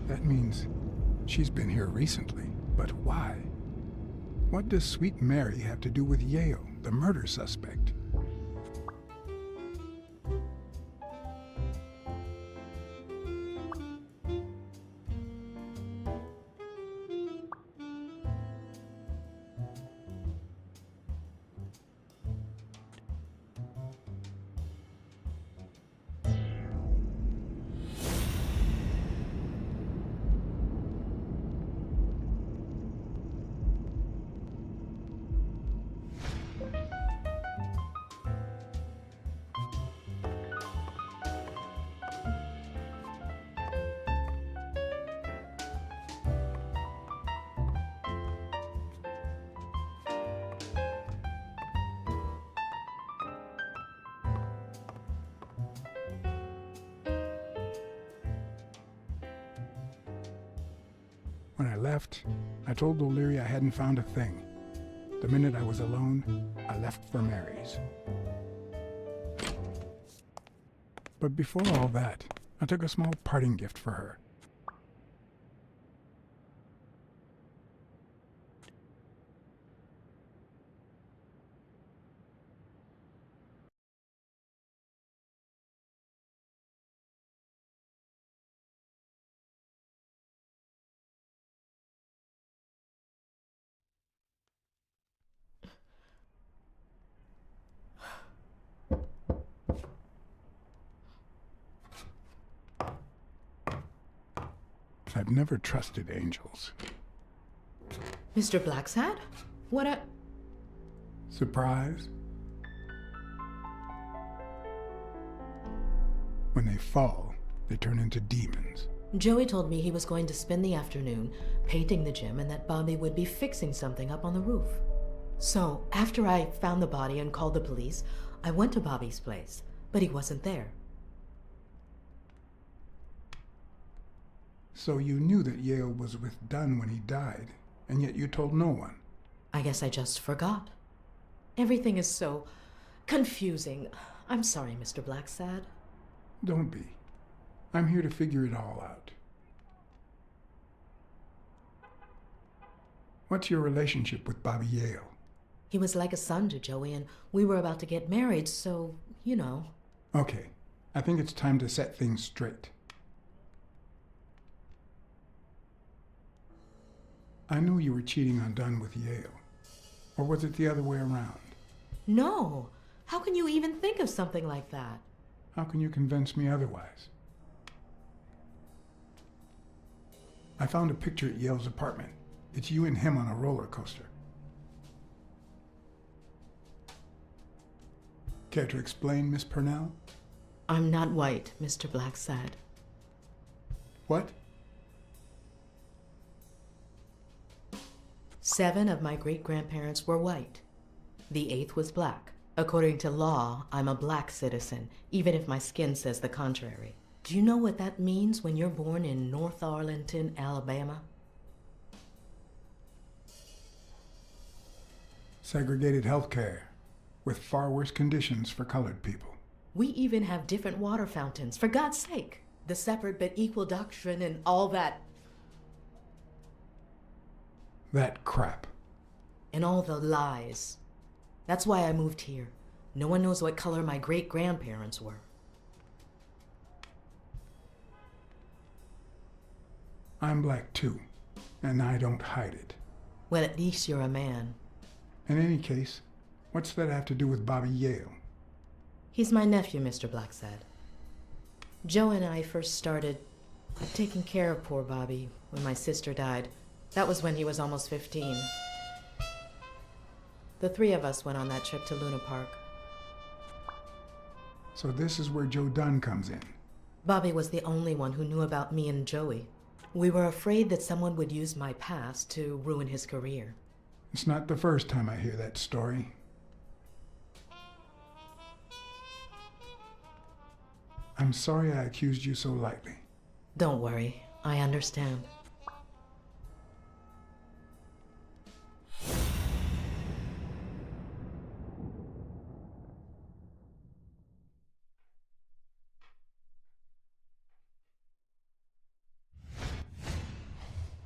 That means she's been here recently. But why? What does Sweet Mary have to do with Yale, the murder suspect? When I left, I told O'Leary I hadn't found a thing. The minute I was alone, I left for Mary's. But before all that, I took a small parting gift for her. I've never trusted angels. Mr. Blacksad? What a... Surprise? When they fall, they turn into demons. Joey told me he was going to spend the afternoon painting the gym and that Bobby would be fixing something up on the roof. So, after I found the body and called the police, I went to Bobby's place, but he wasn't there. So you knew that Yale was with Dunn when he died, and yet you told no one. I guess I just forgot. Everything is so confusing. I'm sorry, Mr. Blacksad. Don't be. I'm here to figure it all out. What's your relationship with Bobby Yale? He was like a son to Joey, and we were about to get married, so, you know. Okay, I think it's time to set things straight. I knew you were cheating on Dunn with Yale. Or was it the other way around? No. How can you even think of something like that? How can you convince me otherwise? I found a picture at Yale's apartment. It's you and him on a roller coaster. Care to explain, Miss Purnell? I'm not white, Mr. Blacksad. What? 7 of my great-grandparents were white. The 8th was black. According to law, I'm a black citizen, even if my skin says the contrary. Do you know what that means when you're born in North Arlington, Alabama? Segregated healthcare, with far worse conditions for colored people. We even have different water fountains, for God's sake. The separate but equal doctrine and all that. That crap. And all the lies. That's why I moved here. No one knows what color my great-grandparents were. I'm black too, and I don't hide it. Well, at least you're a man. In any case, what's that have to do with Bobby Yale? He's my nephew, Mr. Blacksad. Joe and I first started taking care of poor Bobby when my sister died. That was when he was almost 15. The 3 of us went on that trip to Luna Park. So this is where Joe Dunn comes in. Bobby was the only one who knew about me and Joey. We were afraid that someone would use my past to ruin his career. It's not the first time I hear that story. I'm sorry I accused you so lightly. Don't worry, I understand.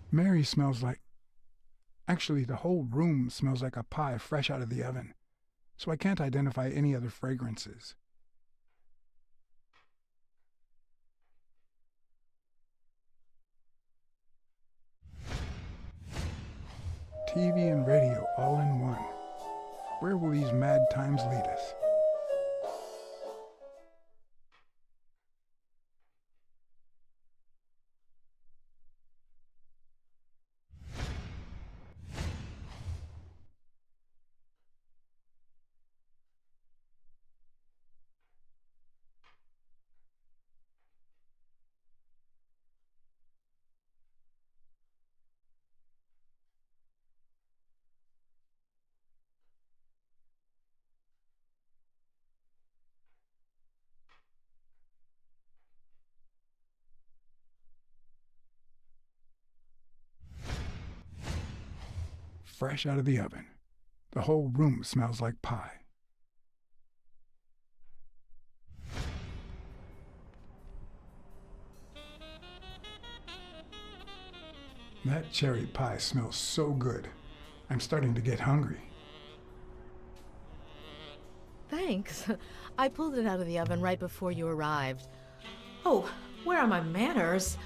Mary smells like... Actually, the whole room smells like a pie fresh out of the oven, so I can't identify any other fragrances. TV and radio all in one. Where will these mad times lead us? fresh out of the oven. The whole room smells like pie. That cherry pie smells so good. I'm starting to get hungry. Thanks. I pulled it out of the oven right before you arrived. Oh, where are my manners?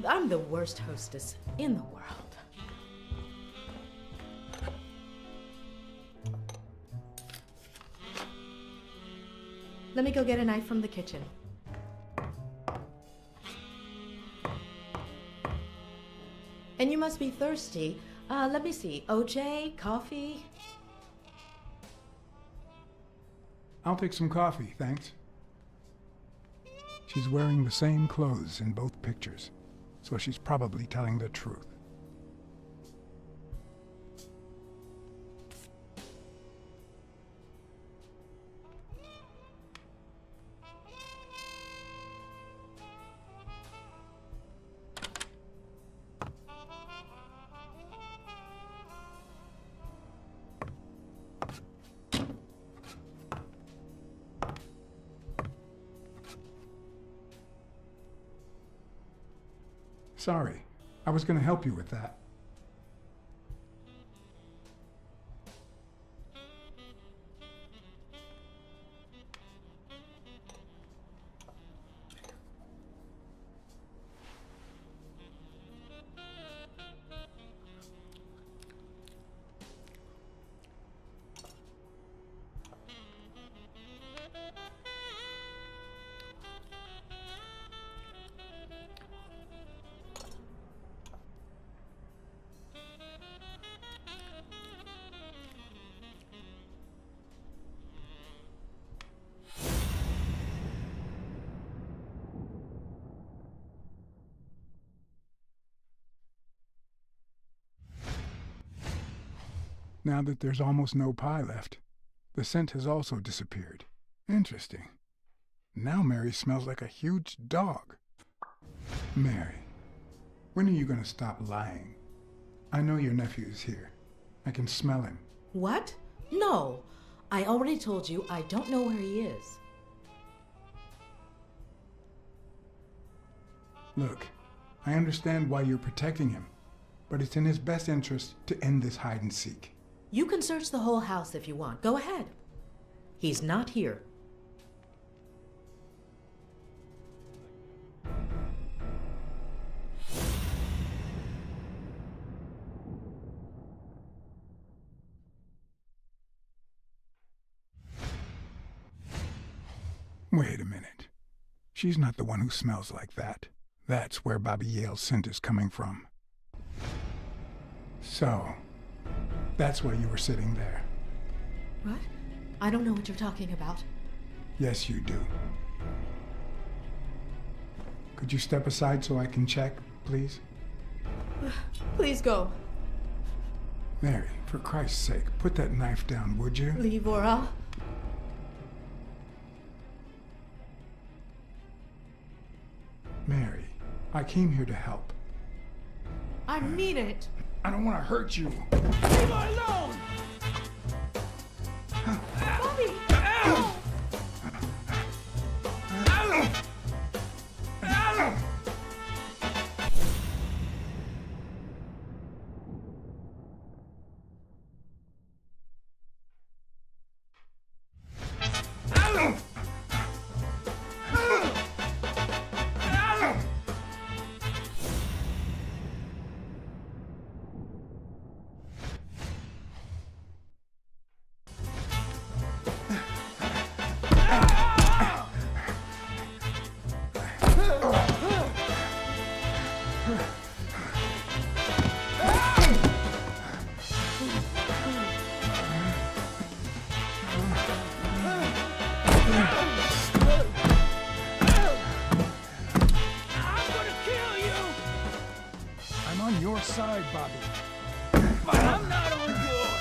I'm the worst hostess in the world. Let me go get a knife from the kitchen. And you must be thirsty. Let me see. OJ, coffee? I'll take some coffee, thanks. She's wearing the same clothes in both pictures, so she's probably telling the truth. Sorry, I was going to help you with that. Now that there's almost no pie left, the scent has also disappeared. Interesting. Now Mary smells like a huge dog. Mary, when are you going to stop lying? I know your nephew is here. I can smell him. What? No. I already told you I don't know where he is. Look, I understand why you're protecting him, but it's in his best interest to end this hide and seek. You can search the whole house if you want. Go ahead. He's not here. Wait a minute. She's not the one who smells like that. That's where Bobby Yale's scent is coming from. So, that's why you were sitting there. What? I don't know what you're talking about. Yes, you do. Could you step aside so I can check, please? Please go. Mary, for Christ's sake, put that knife down, would you? Leave or I'll... Mary, I came here to help. I mean it. I don't want to hurt you. Leave her alone! Bobby! Ow! Ow! Ow! I'm on your side, Bobby. But I'm not on yours!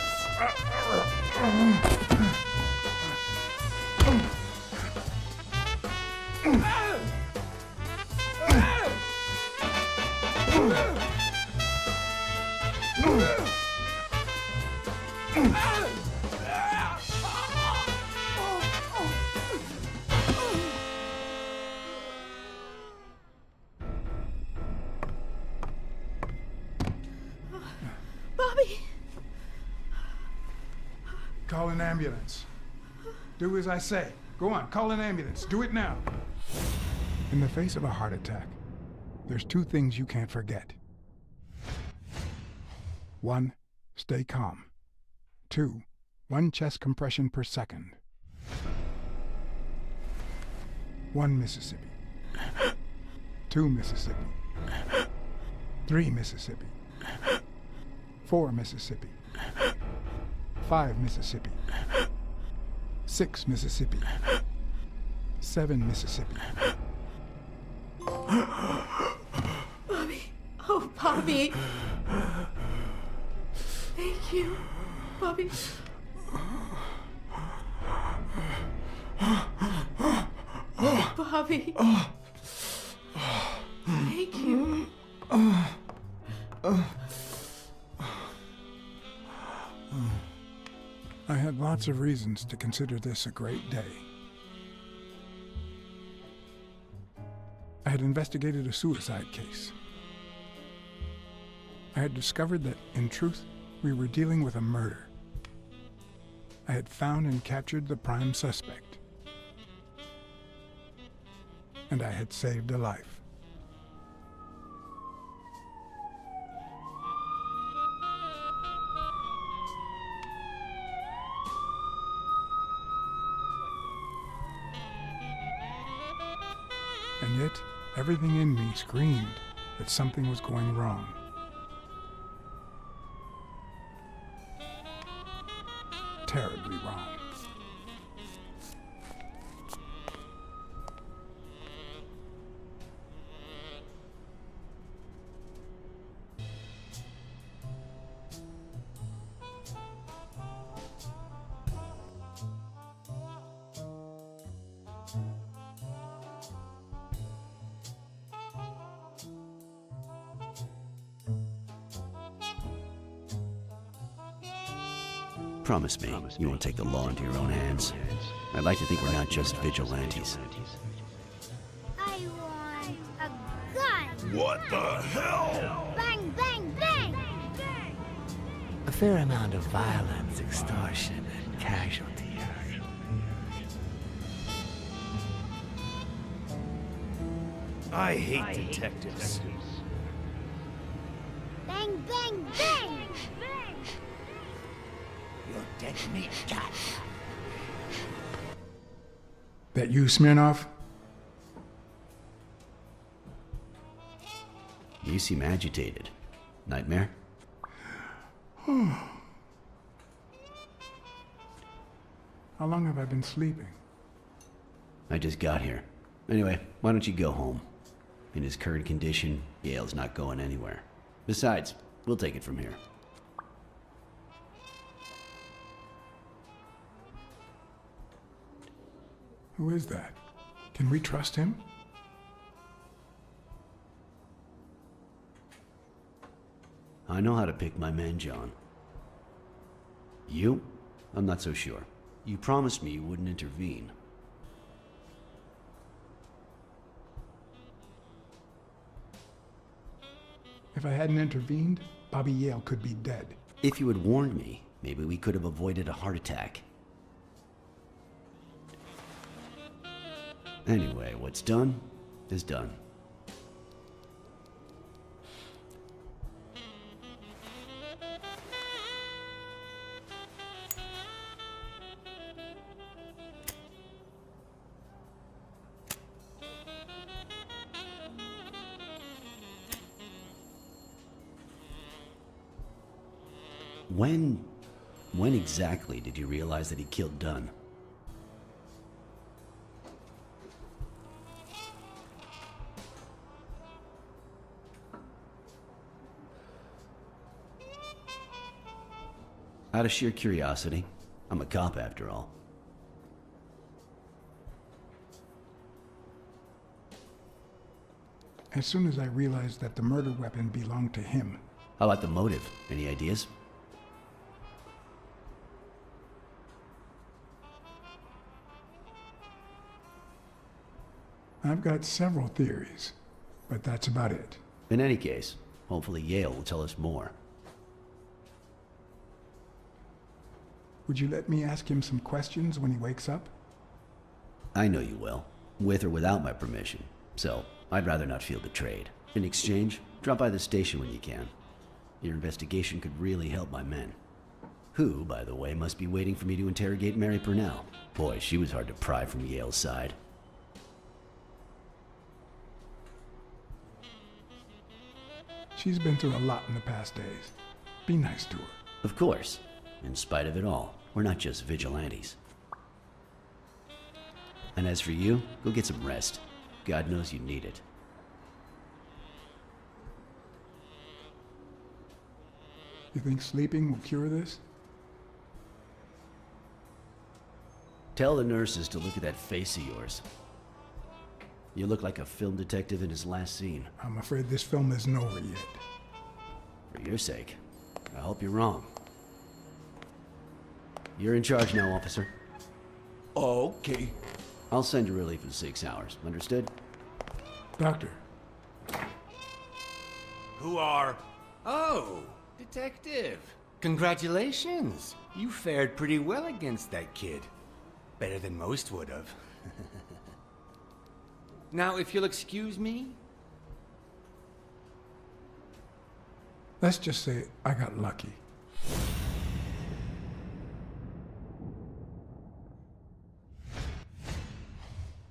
Bobby! Call an ambulance. Do as I say. Go on, call an ambulance. Do it now. In the face of a heart attack, there's two things you can't forget. 1, stay calm. 2, 1 chest compression per second. 1 Mississippi. 2 Mississippi. 3 Mississippi. 4 Mississippi. 5 Mississippi. 6 Mississippi. 7 Mississippi. Bobby! Oh, Bobby! Thank you, Bobby. Bobby. Thank you. I had lots of reasons to consider this a great day. I had investigated a suicide case. I had discovered that, in truth, we were dealing with a murder. I had found and captured the prime suspect. And I had saved a life. And yet, everything in me screamed that something was going wrong. Terribly wrong. Promise me you won't take the law into your own hands. I'd like to think we're not just vigilantes. I want a gun! What the hell? Bang, bang, bang! A fair amount of violence, extortion, and casualties. I hate detectives. Bang, bang, bang! You're dead meat, cat. That you, Smirnoff? You seem agitated. Nightmare? How long have I been sleeping? I just got here. Anyway, why don't you go home? In his current condition, Yale's not going anywhere. Besides, we'll take it from here. Who is that? Can we trust him? I know how to pick my men, John. You? I'm not so sure. You promised me you wouldn't intervene. If I hadn't intervened, Bobby Yale could be dead. If you had warned me, maybe we could have avoided a heart attack. Anyway, what's done is done. When exactly did you realize that he killed Dunn? Out of sheer curiosity. I'm a cop after all. As soon as I realized that the murder weapon belonged to him. How about the motive? Any ideas? I've got several theories, but that's about it. In any case, hopefully Yale will tell us more. Would you let me ask him some questions when he wakes up? I know you will, with or without my permission, so I'd rather not feel betrayed. In exchange, drop by the station when you can. Your investigation could really help my men. Who, by the way, must be waiting for me to interrogate Mary Purnell. Boy, she was hard to pry from Yale's side. She's been through a lot in the past days. Be nice to her. Of course. In spite of it all, we're not just vigilantes. And as for you, go get some rest. God knows you need it. You think sleeping will cure this? Tell the nurses to look at that face of yours. You look like a film detective in his last scene. I'm afraid this film isn't over yet. For your sake, I hope you're wrong. You're in charge now, officer. Okay. I'll send you relief in 6 hours. Understood? Doctor. Who are... Oh, detective. Congratulations. You fared pretty well against that kid. Better than most would have. Now, if you'll excuse me... Let's just say I got lucky.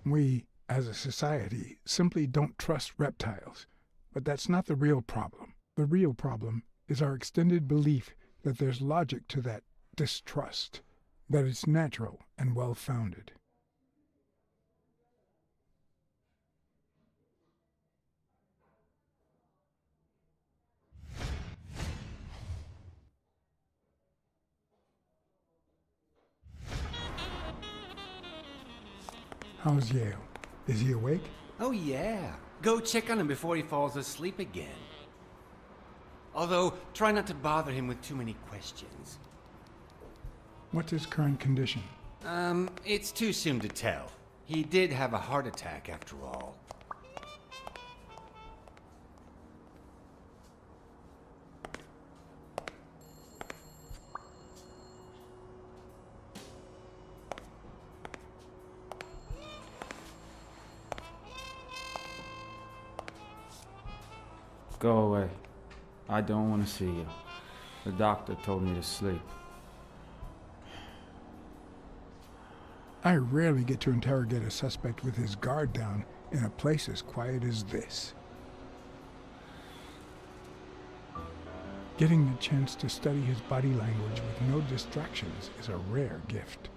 We, as a society, simply don't trust reptiles. But that's not the real problem. The real problem is our extended belief that there's logic to that distrust, that it's natural and well-founded. How's Yale? Is he awake? Oh, yeah. Go check on him before he falls asleep again. Although, try not to bother him with too many questions. What's his current condition? It's too soon to tell. He did have a heart attack after all. Go away. I don't want to see you. The doctor told me to sleep. I rarely get to interrogate a suspect with his guard down in a place as quiet as this. Getting the chance to study his body language with no distractions is a rare gift.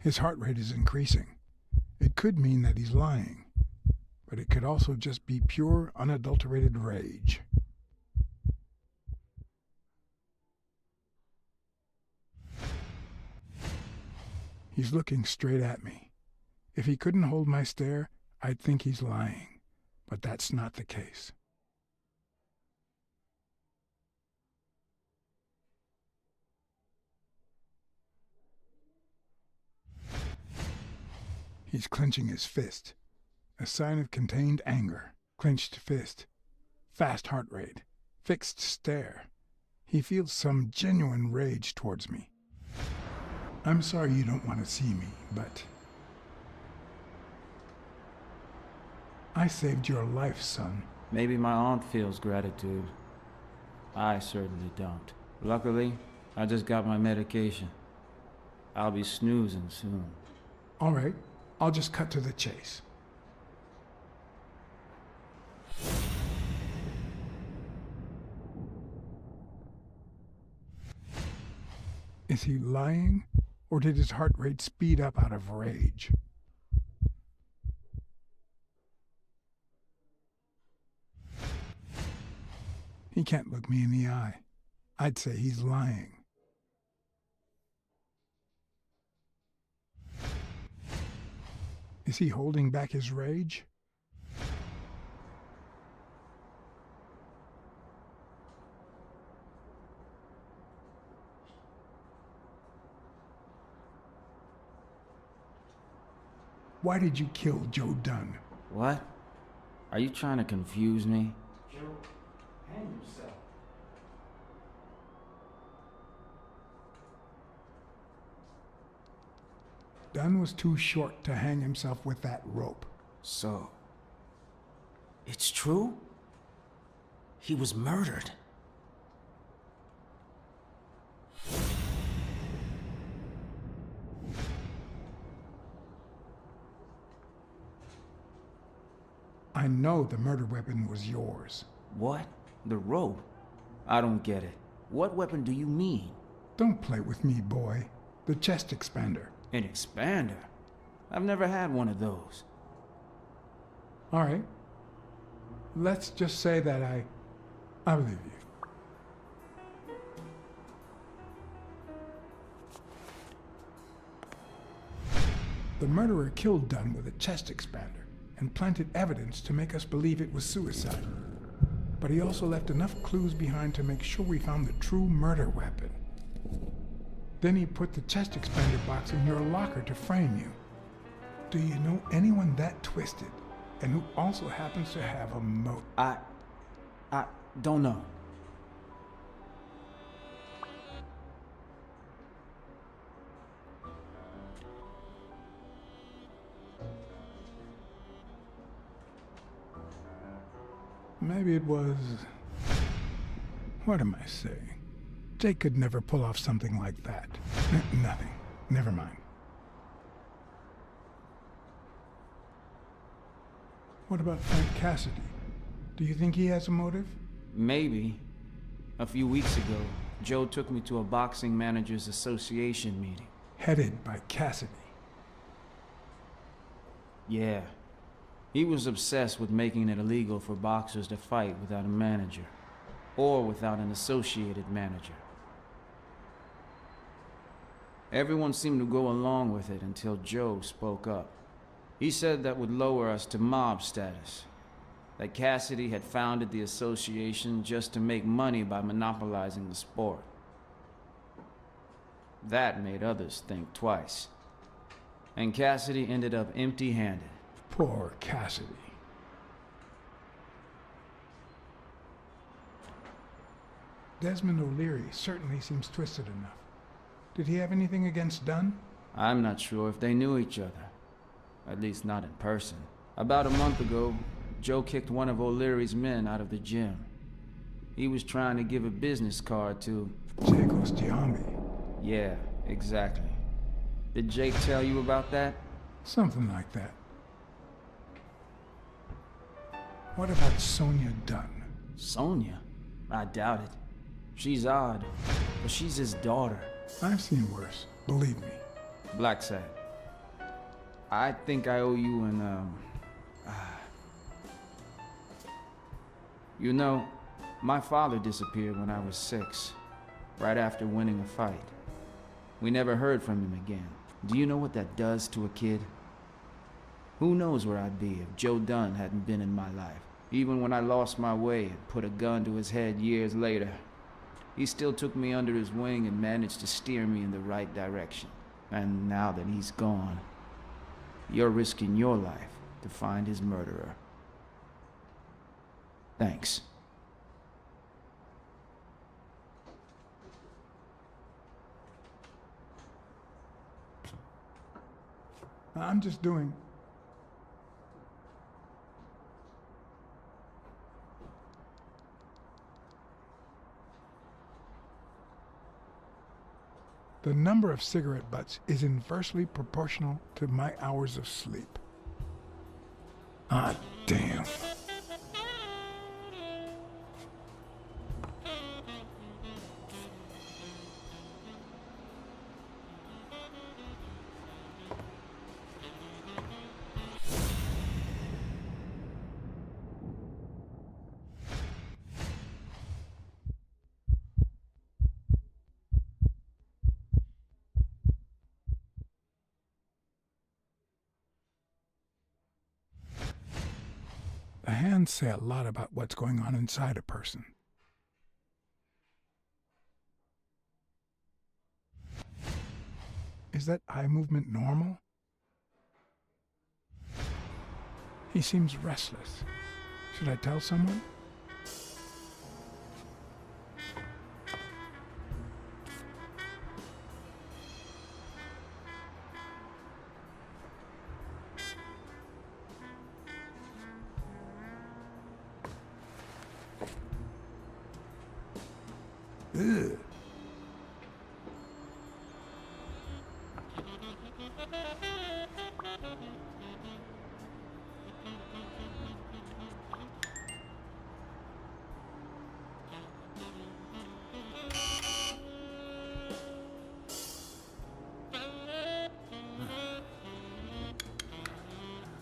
His heart rate is increasing. It could mean that he's lying, but it could also just be pure, unadulterated rage. He's looking straight at me. If he couldn't hold my stare, I'd think he's lying, but that's not the case. He's clenching his fist, a sign of contained anger. Clenched fist, fast heart rate, fixed stare. He feels some genuine rage towards me. I'm sorry you don't want to see me, but I saved your life, son. Maybe my aunt feels gratitude. I certainly don't. Luckily, I just got my medication. I'll be snoozing soon. All right, I'll just cut to the chase. Is he lying, or did his heart rate speed up out of rage? He can't look me in the eye. I'd say he's lying. Is he holding back his rage? Why did you kill Joe Dunn? What? Are you trying to confuse me? Joe, hang yourself. Dunn was too short to hang himself with that rope. So, it's true? He was murdered. I know the murder weapon was yours. What? The rope? I don't get it. What weapon do you mean? Don't play with me, boy. The chest expander. An expander? I've never had one of those. All right. Let's just say that I believe you. The murderer killed Dunn with a chest expander and planted evidence to make us believe it was suicide. But he also left enough clues behind to make sure we found the true murder weapon. Then he put the chest expander box in your locker to frame you. Do you know anyone that twisted and who also happens to have a motive? I don't know. Maybe it was... What am I saying? Jake could never pull off something like that. Nothing. Never mind. What about Frank Cassidy? Do you think he has a motive? Maybe. A few weeks ago, Joe took me to a boxing managers association meeting. Headed by Cassidy. Yeah. He was obsessed with making it illegal for boxers to fight without a manager, or without an associated manager. Everyone seemed to go along with it until Joe spoke up. He said that would lower us to mob status, that Cassidy had founded the association just to make money by monopolizing the sport. That made others think twice. And Cassidy ended up empty-handed. Poor Cassidy. Desmond O'Leary certainly seems twisted enough. Did he have anything against Dunn? I'm not sure if they knew each other. At least not in person. About a month ago, Joe kicked one of O'Leary's men out of the gym. He was trying to give a business card to... Jake Ostiami. Yeah, exactly. Did Jake tell you about that? Something like that. What about Sonia Dunn? Sonia? I doubt it. She's odd, but she's his daughter. I've seen worse, believe me. Black Sat. I think I owe you an, You know, my father disappeared when I was 6, right after winning a fight. We never heard from him again. Do you know what that does to a kid? Who knows where I'd be if Joe Dunn hadn't been in my life. Even when I lost my way and put a gun to his head years later, he still took me under his wing and managed to steer me in the right direction. And now that he's gone, you're risking your life to find his murderer. Thanks. I'm just doing... The number of cigarette butts is inversely proportional to my hours of sleep. Ah, damn. The hands say a lot about what's going on inside a person. Is that eye movement normal? He seems restless. Should I tell someone? Ugh.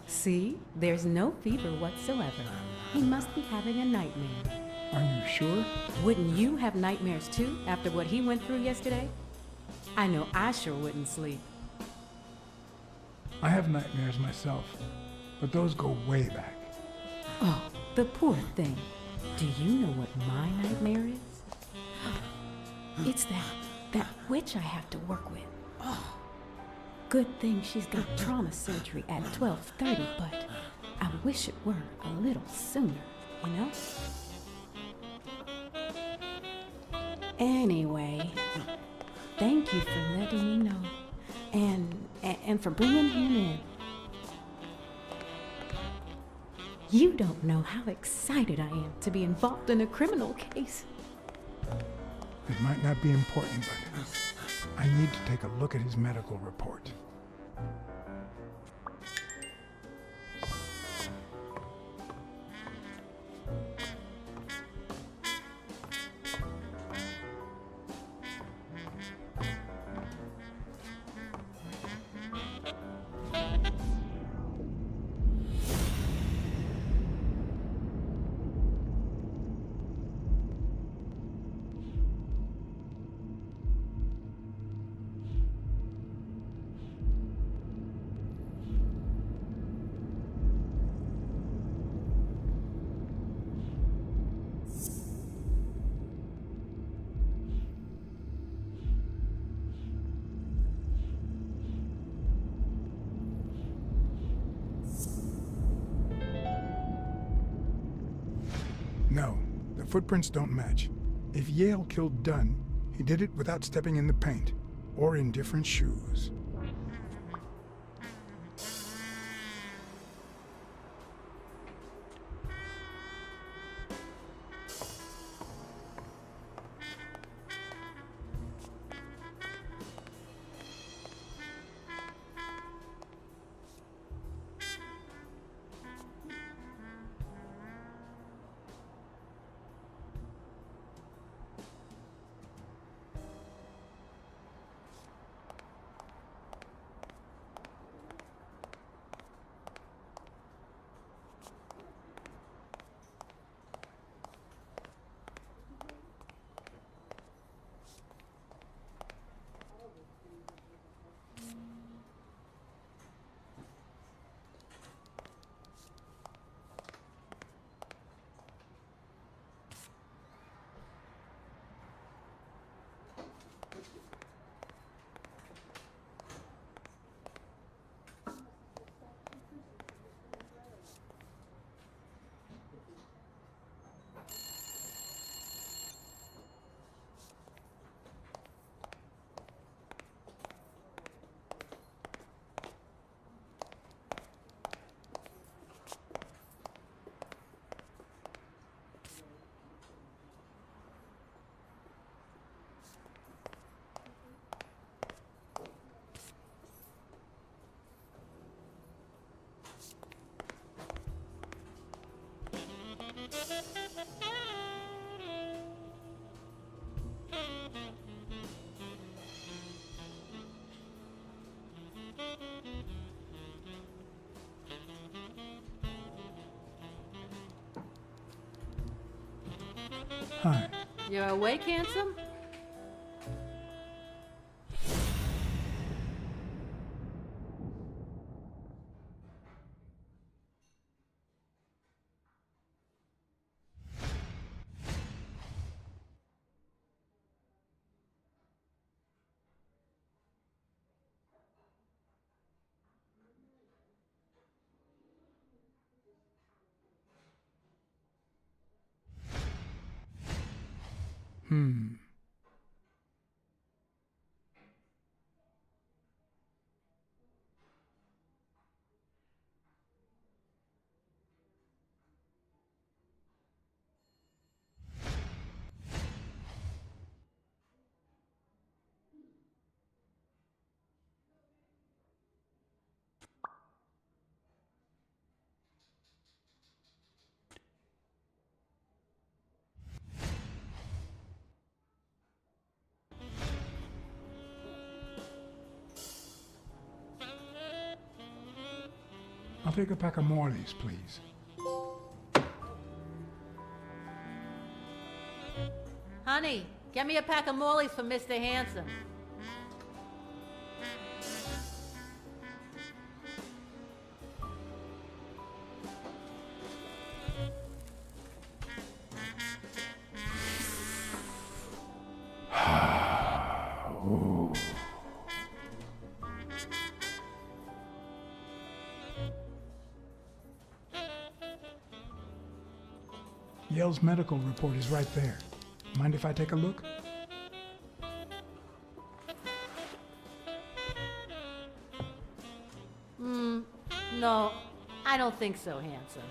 See? There's no fever whatsoever. He must be having a nightmare. Are you sure? Wouldn't you have nightmares too after what he went through yesterday? I know I sure wouldn't sleep. I have nightmares myself, but those go way back. Oh, the poor thing. Do you know what my nightmare is? It's that witch I have to work with. Oh. Good thing she's got trauma surgery at 12:30, but I wish it were a little sooner, you know? Anyway, thank you for letting me know, and for bringing him in. You don't know how excited I am to be involved in a criminal case. It might not be important, but I need to take a look at his medical report. No, the footprints don't match. If Yale killed Dunn, he did it without stepping in the paint, or in different shoes. Hi. You're awake, handsome? I'll take a pack of Morleys, please. Honey, get me a pack of Morleys for Mr. Hanson. Yale's medical report is right there. Mind if I take a look? No, I don't think so, Hanson.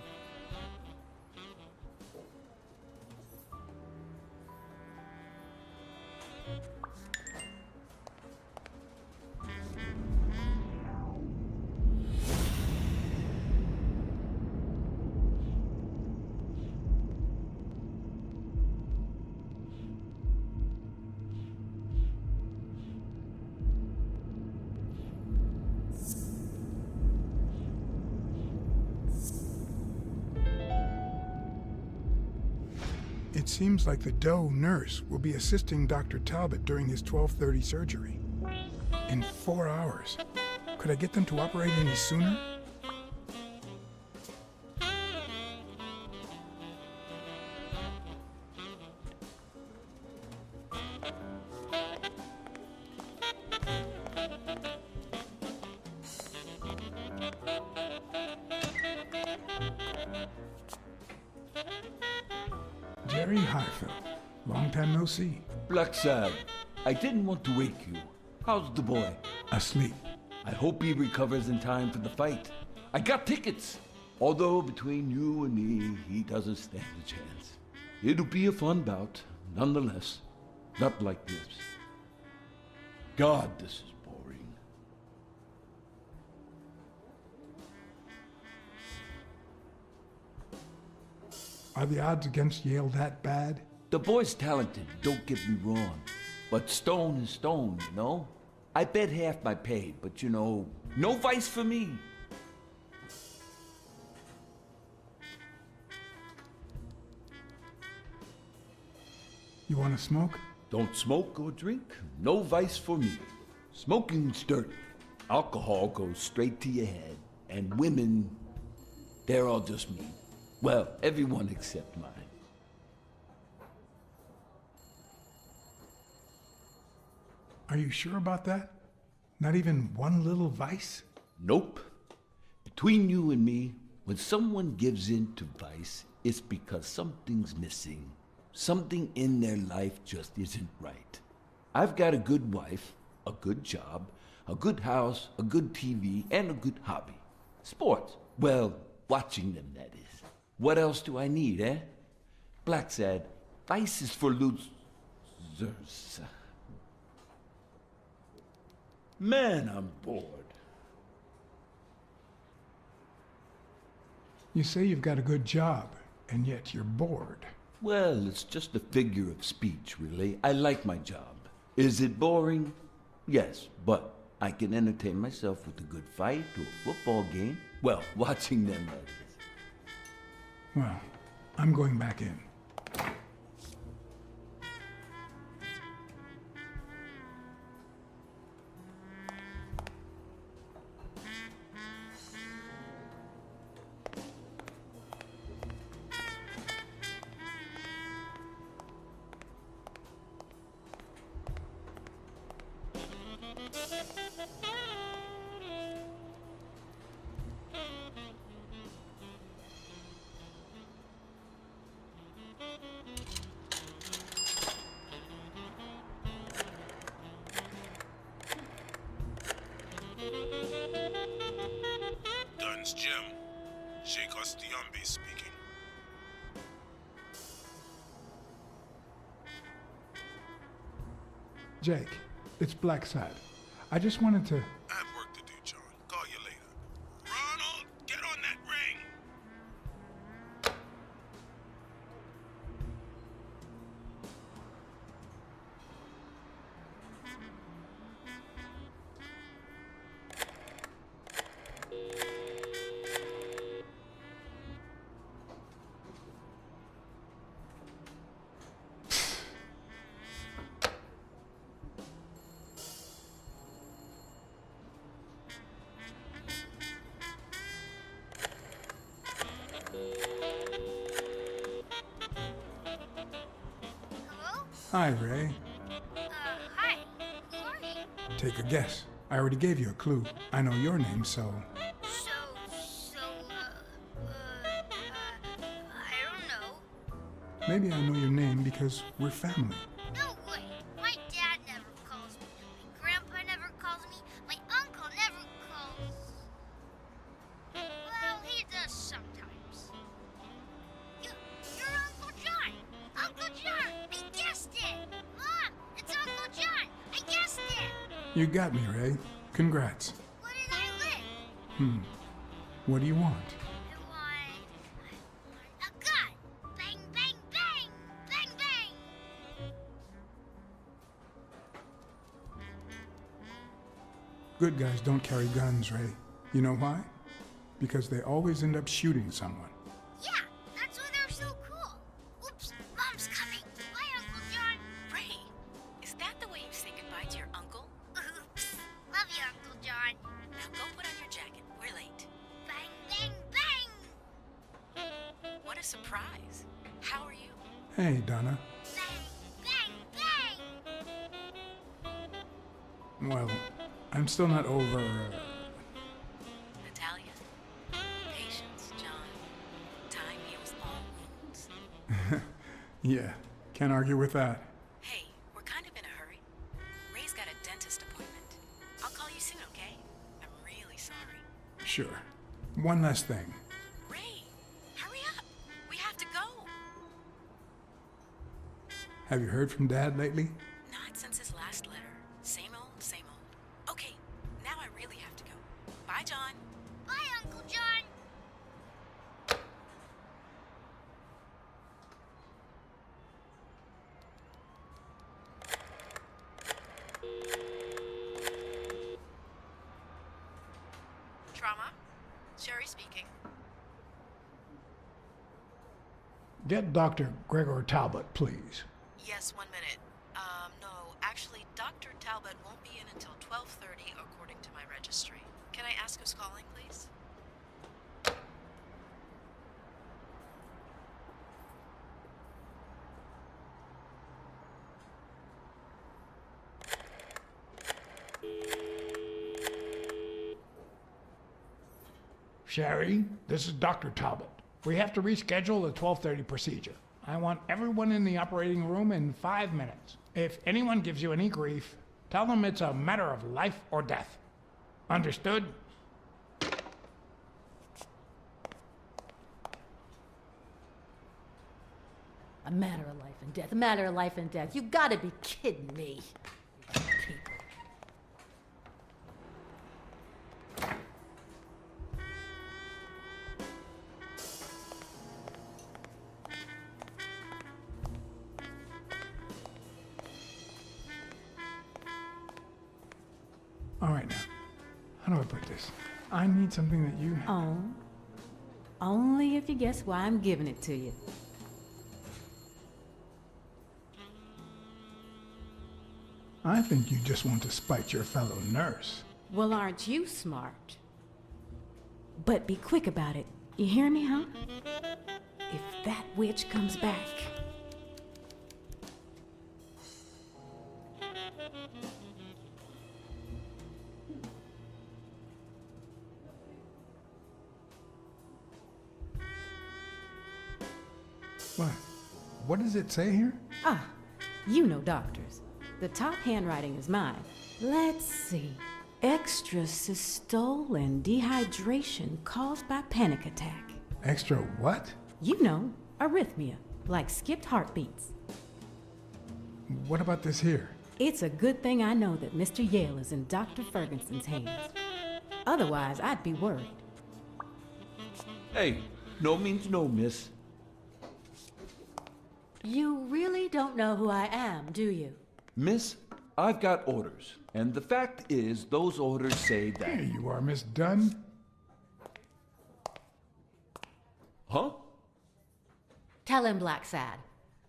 It seems like the Doe nurse will be assisting Dr. Talbot during his 12:30 surgery. In 4 hours. Could I get them to operate any sooner? Jerry Highfield. Long time no see. Blacksad, I didn't want to wake you. How's the boy? Asleep. I hope he recovers in time for the fight. I got tickets. Although between you and me, he doesn't stand a chance. It'll be a fun bout, nonetheless. Not like this. God, this is boring. Are the odds against Yale that bad? The boy's talented, don't get me wrong. But stone is stone, you know? I bet half my pay, but you know, no vice for me. You want to smoke? Don't smoke or drink, no vice for me. Smoking's dirty. Alcohol goes straight to your head. And women, they're all just mean. Well, everyone except mine. Are you sure about that? Not even one little vice? Nope. Between you and me, when someone gives in to vice, it's because something's missing. Something in their life just isn't right. I've got a good wife, a good job, a good house, a good TV, and a good hobby. Sports. Well, watching them, that is. What else do I need, eh? Blacksad, vice is for losers. Man, I'm bored. You say you've got a good job, and yet you're bored. Well, it's just a figure of speech, really. I like my job. Is it boring? Yes, but I can entertain myself with a good fight or a football game. Well, watching them, that is. Well, I'm going back in. Jim. Jake Ostiombe speaking. Jake, it's Blacksad. I just wanted to... I have work to do, John. Call you later. Ronald, get on that ring! Hello? Hi, Ray. Hi. Who are you? Take a guess. I already gave you a clue. I know your name, so... I don't know. Maybe I know your name because we're family. No way. My dad never calls me. My grandpa never calls me. My uncle never calls. Well, he does sometimes. You're Uncle John. Uncle John. I guessed it. Mom, it's Uncle John. I guessed it. You got me, Ray. Congrats. What did I win? What do you want? I want a gun. Bang, bang, bang. Bang, bang. Good guys don't carry guns, Ray. You know why? Because they always end up shooting someone. Yeah, that's why they're so cool. Oops, Mom's coming. Bye, Uncle John. Ray, is that the way you say goodbye to your uncle? Oops. Love you, Uncle John. Now go put on your jacket. We're late. Bang, bang, bang. What a surprise. How are you? Hey, Donna. Bang, bang, bang. Well, I'm still not over... Natalia? Patience, John. Time heals all wounds. Yeah, can't argue with that. Hey, we're kind of in a hurry. Ray's got a dentist appointment. I'll call you soon, okay? I'm really sorry. Sure. One last thing. Ray, hurry up. We have to go. Have you heard from Dad lately? Not since his last letter. Same old, same old. Okay, now I really have to go. Bye, John. Bye, Uncle John. Trauma? Sherry speaking. Get Dr. Gregor Talbot, please. Yes, 1 minute. No, actually, Dr. Talbot won't be in until 12:30 according to my registry. Can I ask who's calling, please? Sherry, this is Dr. Talbot. We have to reschedule the 12:30 procedure. I want everyone in the operating room in 5 minutes. If anyone gives you any grief, tell them it's a matter of life or death. Understood? A matter of life and death. A matter of life and death. You gotta be kidding me. People. All right, now. How do I put this? I need something that you... Oh. Only if you guess why I'm giving it to you. I think you just want to spite your fellow nurse. Well, aren't you smart? But be quick about it. You hear me, huh? If that witch comes back... What? What does it say here? Ah, you know doctors. The top handwriting is mine. Let's see. Extrasystole and dehydration caused by panic attack. Extra what? You know, arrhythmia, like skipped heartbeats. What about this here? It's a good thing I know that Mr. Yale is in Dr. Ferguson's hands. Otherwise, I'd be worried. Hey, no means no, miss. You really don't know who I am, do you? Miss, I've got orders. And the fact is, those orders say that... Here you are, Miss Dunn. Huh? Tell him, Black Sad.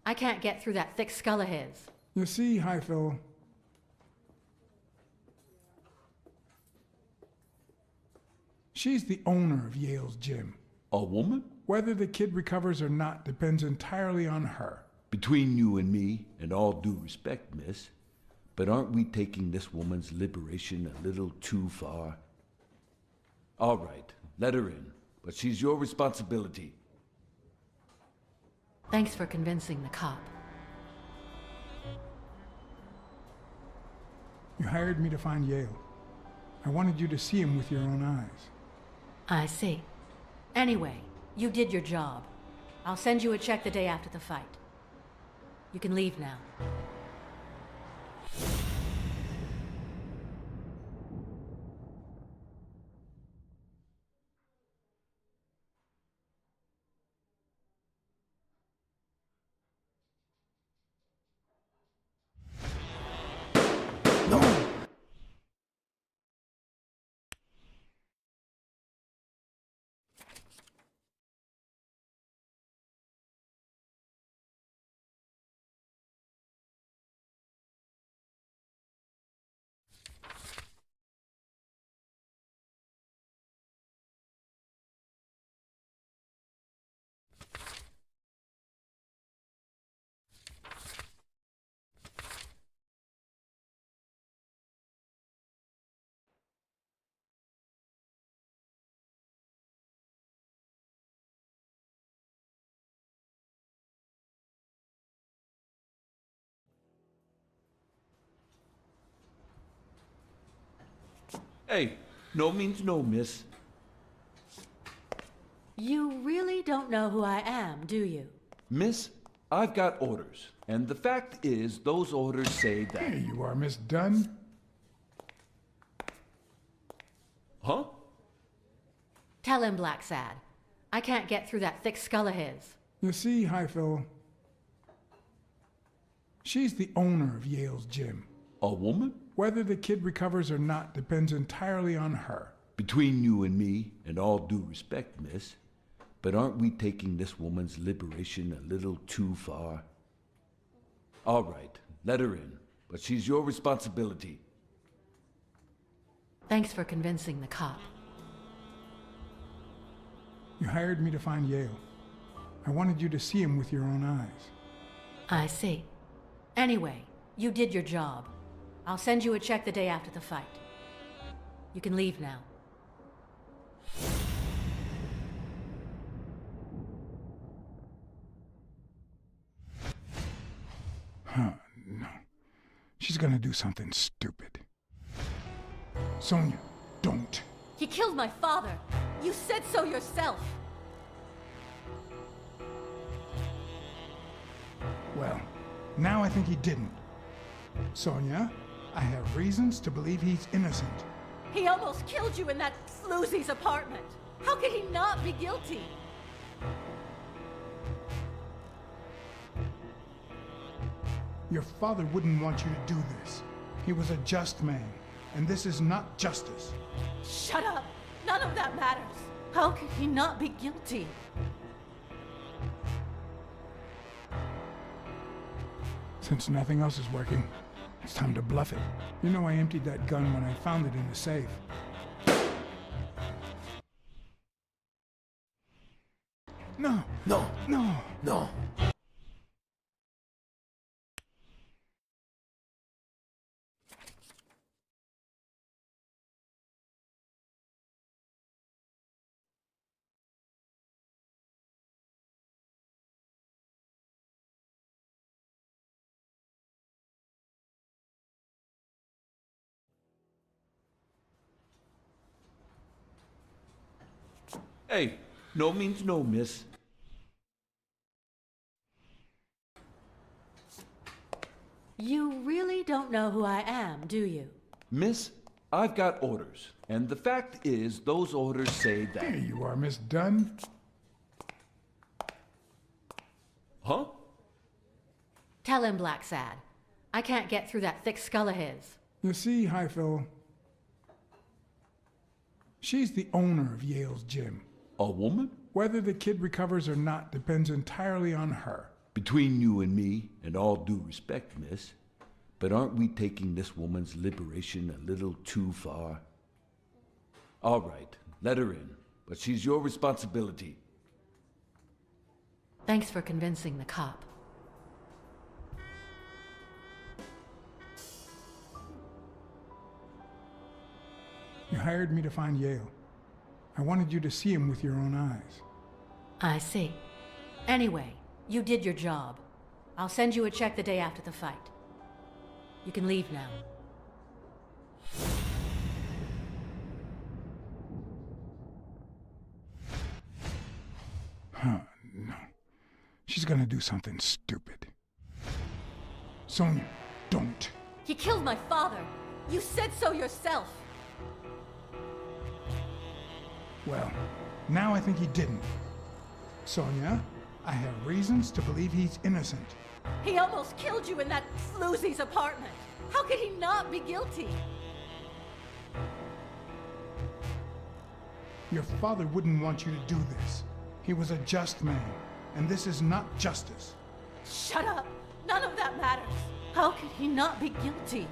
I can't get through that thick skull of his. You see, Highfill, she's the owner of Yale's gym. A woman? Whether the kid recovers or not depends entirely on her. Between you and me, and all due respect, miss, but aren't we taking this woman's liberation a little too far? All right, let her in, but she's your responsibility. Thanks for convincing the cop. You hired me to find Yale. I wanted you to see him with your own eyes. I see. Anyway, you did your job. I'll send you a check the day after the fight. You can leave now. Hey, no means no, miss. You really don't know who I am, do you? Miss, I've got orders, and the fact is, those orders say that... Here you are, Miss Dunn. Huh? Tell him, Black Sad. I can't get through that thick skull of his. You see, Highfill, she's the owner of Yale's gym. A woman? Whether the kid recovers or not depends entirely on her. Between you and me, and all due respect, miss, but aren't we taking this woman's liberation a little too far? All right, let her in, but she's your responsibility. Thanks for convincing the cop. You hired me to find Yale. I wanted you to see him with your own eyes. I see. Anyway, you did your job. I'll send you a check the day after the fight. You can leave now. Huh, no. She's gonna do something stupid. Sonia, don't. He killed my father. You said so yourself. Well, now I think he didn't. Sonia, I have reasons to believe he's innocent. He almost killed you in that floozy's apartment. How could he not be guilty? Your father wouldn't want you to do this. He was a just man, and this is not justice. Shut up! None of that matters. How could he not be guilty? Since nothing else is working, it's time to bluff it. You know I emptied that gun when I found it in the safe. No. No. No. No. Hey, no means no, miss. You really don't know who I am, do you? Miss, I've got orders. And the fact is, those orders say that... There you are, Miss Dunn. Huh? Tell him, Black Sad. I can't get through that thick skull of his. You see, Highfill, she's the owner of Yale's gym. A woman? Whether the kid recovers or not depends entirely on her. Between you and me, and all due respect, miss, but aren't we taking this woman's liberation a little too far? All right, let her in, but she's your responsibility. Thanks for convincing the cop. You hired me to find Yale. I wanted you to see him with your own eyes. I see. Anyway, you did your job. I'll send you a check the day after the fight. You can leave now. Huh, no. She's gonna do something stupid. Sonia, don't. He killed my father. You said so yourself. Well, now I think he didn't. Sonia, I have reasons to believe he's innocent. He almost killed you in that floozy's apartment. How could he not be guilty? Your father wouldn't want you to do this. He was a just man, and this is not justice. Shut up! None of that matters. How could he not be guilty?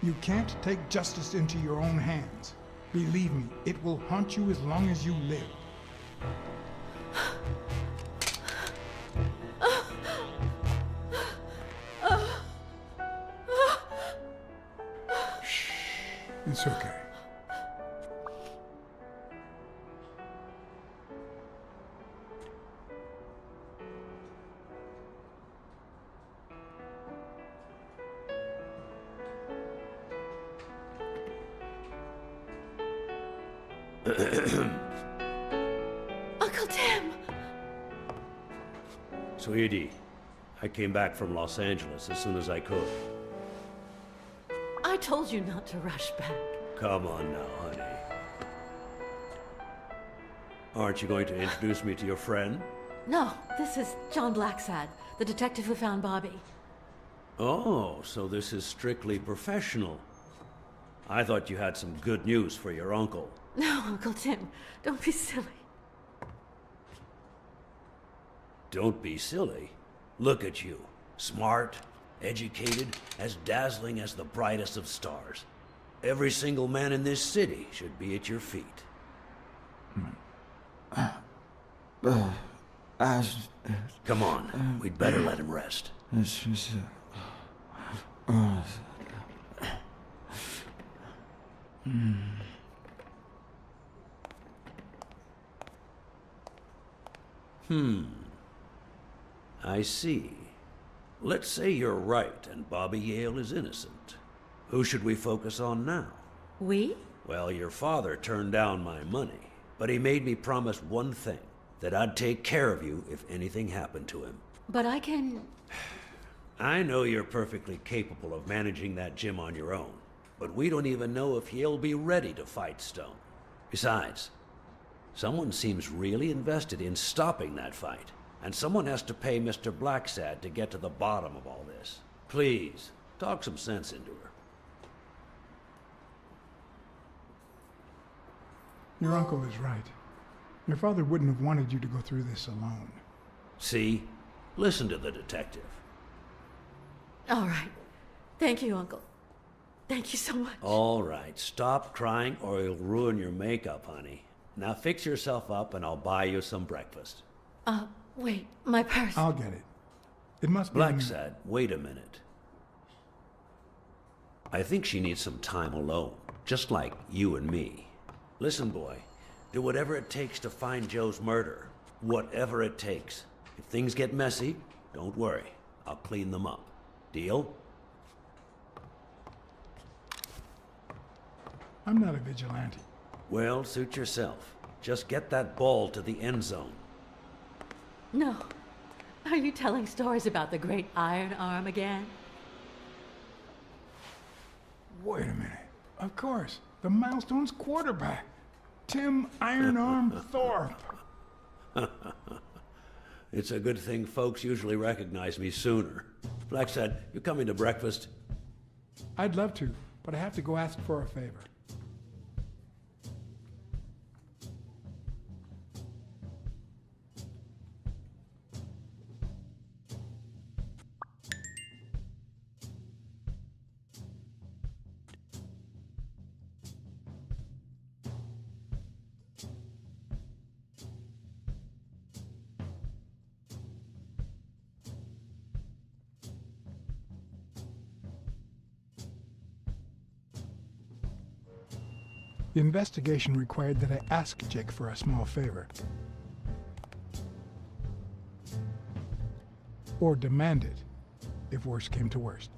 You can't take justice into your own hands. Believe me, it will haunt you as long as you live. Shh. It's okay. Uncle Tim! Sweetie, I came back from Los Angeles as soon as I could. I told you not to rush back. Come on now, honey. Aren't you going to introduce me to your friend? No, this is John Blacksad, the detective who found Bobby. Oh, so this is strictly professional. I thought you had some good news for your uncle. No, Uncle Tim, don't be silly. Don't be silly. Look at you. Smart, educated, as dazzling as the brightest of stars. Every single man in this city should be at your feet. Come on, we'd better let him rest. I see. Let's say you're right and Bobby Yale is innocent. Who should we focus on now? We? Well, your father turned down my money, but he made me promise one thing, that I'd take care of you if anything happened to him. But I can... I know you're perfectly capable of managing that gym on your own, but we don't even know if he'll be ready to fight Stone. Besides, someone seems really invested in stopping that fight, and someone has to pay Mr. Blacksad to get to the bottom of all this. Please, talk some sense into her. Your uncle is right. Your father wouldn't have wanted you to go through this alone. See? Listen to the detective. All right. Thank you, Uncle. Thank you so much. All right, stop crying or you'll ruin your makeup, honey. Now fix yourself up and I'll buy you some breakfast. Wait, my purse. I'll get it. It must be... Blacksad, wait a minute. I think she needs some time alone, just like you and me. Listen, boy, do whatever it takes to find Joe's murderer. Whatever it takes. If things get messy, don't worry. I'll clean them up. Deal? I'm not a vigilante. Well, suit yourself. Just get that ball to the end zone. No. Are you telling stories about the great iron arm again? Wait a minute. Of course, the Milestones quarterback, Tim Iron Arm Thorpe. It's a good thing folks usually recognize me sooner. Blacksad, you coming to breakfast? I'd love to, but I have to go ask for a favor. The investigation required that I ask Jake for a small favor. Or demand it, if worst came to worst.